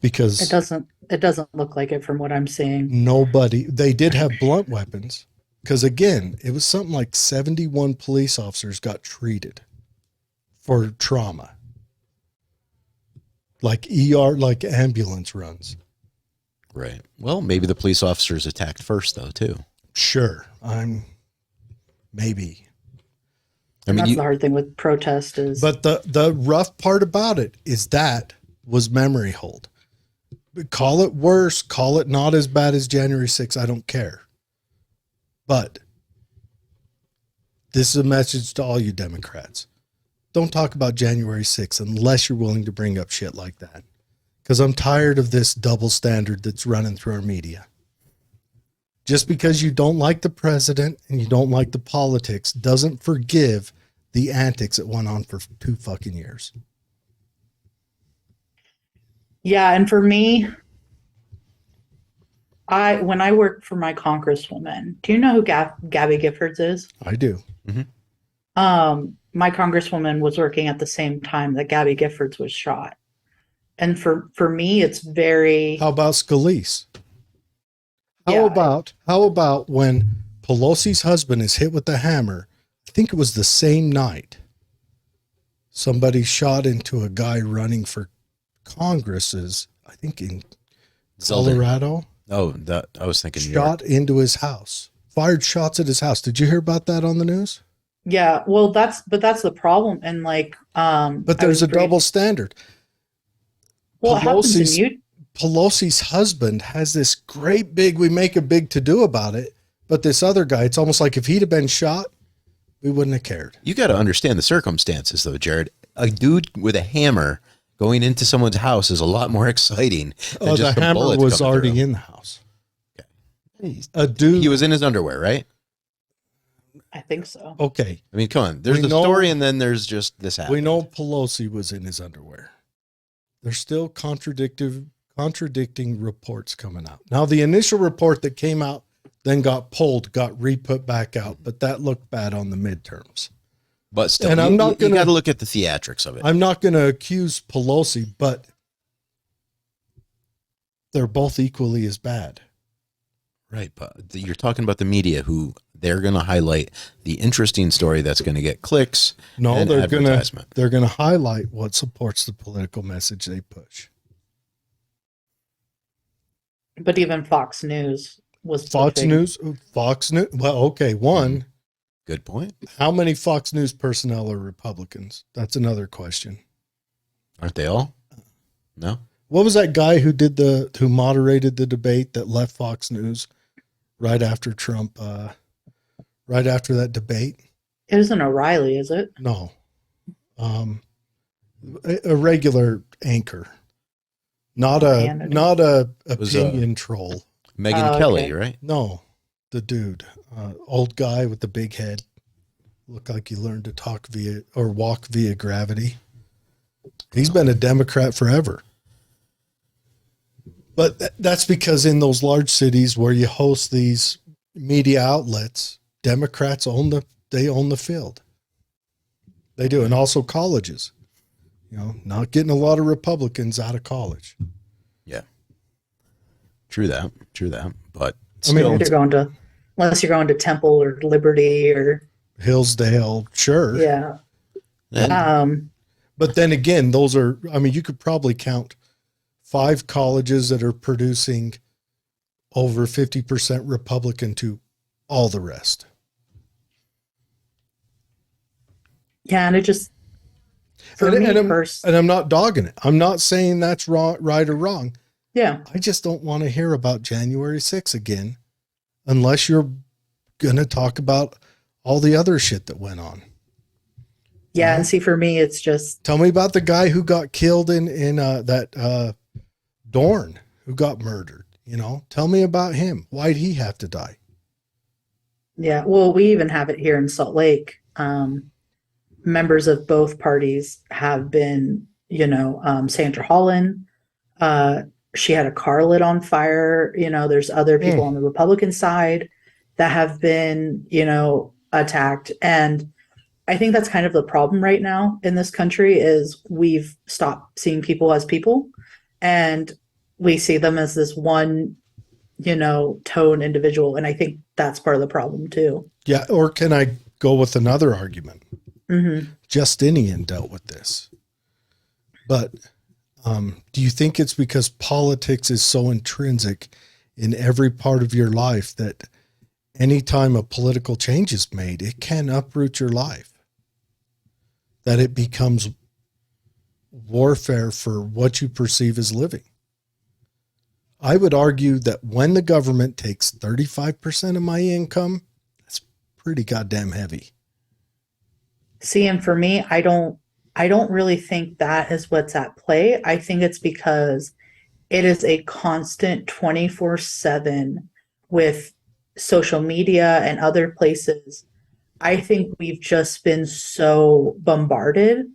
Because it doesn't look like it from what I'm seeing. They did have blunt weapons. Because again, it was something like 71 police officers got treated for trauma. Like like ambulance runs. Right. Well, maybe the police officers attacked first though, too. Sure. Maybe. That's the hard thing with protest is. But the rough part about it is that was memory hold. Call it worse, call it not as bad as January 6th. I don't care. But this is a message to all you Democrats. Don't talk about January 6th unless you're willing to bring up shit like that. Because I'm tired of this double standard that's running through our media. Just because you don't like the president and you don't like the politics doesn't forgive the antics that went on for 2 fucking years. Yeah, and for me, when I worked for my congresswoman, do you know who Gabby Giffords is? I do. Mm-hmm. My congresswoman was working at the same time that Gabby Giffords was shot. And for me, it's very... How about Scalise? How about when Pelosi's husband is hit with the hammer? I think it was the same night. Somebody shot into a guy running for Congresses, I think in Colorado. Oh, I was thinking shot into his house. Fired shots at his house. Did you hear about that on the news? Yeah, well, that's the problem, and but there's a double standard. Well, Pelosi's husband has this great big. We make a big to do about it, but this other guy, it's almost like if he'd have been shot, we wouldn't have cared. You got to understand the circumstances, though, Jared. A dude with a hammer going into someone's house is a lot more exciting. Than just the hammer was already in the house. Okay. He was in his underwear, right? I think so. Okay. I mean, come on. There's the story, and then there's just this happened. We know Pelosi was in his underwear. There's still contradicting reports coming out. Now, the initial report that came out then got pulled, got re-put back out, but that looked bad on the midterms. But still, and you got to look at the theatrics of it. I'm not going to accuse Pelosi, but they're both equally as bad. Right, but you're talking about the media, who they're going to highlight the interesting story that's going to get clicks. No, and they're going to highlight what supports the political message they push. But even Fox News was Fox News. Well, okay, one. Good point. How many Fox News personnel are Republicans? That's another question. Aren't they all? No. What was that guy who moderated the debate that left Fox News right after Trump, right after that debate? It isn't O'Reilly, is it? No. A regular anchor. Not a opinion troll. Megyn Kelly, right? No, the dude, old guy with the big head. Looked like he learned to walk via gravity. He's been a Democrat forever. But that's because in those large cities where you host these media outlets, Democrats own the field. They do. And also colleges, not getting a lot of Republicans out of college. Yeah. True that. But still, unless you're going to Temple or Liberty or Hillsdale, sure. Yeah. But then again, you could probably count 5 colleges that are producing over 50% Republican to all the rest. Yeah, and it just and I'm not dogging it. I'm not saying that's wrong, right or wrong. Yeah. I just don't want to hear about January 6th again unless you're going to talk about all the other shit that went on. Yeah, and see, for me, it's just... Tell me about the guy who got killed in that Dorn, who got murdered. Tell me about him. Why'd he have to die? Yeah, well, we even have it here in Salt Lake. Members of both parties have been, Sandra Holland, she had a car lit on fire. There's other people on the Republican side that have been, attacked. And I think that's kind of the problem right now in this country is we've stopped seeing people as people, and we see them as this one, tone individual. And I think that's part of the problem too. Yeah. Or can I go with another argument? Mm-hmm. Justinian dealt with this, but do you think it's because politics is so intrinsic in every part of your life that anytime a political change is made, it can uproot your life? That it becomes warfare for what you perceive as living. I would argue that when the government takes 35% of my income, that's pretty goddamn heavy. See, and for me, I don't really think that is what's at play. I think it's because it is a constant 24/7 with social media and other places. I think we've just been so bombarded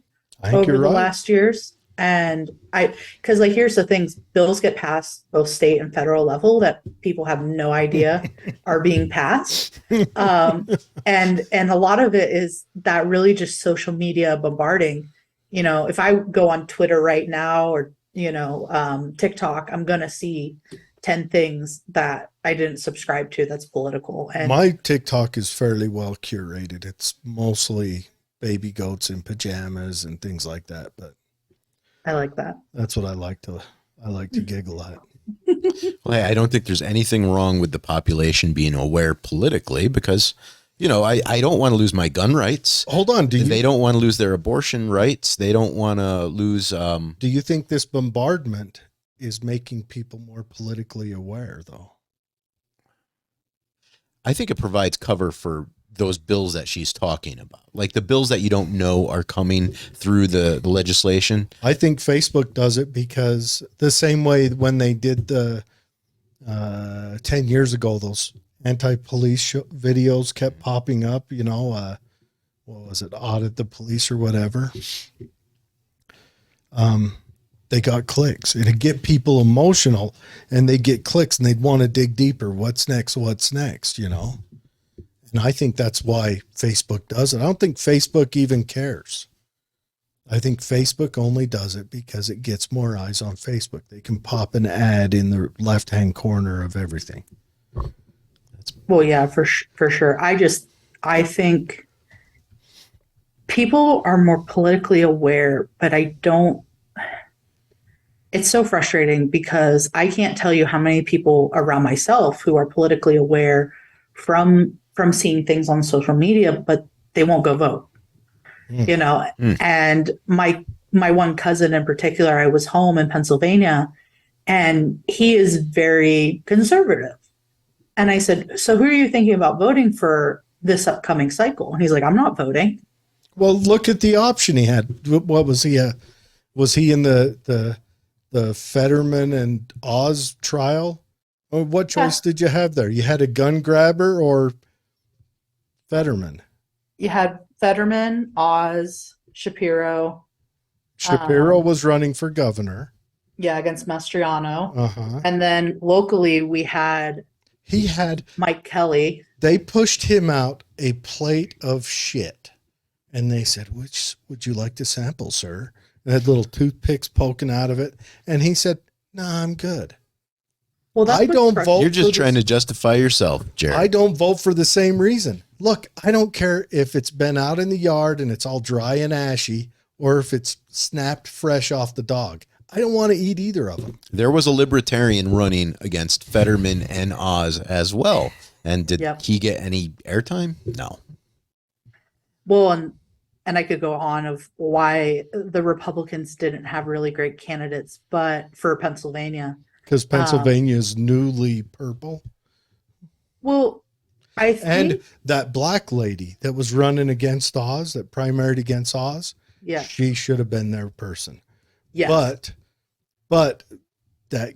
over the last years. And because here's the things, bills get passed both state and federal level that people have no idea are being passed. And a lot of it is that really just social media bombarding. If I go on Twitter right now or, TikTok, I'm going to see 10 things that I didn't subscribe to that's political. And my TikTok is fairly well curated. It's mostly baby goats in pajamas and things like that, but I like that. That's what I like to giggle at. Well, hey, I don't think there's anything wrong with the population being aware politically because, I don't want to lose my gun rights. Hold on. They don't want to lose their abortion rights. They don't want to lose. Do you think this bombardment is making people more politically aware, though? I think it provides cover for those bills that she's talking about, like the bills that you don't know are coming through the legislation. I think Facebook does it because the same way when they did the 10 years ago, those anti-police videos kept popping up, what was it, audit the police or whatever. They got clicks. It'd get people emotional, and they get clicks, and they'd want to dig deeper. What's next? And I think that's why Facebook does it. I don't think Facebook even cares. I think Facebook only does it because it gets more eyes on Facebook. They can pop an ad in the left-hand corner of everything. Well, yeah, for sure. I think people are more politically aware, but it's so frustrating because I can't tell you how many people around myself who are politically aware from seeing things on social media, but they won't go vote. And my one cousin in particular, I was home in Pennsylvania, and he is very conservative. And I said, so who are you thinking about voting for this upcoming cycle? And he's like, I'm not voting. Well, look at the option he had. What was he? Was he in the Fetterman and Oz trial? What choice did you have there? You had a gun grabber or Fetterman? You had Fetterman, Oz, Shapiro. Shapiro was running for governor. Yeah, against Mastriano. Uh-huh. And then locally we had Mike Kelly. They pushed him out a plate of shit. And they said, which would you like to sample, sir? And had little toothpicks poking out of it. And he said, no, I'm good. Well, I don't vote. You're just trying to justify yourself, Jared. I don't vote for the same reason. Look, I don't care if it's been out in the yard and it's all dry and ashy, or if it's snapped fresh off the dog. I don't want to eat either of them. There was a libertarian running against Fetterman and Oz as well. And did he get any airtime? No. Well, and I could go on of why the Republicans didn't have really great candidates, but for Pennsylvania. Because Pennsylvania is newly purple. Well, I think. And that black lady that was running against Oz, that primaried against Oz, she should have been their person. Yes. But that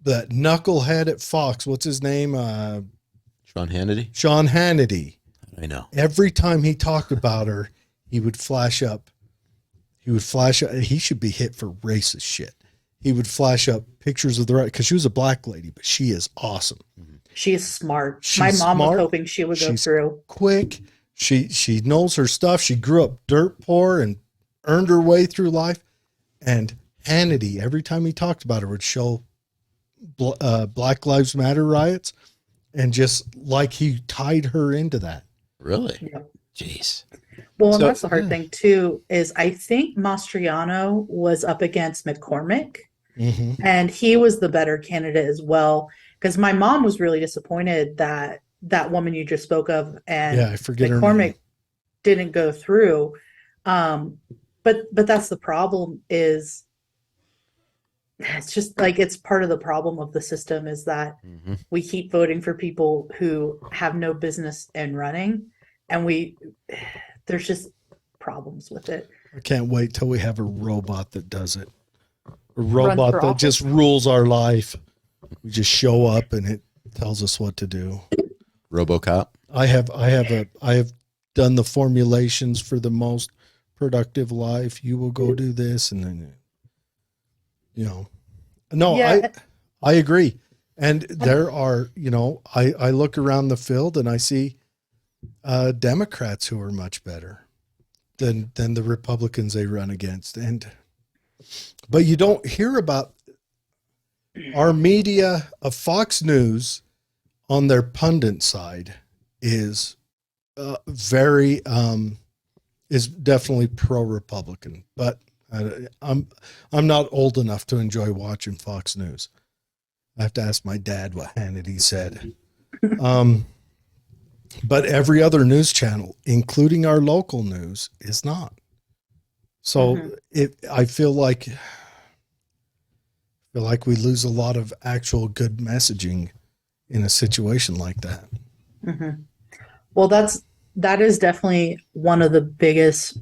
knucklehead at Fox, what's his name? Sean Hannity? Sean Hannity. I know. Every time he talked about her, he would flash up. He should be hit for racist shit. He would flash up pictures of the right, because she was a black lady, but she is awesome. She is smart. My mom was hoping she would go through. Quick. She knows her stuff. She grew up dirt poor and earned her way through life. And Hannity, every time he talked about her, would show Black Lives Matter riots, and just like he tied her into that. Really? Yeah. Jeez. Well, and that's the hard thing too, is I think Mastriano was up against McCormick, and he was the better candidate as well. Because my mom was really disappointed that that woman you just spoke of and I forget her McCormick name. didn't go through. But that's the problem, is it's just like, it's part of the problem of the system, is that we keep voting for people who have no business in running, and there's just problems with it. I can't wait till we have a robot that does it. A robot that just rules our life. We just show up and it tells us what to do. RoboCop. I have done the formulations for the most productive life. You will go do this, and then I agree. And there are, I look around the field and I see Democrats who are much better than the Republicans they run against. But you don't hear about our media. Fox News on their pundit side is is definitely pro-Republican, but I'm not old enough to enjoy watching Fox News. I have to ask my dad what Hannity said. But every other news channel, including our local news, is not. So I feel like we lose a lot of actual good messaging in a situation like that. Well, that is definitely one of the biggest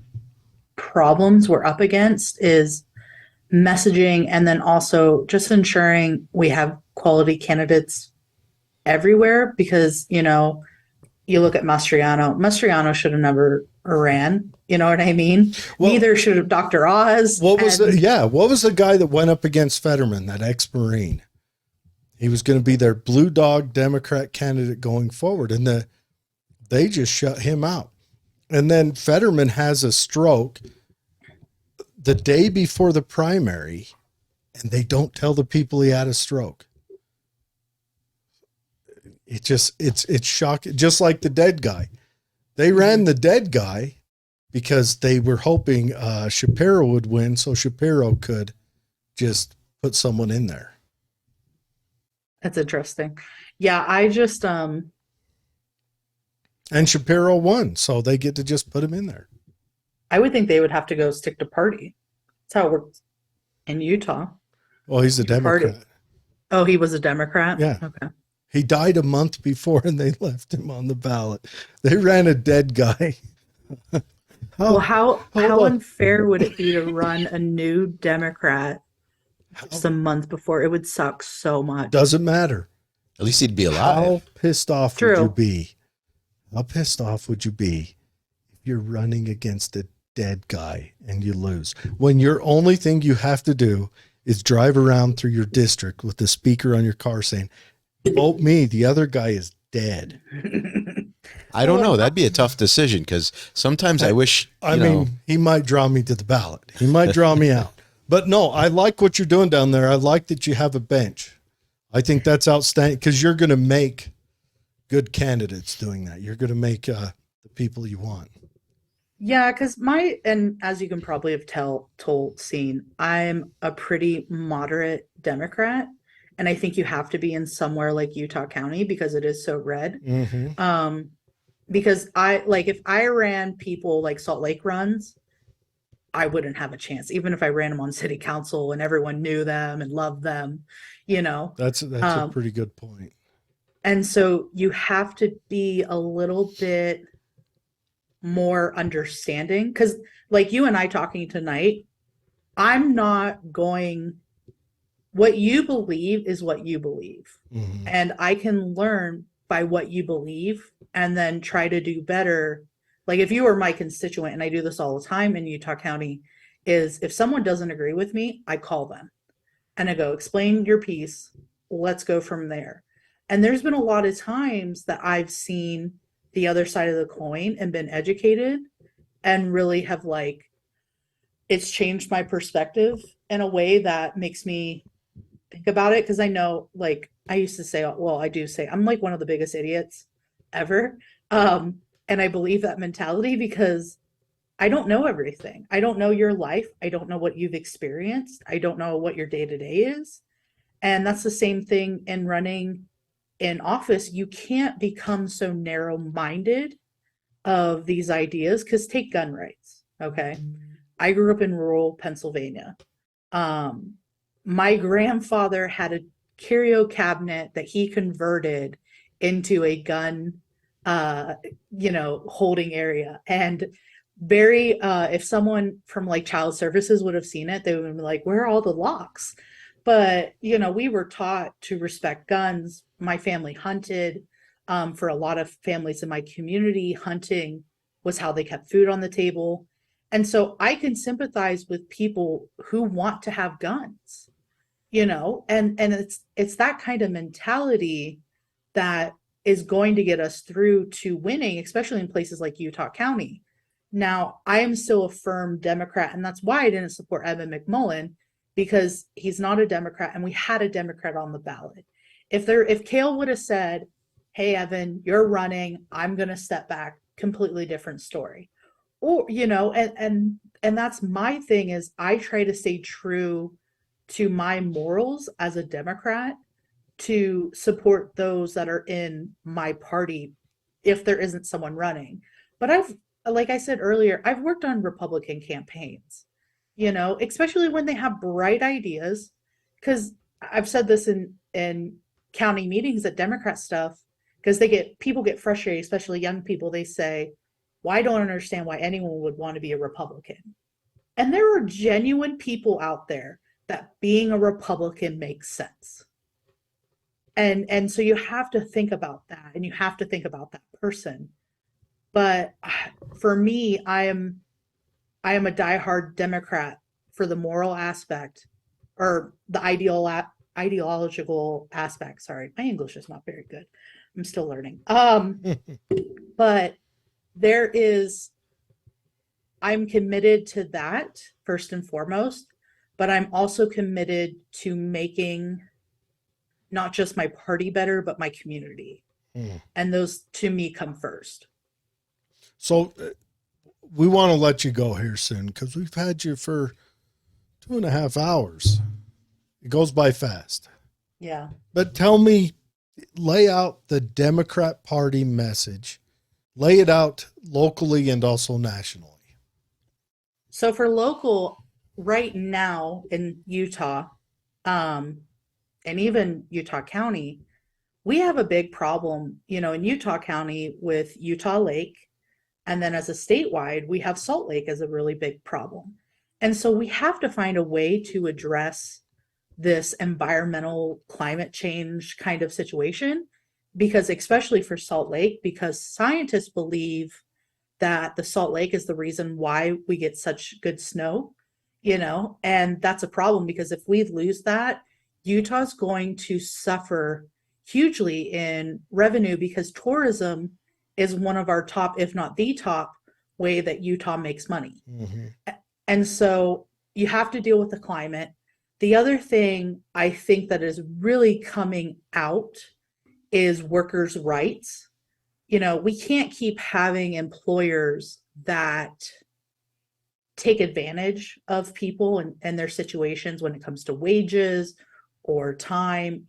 problems we're up against, is messaging, and then also just ensuring we have quality candidates everywhere because, you look at Mastriano. Mastriano should have never ran. You know what I mean? Well, Neither should have Dr. Oz. What was the guy that went up against Fetterman, that ex-Marine? He was going to be their blue dog Democrat candidate going forward, and they just shut him out. And then Fetterman has a stroke the day before the primary, and they don't tell the people he had a stroke. It's shocking. Just like the dead guy. They ran the dead guy because they were hoping Shapiro would win so Shapiro could just put someone in there. That's interesting. Yeah, I just and Shapiro won, so they get to just put him in there. I would think they would have to go stick to party. That's how it works in Utah. Well, he's a Democrat. Party. Oh, he was a Democrat? Yeah. Okay. He died a month before and they left him on the ballot. They ran a dead guy. How unfair would it be to run a new Democrat just a month before? It would suck so much. Doesn't matter. At least he'd be alive. How pissed off would you be? How pissed off would you be if you're running against a dead guy and you lose? When your only thing you have to do is drive around through your district with the speaker on your car saying, vote me, the other guy is dead. I don't know. That'd be a tough decision because sometimes I wish. I mean, he might draw me to the ballot. He might draw me out. But no, I like what you're doing down there. I like that you have a bench. I think that's outstanding because you're going to make good candidates doing that. You're going to make the people you want. Yeah, because and as you can probably have seen, I'm a pretty moderate Democrat. And I think you have to be in somewhere like Utah County because it is so red. Mm-hmm. Because if I ran people like Salt Lake runs, I wouldn't have a chance, even if I ran them on city council and everyone knew them and loved them, That's a pretty good point. And so you have to be a little bit more understanding because like you and I talking tonight, I'm not going... What you believe is what you believe. Mm-hmm. And I can learn by what you believe and then try to do better. Like if you were my constituent, and I do this all the time in Utah County, is if someone doesn't agree with me, I call them and I go, explain your piece. Let's go from there. And there's been a lot of times that I've seen the other side of the coin and been educated and really have it's changed my perspective in a way that makes me think about it, because I know, I used to say, I do say I'm one of the biggest idiots ever. And I believe that mentality because I don't know everything. I don't know your life. I don't know what you've experienced. I don't know what your day-to-day is. And that's the same thing in running in office. You can't become so narrow-minded of these ideas because take gun rights. Okay. I grew up in rural Pennsylvania. My grandfather had a curio cabinet that he converted into a gun, holding area. And if someone from child services would have seen it, they would be like, where are all the locks? But, we were taught to respect guns. My family hunted. For a lot of families in my community, hunting was how they kept food on the table. And so I can sympathize with people who want to have guns. And it's that kind of mentality that is going to get us through to winning, especially in places like Utah County. Now, I am still a firm Democrat, and that's why I didn't support Evan McMullen, because he's not a Democrat, and we had a Democrat on the ballot. If Kale would have said, hey, Evan, you're running, I'm going to step back, completely different story. Or, and that's my thing is I try to stay true to my morals as a Democrat to support those that are in my party if there isn't someone running. But like I said earlier, I've worked on Republican campaigns, especially when they have bright ideas, because I've said this in county meetings at Democrat stuff, because people get frustrated, especially young people. They say, well, I don't understand why anyone would want to be a Republican. And there are genuine people out there that being a Republican makes sense. And so you have to think about that, and you have to think about that person. But for me, I am a diehard Democrat for the moral aspect, or the ideological aspect. Sorry, my English is not very good. I'm still learning. But there is, I'm committed to that first and foremost, but I'm also committed to making not just my party better, but my community. And those to me come first. So we want to let you go here soon because we've had you for 2.5 hours. It goes by fast. Yeah. But tell me, lay out the Democrat Party message. Lay it out locally and also nationally. So for local, right now in Utah, and even Utah County, we have a big problem, in Utah County with Utah Lake. And then as a statewide, we have Salt Lake as a really big problem. And so we have to find a way to address this environmental climate change kind of situation, because especially for Salt Lake, because scientists believe that the Salt Lake is the reason why we get such good snow, and that's a problem because if we lose that, Utah's going to suffer hugely in revenue because tourism is one of our top, if not the top way that Utah makes money. Mm-hmm. And so you have to deal with the climate. The other thing I think that is really coming out is workers' rights. We can't keep having employers that take advantage of people and their situations when it comes to wages or time.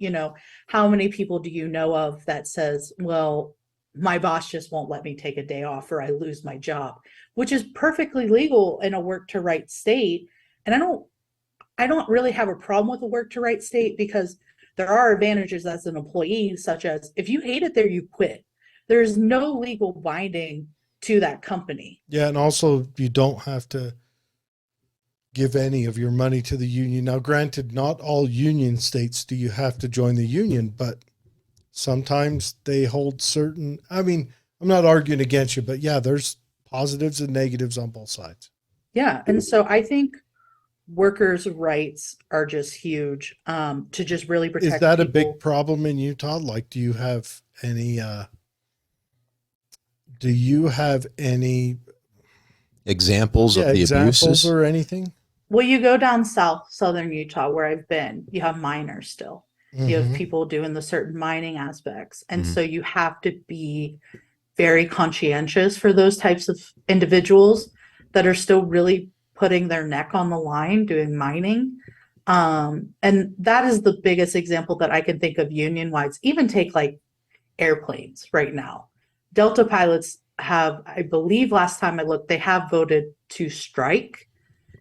How many people do you know of that says, well, my boss just won't let me take a day off or I lose my job, which is perfectly legal in a work to right state. And I don't really have a problem with a work to right state because there are advantages as an employee, such as if you hate it there, you quit. There's no legal binding to that company. Yeah. And also you don't have to give any of your money to the union. Now, granted, not all union states do you have to join the union, but sometimes they hold certain, I'm not arguing against you, but yeah, there's positives and negatives on both sides. Yeah. And so I think workers' rights are just huge, to just really protect. Is that people. A big problem in Utah? Like, do you have any examples of the abuses or anything? Well, you go down southern Utah where I've been, you have miners still. Mm-hmm. You have people doing the certain mining aspects. And so you have to be very conscientious for those types of individuals that are still really putting their neck on the line doing mining. And that is the biggest example that I can think of union-wise. Even take like airplanes right now. Delta pilots have, I believe last time I looked, they have voted to strike,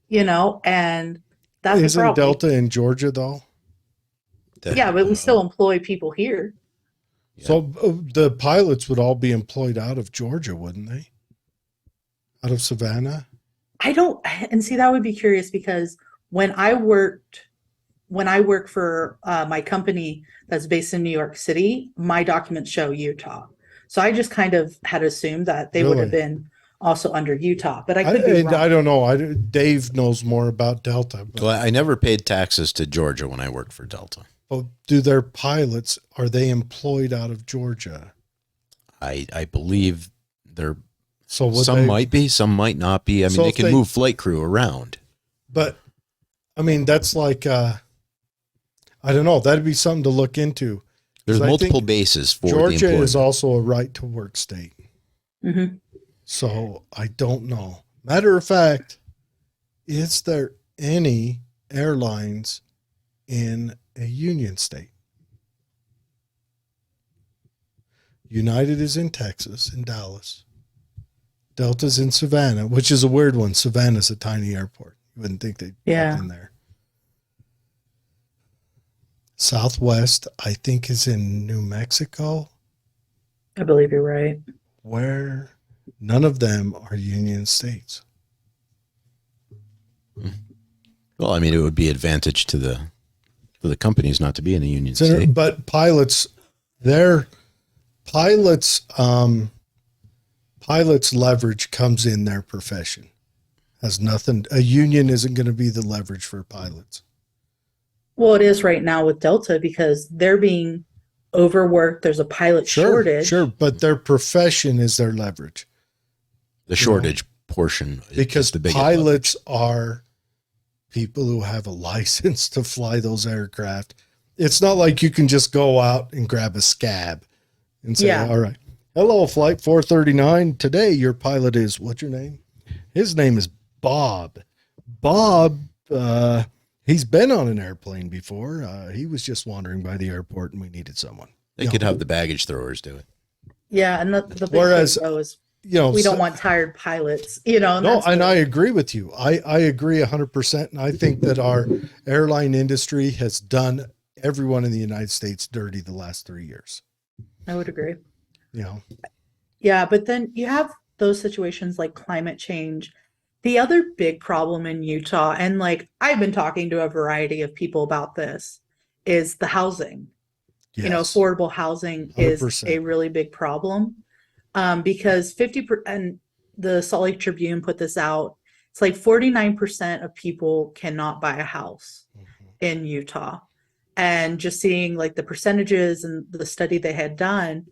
and that's Isn't Delta in Georgia though? Yeah, but we still employ people here. Yeah. So the pilots would all be employed out of Georgia, wouldn't they? Out of Savannah? And see, that would be curious because when I worked for my company that's based in New York City, my documents show Utah. So I just kind of had assumed that they would have been also under Utah, but I could be wrong. I don't know. Dave knows more about Delta. But. Well, I never paid taxes to Georgia when I worked for Delta. Well, do their pilots, are they employed out of Georgia? I believe they're, so some might be, some might not be. I mean, they can move flight crew around. But, that's like, I don't know. That'd be something to look into. There's multiple bases for Georgia is also a right to work state. Mm-hmm. So I don't know. Matter of fact, is there any airlines in a union state? United is in Texas, in Dallas. Delta's in Savannah, which is a weird one. Savannah's a tiny airport. You wouldn't think they'd pop in there. Southwest, I think, is in New Mexico. I believe you're right. Where none of them are union states. Well, it would be advantage to the for the companies not to be in a union state. But pilots, pilots leverage comes in their profession. Has nothing. A union isn't going to be the leverage for pilots. Well, it is right now with Delta because they're being overworked. There's a pilot shortage. Sure, but their profession is their leverage. The shortage portion. Because the pilots are people who have a license to fly those aircraft. It's not like you can just go out and grab a scab and say, all right, hello, flight 439. Today, your pilot is, what's your name? His name is Bob. Bob, he's been on an airplane before. He was just wandering by the airport and we needed someone. They could have the baggage throwers do it. Yeah. And the big whereas, thing, though, is we don't want tired pilots, No, and I agree with you. I agree 100%. And I think that our airline industry has done everyone in the United States dirty the last 3 years. I would agree. Yeah, but then you have those situations like climate change. The other big problem in Utah, and like I've been talking to a variety of people about this, is the housing. yes. Affordable housing 100%. is a really big problem. Because 50%, and the Salt Lake Tribune put this out, it's like 49% of people cannot buy a house in Utah. And just seeing like the percentages and the study they had done,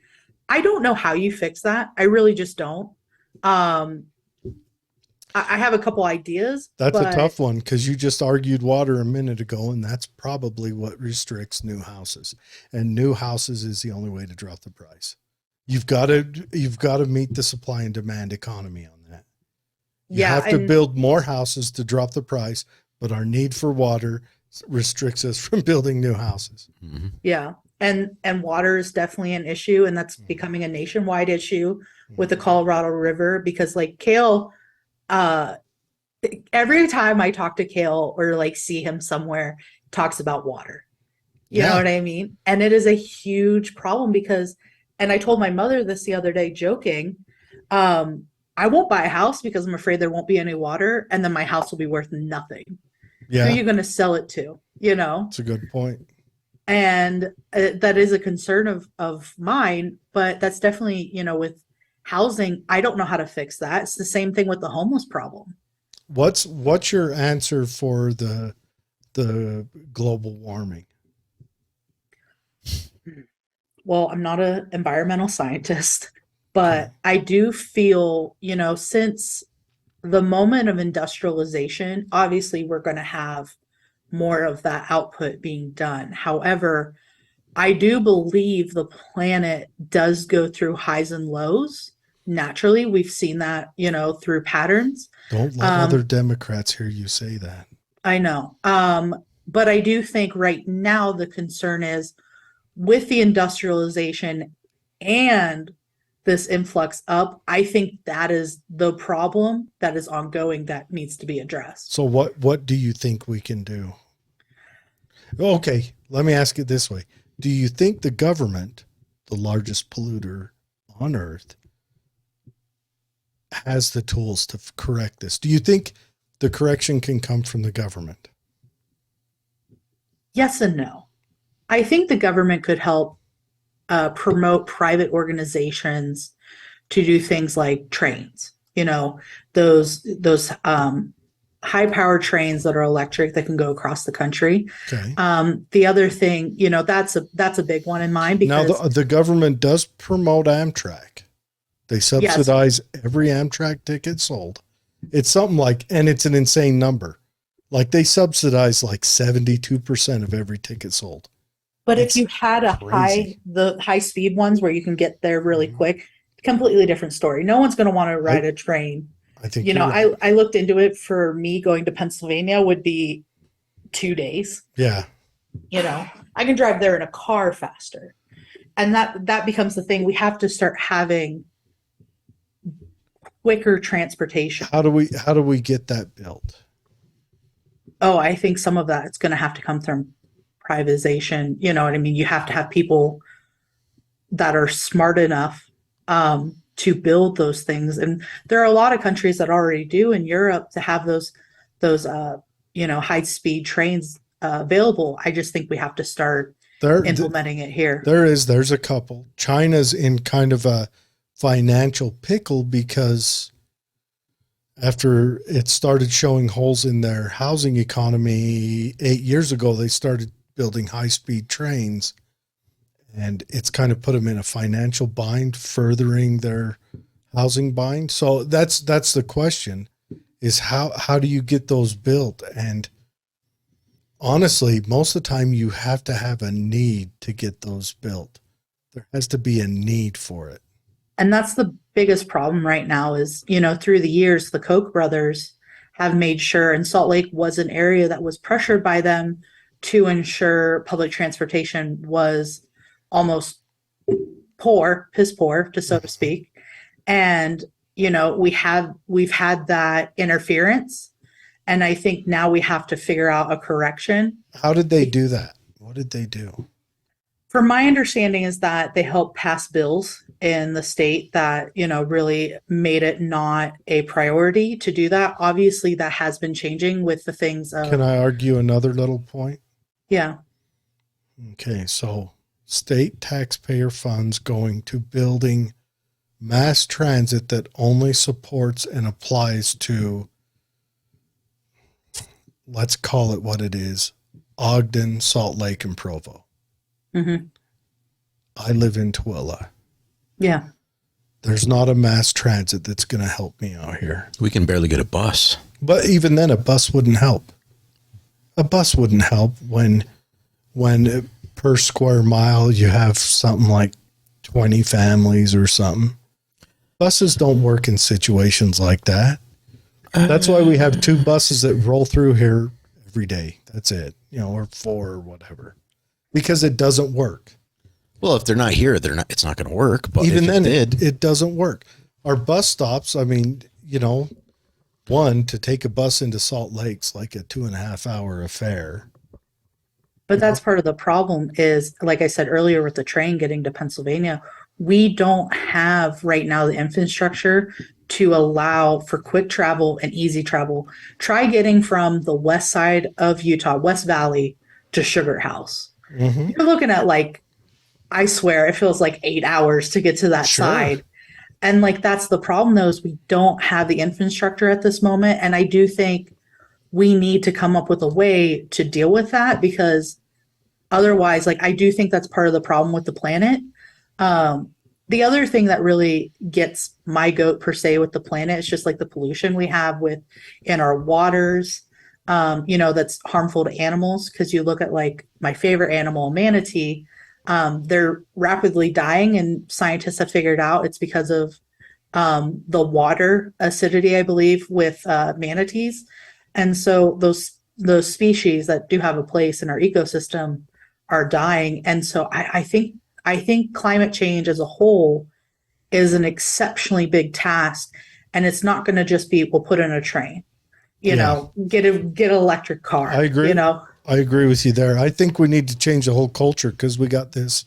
I don't know how you fix that. I really just don't. I have a couple ideas. That's a tough one because you just argued water a minute ago, and that's probably what restricts new houses. And new houses is the only way to drop the price. You've got to meet the supply and demand economy on that. You have to build more houses to drop the price, but our need for water restricts us from building new houses. Mm-hmm. Yeah. And water is definitely an issue, and that's becoming a nationwide issue with the Colorado River, because like Kale, every time I talk to Kale or like see him somewhere, talks about water. You know what I mean? And it is a huge problem because, and I told my mother this the other day joking, I won't buy a house because I'm afraid there won't be any water, and then my house will be worth nothing. Yeah. Who are you going to sell it to? It's a good point. And that is a concern of mine, but that's definitely, with housing, I don't know how to fix that. It's the same thing with the homeless problem. What's your answer for the global warming? Well, I'm not an environmental scientist, but I do feel, since the moment of industrialization, obviously we're going to have more of that output being done. However, I do believe the planet does go through highs and lows. Naturally, we've seen that, through patterns. Don't let other Democrats hear you say that. I know. But I do think right now the concern is with the industrialization and this influx up, I think that is the problem that is ongoing that needs to be addressed. So what do you think we can do? Okay, let me ask it this way. Do you think the government, the largest polluter on Earth, has the tools to correct this? Do you think the correction can come from the government? Yes and no. I think the government could help promote private organizations to do things like trains, those high power trains that are electric that can go across the country. Okay. The other thing, that's a big one in mind, because now the government does promote Amtrak. They subsidize every Amtrak ticket sold. It's something like, and it's an insane number. Like they subsidize like 72% of every ticket sold. But if you had the high speed ones where you can get there really quick, completely different story. No one's going to want to ride a train. I think, I looked into it. For me, going to Pennsylvania would be 2 days. Yeah. I can drive there in a car faster. And that becomes the thing. We have to start having quicker transportation. How do we get that built? Oh, I think some of that it's going to have to come from privatization. You know what I mean? You have to have people that are smart enough to build those things. And there are a lot of countries that already do in Europe to have those high speed trains available. I just think we have to start implementing it here. There's a couple. China's in kind of a financial pickle because after it started showing holes in their housing economy 8 years ago, they started building high-speed trains, and it's kind of put them in a financial bind, furthering their housing bind. So that's the question, is how do you get those built? And honestly, most of the time you have to have a need to get those built. There has to be a need for it. And that's the biggest problem right now is, through the years, the Koch brothers have made sure, and Salt Lake was an area that was pressured by them to ensure public transportation was almost piss poor, so to speak. And, we've had that interference. And I think now we have to figure out a correction. How did they do that? What did they do? From my understanding is that they helped pass bills in the state that, really made it not a priority to do that. Obviously, that has been changing with the things of... Can I argue another little point? Yeah. Okay, so state taxpayer funds going to building mass transit that only supports and applies to, let's call it what it is, Ogden, Salt Lake, and Provo. Mm-hmm. I live in Tooele. Yeah. There's not a mass transit that's going to help me out here. We can barely get a bus. But even then, a bus wouldn't help. A bus wouldn't help when per square mile you have something like 20 families or something. Buses don't work in situations like that. That's why we have 2 buses that roll through here every day. That's it. Or 4 or whatever. Because it doesn't work. Well, if they're not here, it's not going to work. But even then, it doesn't work. Our bus stops, one, to take a bus into Salt Lake's like a 2.5 hour affair. But that's part of the problem is, like I said earlier, with the train getting to Pennsylvania, we don't have right now the infrastructure to allow for quick travel and easy travel. Try getting from the west side of Utah, West Valley, to Sugar House. Mm-hmm. You're looking at I swear it feels like 8 hours to get to that side. And that's the problem though, is we don't have the infrastructure at this moment. And I do think we need to come up with a way to deal with that, because otherwise, I do think that's part of the problem with the planet. The other thing that really gets my goat per se with the planet is just the pollution we have in our waters. That's harmful to animals, because you look at my favorite animal, manatee, they're rapidly dying, and scientists have figured out it's because of the water acidity, I believe, with manatees. And so those species that do have a place in our ecosystem are dying. And so I think climate change as a whole is an exceptionally big task, and it's not going to just be, we'll put in a train. Get an electric car. I agree. I agree with you there. I think we need to change the whole culture, because we got this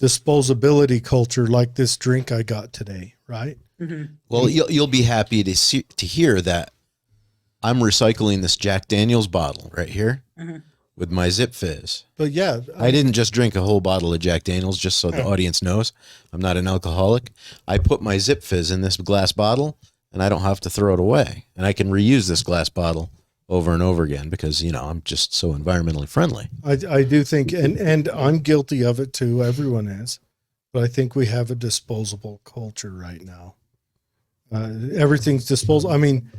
disposability culture, like this drink I got today, right? Mm-hmm. Well, you'll be happy to hear that I'm recycling this Jack Daniel's bottle right here with my Zip Fizz. But yeah, I didn't just drink a whole bottle of Jack Daniel's, just so the audience knows I'm not an alcoholic. I put my Zip Fizz in this glass bottle, and I don't have to throw it away. And I can reuse this glass bottle over and over again, because, I'm just so environmentally friendly. I do think, and I'm guilty of it too. Everyone is, but I think we have a disposable culture right now. Everything's disposable. I mean,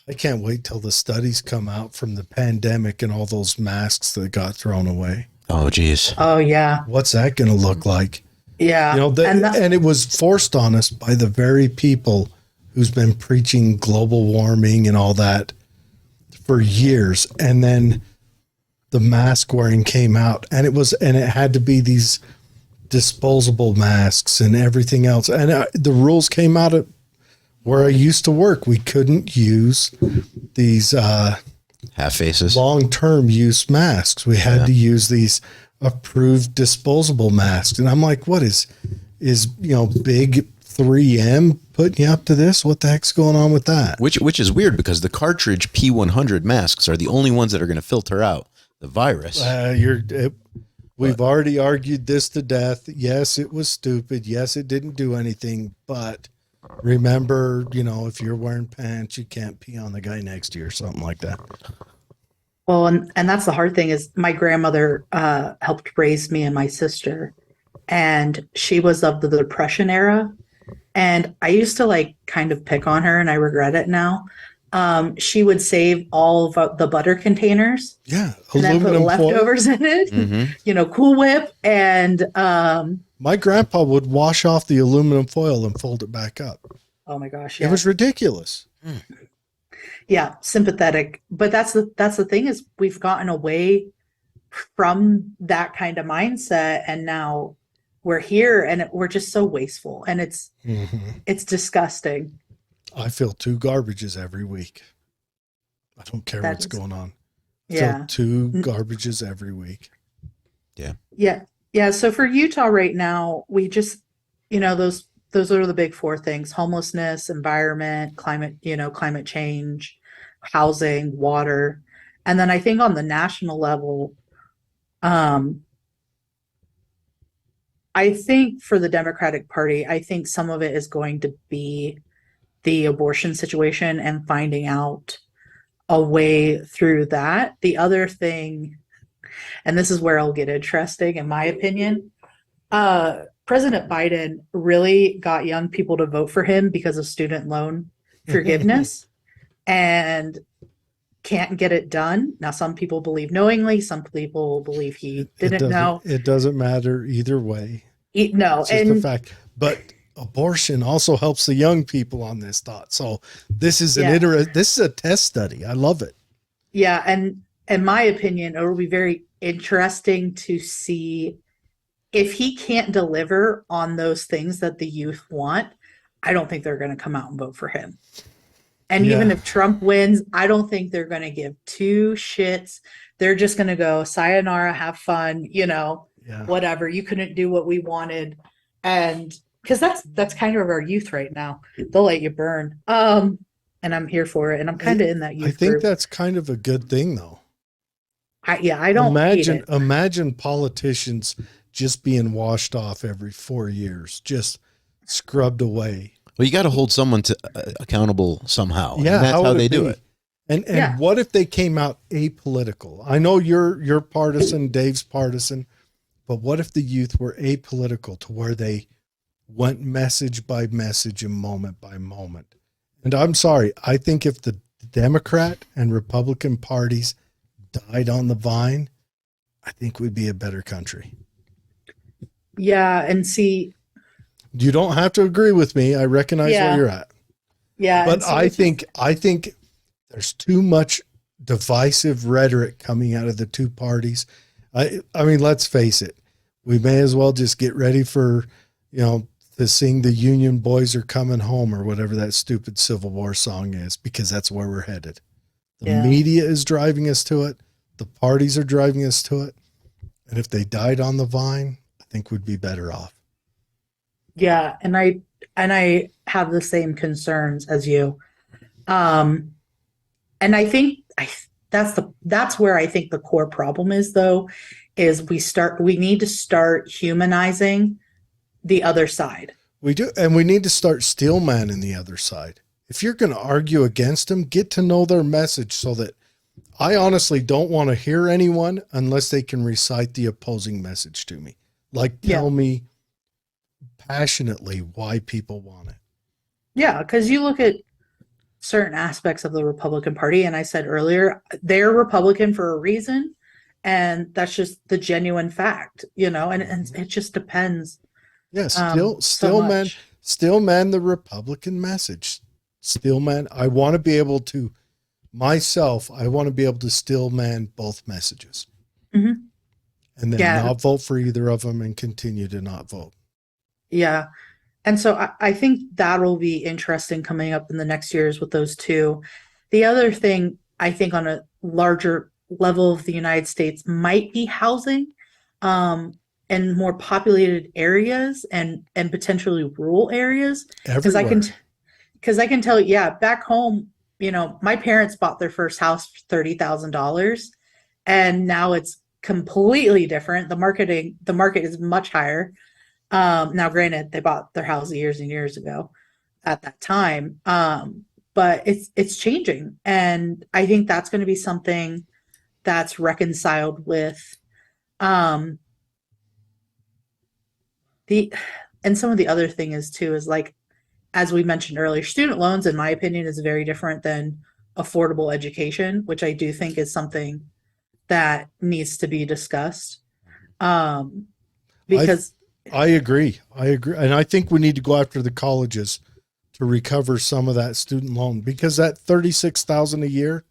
I can't wait till the studies come out from the pandemic and all those masks that got thrown away. Oh, geez. Oh, yeah. What's that going to look like? Yeah. And it was forced on us by the very people who's been preaching global warming and all that for years. And then the mask wearing came out, and it had to be these disposable masks and everything else. And the rules came out at where I used to work. We couldn't use these half faces, long-term use masks. We had to use these approved disposable masks. And I'm like, what is big 3M putting you up to this? What the heck's going on with that? Which is weird, because the cartridge P100 masks are the only ones that are going to filter out The virus. We've already argued this to death. Yes, it was stupid. Yes, it didn't do anything. But remember, if you're wearing pants, you can't pee on the guy next to you or something like that. Well, and that's the hard thing is my grandmother helped raise me and my sister, and she was of the Depression era. And I used to kind of pick on her, and I regret it now. She would save all of the butter containers, yeah, and then put leftovers in it. Mm-hmm. Cool Whip, and my grandpa would wash off the aluminum foil and fold it back up. Oh my gosh, It was ridiculous. Yeah, sympathetic. But that's the thing is we've gotten away from that kind of mindset, and now we're here, and we're just so wasteful, and it's disgusting. I fill 2 garbages every week. I don't care what's going on. Yeah. Fill 2 garbages every week. Yeah. So for Utah right now, we just, those are the big 4 things: homelessness, environment, climate change, housing, water. And then I think on the national level, I think for the Democratic Party, I think some of it is going to be the abortion situation and finding out a way through that. The other thing, and this is where it'll get interesting, in my opinion, President Biden really got young people to vote for him because of student loan forgiveness and can't get it done. Now, some people believe knowingly, some people believe he didn't know. It doesn't matter either way. No, it's just a fact. But abortion also helps the young people on this thought. So this is this is a test study. I love it. Yeah, and in my opinion, it will be very interesting to see if he can't deliver on those things that the youth want. I don't think they're going to come out and vote for him. And even if Trump wins, I don't think they're going to give 2 shits. They're just going to go, sayonara, have fun, whatever. You couldn't do what we wanted. And because that's kind of our youth right now. They'll let you burn. And I'm here for it. And I'm kind of in that youth I think group. that's kind of a good thing, though. I don't imagine politicians just being washed off every 4 years, just scrubbed away. Well, you got to hold someone accountable somehow. Yeah, and that's how they do it. And what if they came out apolitical? I know you're partisan, Dave's partisan, but what if the youth were apolitical to where they went message by message and moment by moment? And I'm sorry, I think if the Democrat and Republican parties died on the vine, I think we'd be a better country. Yeah, and see, you don't have to agree with me. I recognize where you're at. Yeah. But I think there's too much divisive rhetoric coming out of the 2 parties. I mean, let's face it. We may as well just get ready for, to sing The Union Boys Are Coming Home or whatever that stupid Civil War song is, because that's where we're headed. The media is driving us to it. The parties are driving us to it. And if they died on the vine, I think we'd be better off. Yeah, and I have the same concerns as you. And I think that's where I think the core problem is, though, is we need to start humanizing the other side. We do, and we need to start steel manning the other side. If you're going to argue against them, get to know their message, so that I honestly don't want to hear anyone unless they can recite the opposing message to me. Tell me passionately why people want it. Yeah, because you look at certain aspects of the Republican Party, and I said earlier, they're Republican for a reason, and that's just the genuine fact, and it just depends. Yeah, still man the Republican message. Still man, I want to be able to still man both messages. Mm-hmm. And then not vote for either of them and continue to not vote. Yeah. And so I think that'll be interesting coming up in the next years with those 2. The other thing I think on a larger level of the United States might be housing, and more populated areas and potentially rural areas. Because I can tell you, back home, my parents bought their first house for $30,000, and now it's completely different. The market is much higher. Now granted, they bought their house years and years ago at that time. But it's changing. And I think that's going to be something that's reconciled with um the and some of the other thing is too is like, as we mentioned earlier, student loans in my opinion is very different than affordable education, which I do think is something that needs to be discussed. Because I agree. And I think we need to go after the colleges to recover some of that student loan, because that 36,000 a year,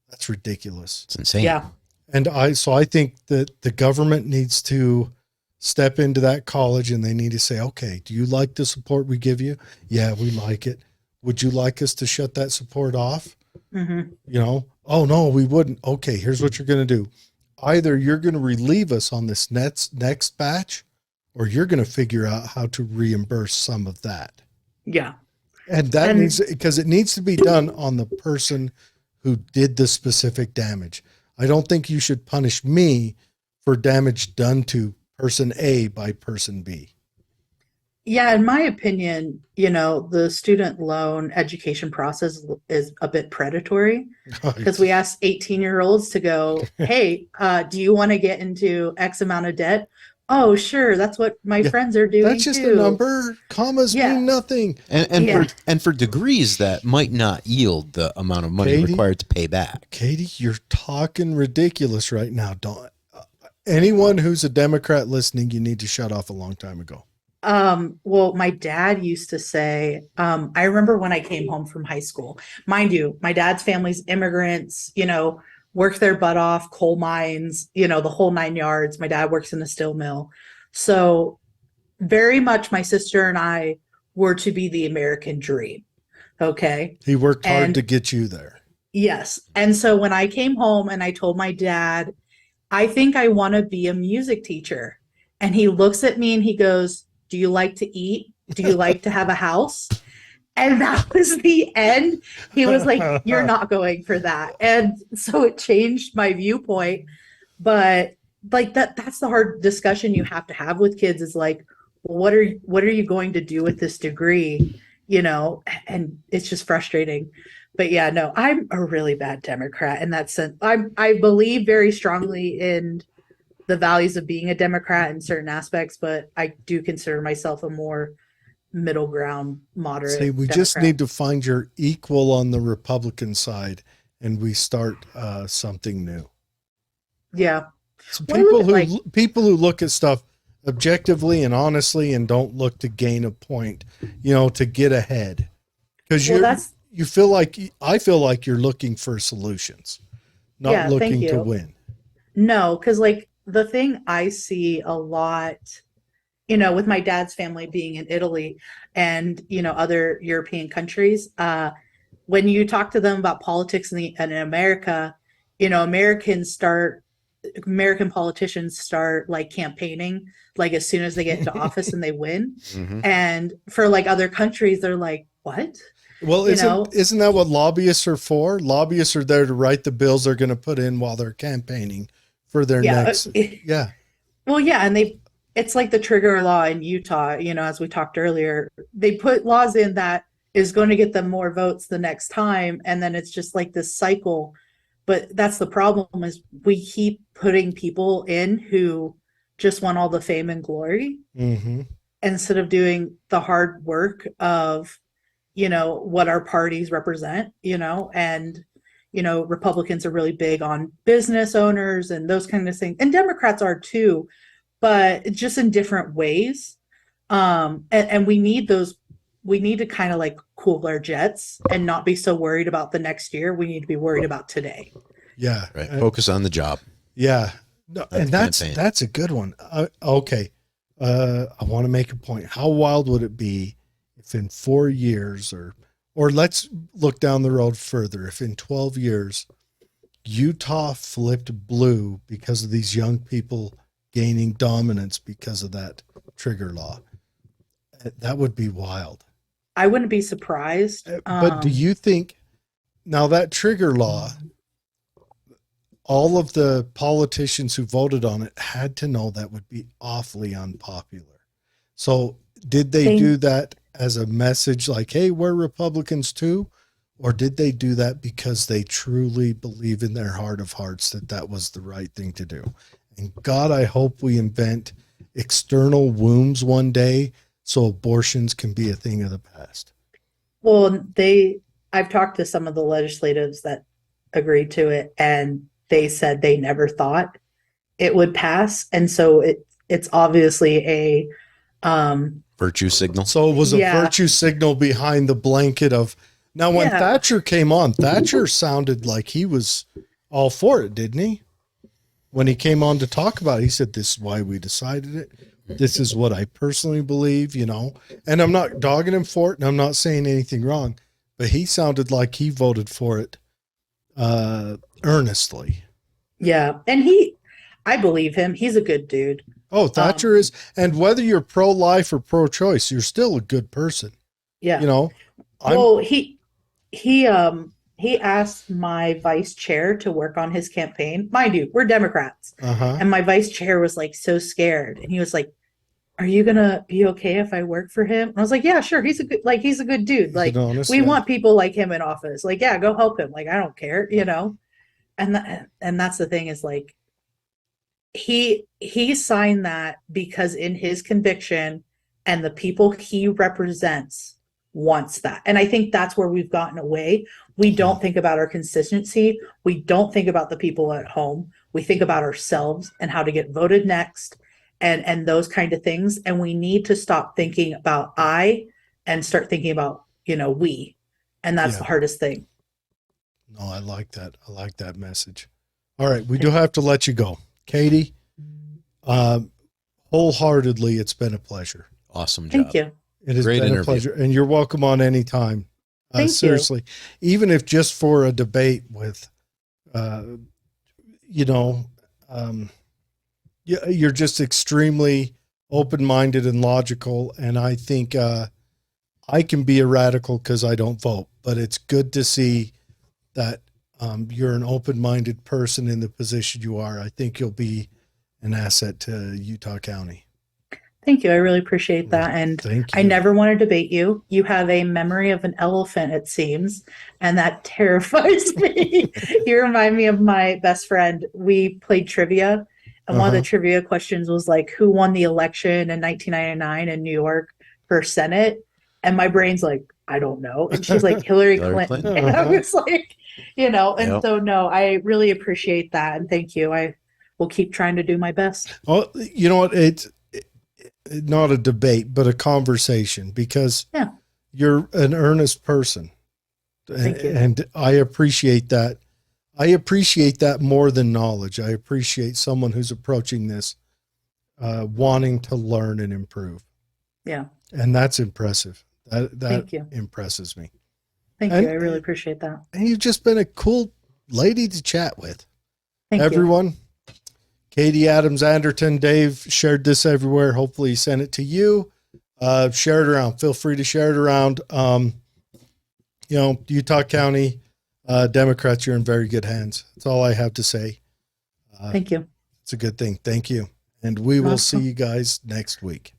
that's ridiculous. It's insane. yeah, And I think that the government needs to step into that college and they need to say, okay, do you like the support we give you? Yeah, we like it. Would you like us to shut that support off? mm-hmm. You know, oh no, we wouldn't. Okay, here's what you're going to do. Either you're going to relieve us on this next batch, or you're going to figure out how to reimburse some of that. Yeah. And that needs, because it needs to be done on the person who did the specific damage. I don't think you should punish me for damage done to person A by person B. Yeah, in my opinion, the student loan education process is a bit predatory, because we ask 18-year-olds to go, hey, do you want to get into X amount of debt? Oh, sure. That's what my friends are doing. That's just a number. Commas mean nothing. And for degrees that might not yield the amount of money required to pay back. Katie, you're talking ridiculous right now. Don't anyone who's a Democrat listening, you need to shut off a long time ago. Well, my dad used to say, I remember when I came home from high school, mind you, my dad's family's immigrants, worked their butt off, coal mines, the whole 9 yards. My dad works in a steel mill. So very much my sister and I were to be the American dream. Okay. He worked hard to get you there. Yes. And so when I came home and I told my dad, I think I want to be a music teacher. And he looks at me and he goes, do you like to eat? Do you like to have a house? And that was the end. He was like, you're not going for that. And so it changed my viewpoint. But like that's the hard discussion you have to have with kids, is like, what are you going to do with this degree? And it's just frustrating. But yeah, no, I'm a really bad Democrat in that sense. I believe very strongly in the values of being a Democrat in certain aspects, but I do consider myself a more middle ground, moderate. See, we just need to find your equal on the Republican side, and we start something new. Yeah. So people who look at stuff objectively and honestly and don't look to gain a point, to get ahead. Because I feel like you're looking for solutions, not looking to win. No, because like the thing I see a lot, with my dad's family being in Italy and, other European countries, when you talk to them about politics in America, American politicians start like campaigning, like as soon as they get into office and they win. Mm-hmm. And for like other countries, they're like, what? Well, isn't that what lobbyists are for? Lobbyists are there to write the bills they're going to put in while they're campaigning for their next. Yeah. Well, yeah. And it's like the trigger law in Utah, as we talked earlier, they put laws in that is going to get them more votes the next time. And then it's just like this cycle. But that's the problem, is we keep putting people in who just want all the fame and glory, instead of doing the hard work of, what our parties represent, and, Republicans are really big on business owners and those kind of things. And Democrats are too, but just in different ways. And we need to kind of like cool our jets and not be so worried about the next year. We need to be worried about today. Yeah. Right. Focus on the job. Yeah. No, that's a good one. Okay. I want to make a point. How wild would it be if in 4 years or let's look down the road further, if in 12 years Utah flipped blue because of these young people gaining dominance because of that trigger law? That would be wild. I wouldn't be surprised. But do you think now that trigger law, all of the politicians who voted on it had to know that would be awfully unpopular. So did they do that as a message like, hey, we're Republicans too? Or did they do that because they truly believe in their heart of hearts that that was the right thing to do? And God, I hope we invent external wombs one day so abortions can be a thing of the past. Well, I've talked to some of the legislatives that agreed to it, and they said they never thought it would pass. And so it's obviously a virtue signal. So it was a virtue signal behind the blanket of, now when Thatcher came on, Thatcher sounded like he was all for it, didn't he? When he came on to talk about it, he said, this is why we decided it. This is what I personally believe, you know, and I'm not dogging him for it, and I'm not saying anything wrong, but he sounded like he voted for it earnestly. Yeah. And I believe him. He's a good dude. Oh, Thatcher is. And whether you're pro-life or pro-choice, you're still a good person. Yeah. You know, well, he asked my vice chair to work on his campaign. Mind you, we're Democrats. And my vice chair was like so scared. And he was like, are you going to be okay if I work for him? And I was like, yeah, sure. He's a good dude. Like, we want people like him in office. Like, yeah, go help him. Like, I don't care, you know? And that's the thing is like, he signed that because in his conviction and the people he represents wants that. And I think that's where we've gotten away. We don't think about our constituency. We don't think about the people at home. We think about ourselves and how to get voted next and those kind of things. And we need to stop thinking about I and start thinking about, you know, we. And that's the hardest thing. No, I like that. I like that message. All right. We do have to let you go. Katie, wholeheartedly, it's been a pleasure. Awesome job. Thank you. It has been a pleasure. And you're welcome on any time. Seriously. Even if just for a debate with, you know, you're just extremely open-minded and logical. And I think I can be a radical because I don't vote. But it's good to see that you're an open-minded person in the position you are. I think you'll be an asset to Utah County. Thank you. I really appreciate that. And I never want to debate you. You have a memory of an elephant, it seems, and that terrifies me. You remind me of my best friend. We played trivia, and one of the trivia questions was like, who won the election in 1999 in New York for Senate? And my brain's like, I don't know. And she's like, Hillary Clinton. And I was like, you know, and so no, I really appreciate that. And thank you. I will keep trying to do my best. Oh, you know what? It's not a debate, but a conversation, because you're an earnest person. Thank you. And I appreciate that. I appreciate that more than knowledge. I appreciate someone who's approaching this wanting to learn and improve. Yeah. And that's impressive. That Thank you. impresses me. Thank you. I really appreciate that. And you've just been a cool lady to chat with. Thank Everyone. You. Katie Adams-Anderton, Dave shared this everywhere. Hopefully he sent it to you. Share it around. Feel free to share it around. You know, Utah County Democrats, you're in very good hands. That's all I have to say. Thank you. It's a good thing. Thank you. And we will see you guys next week.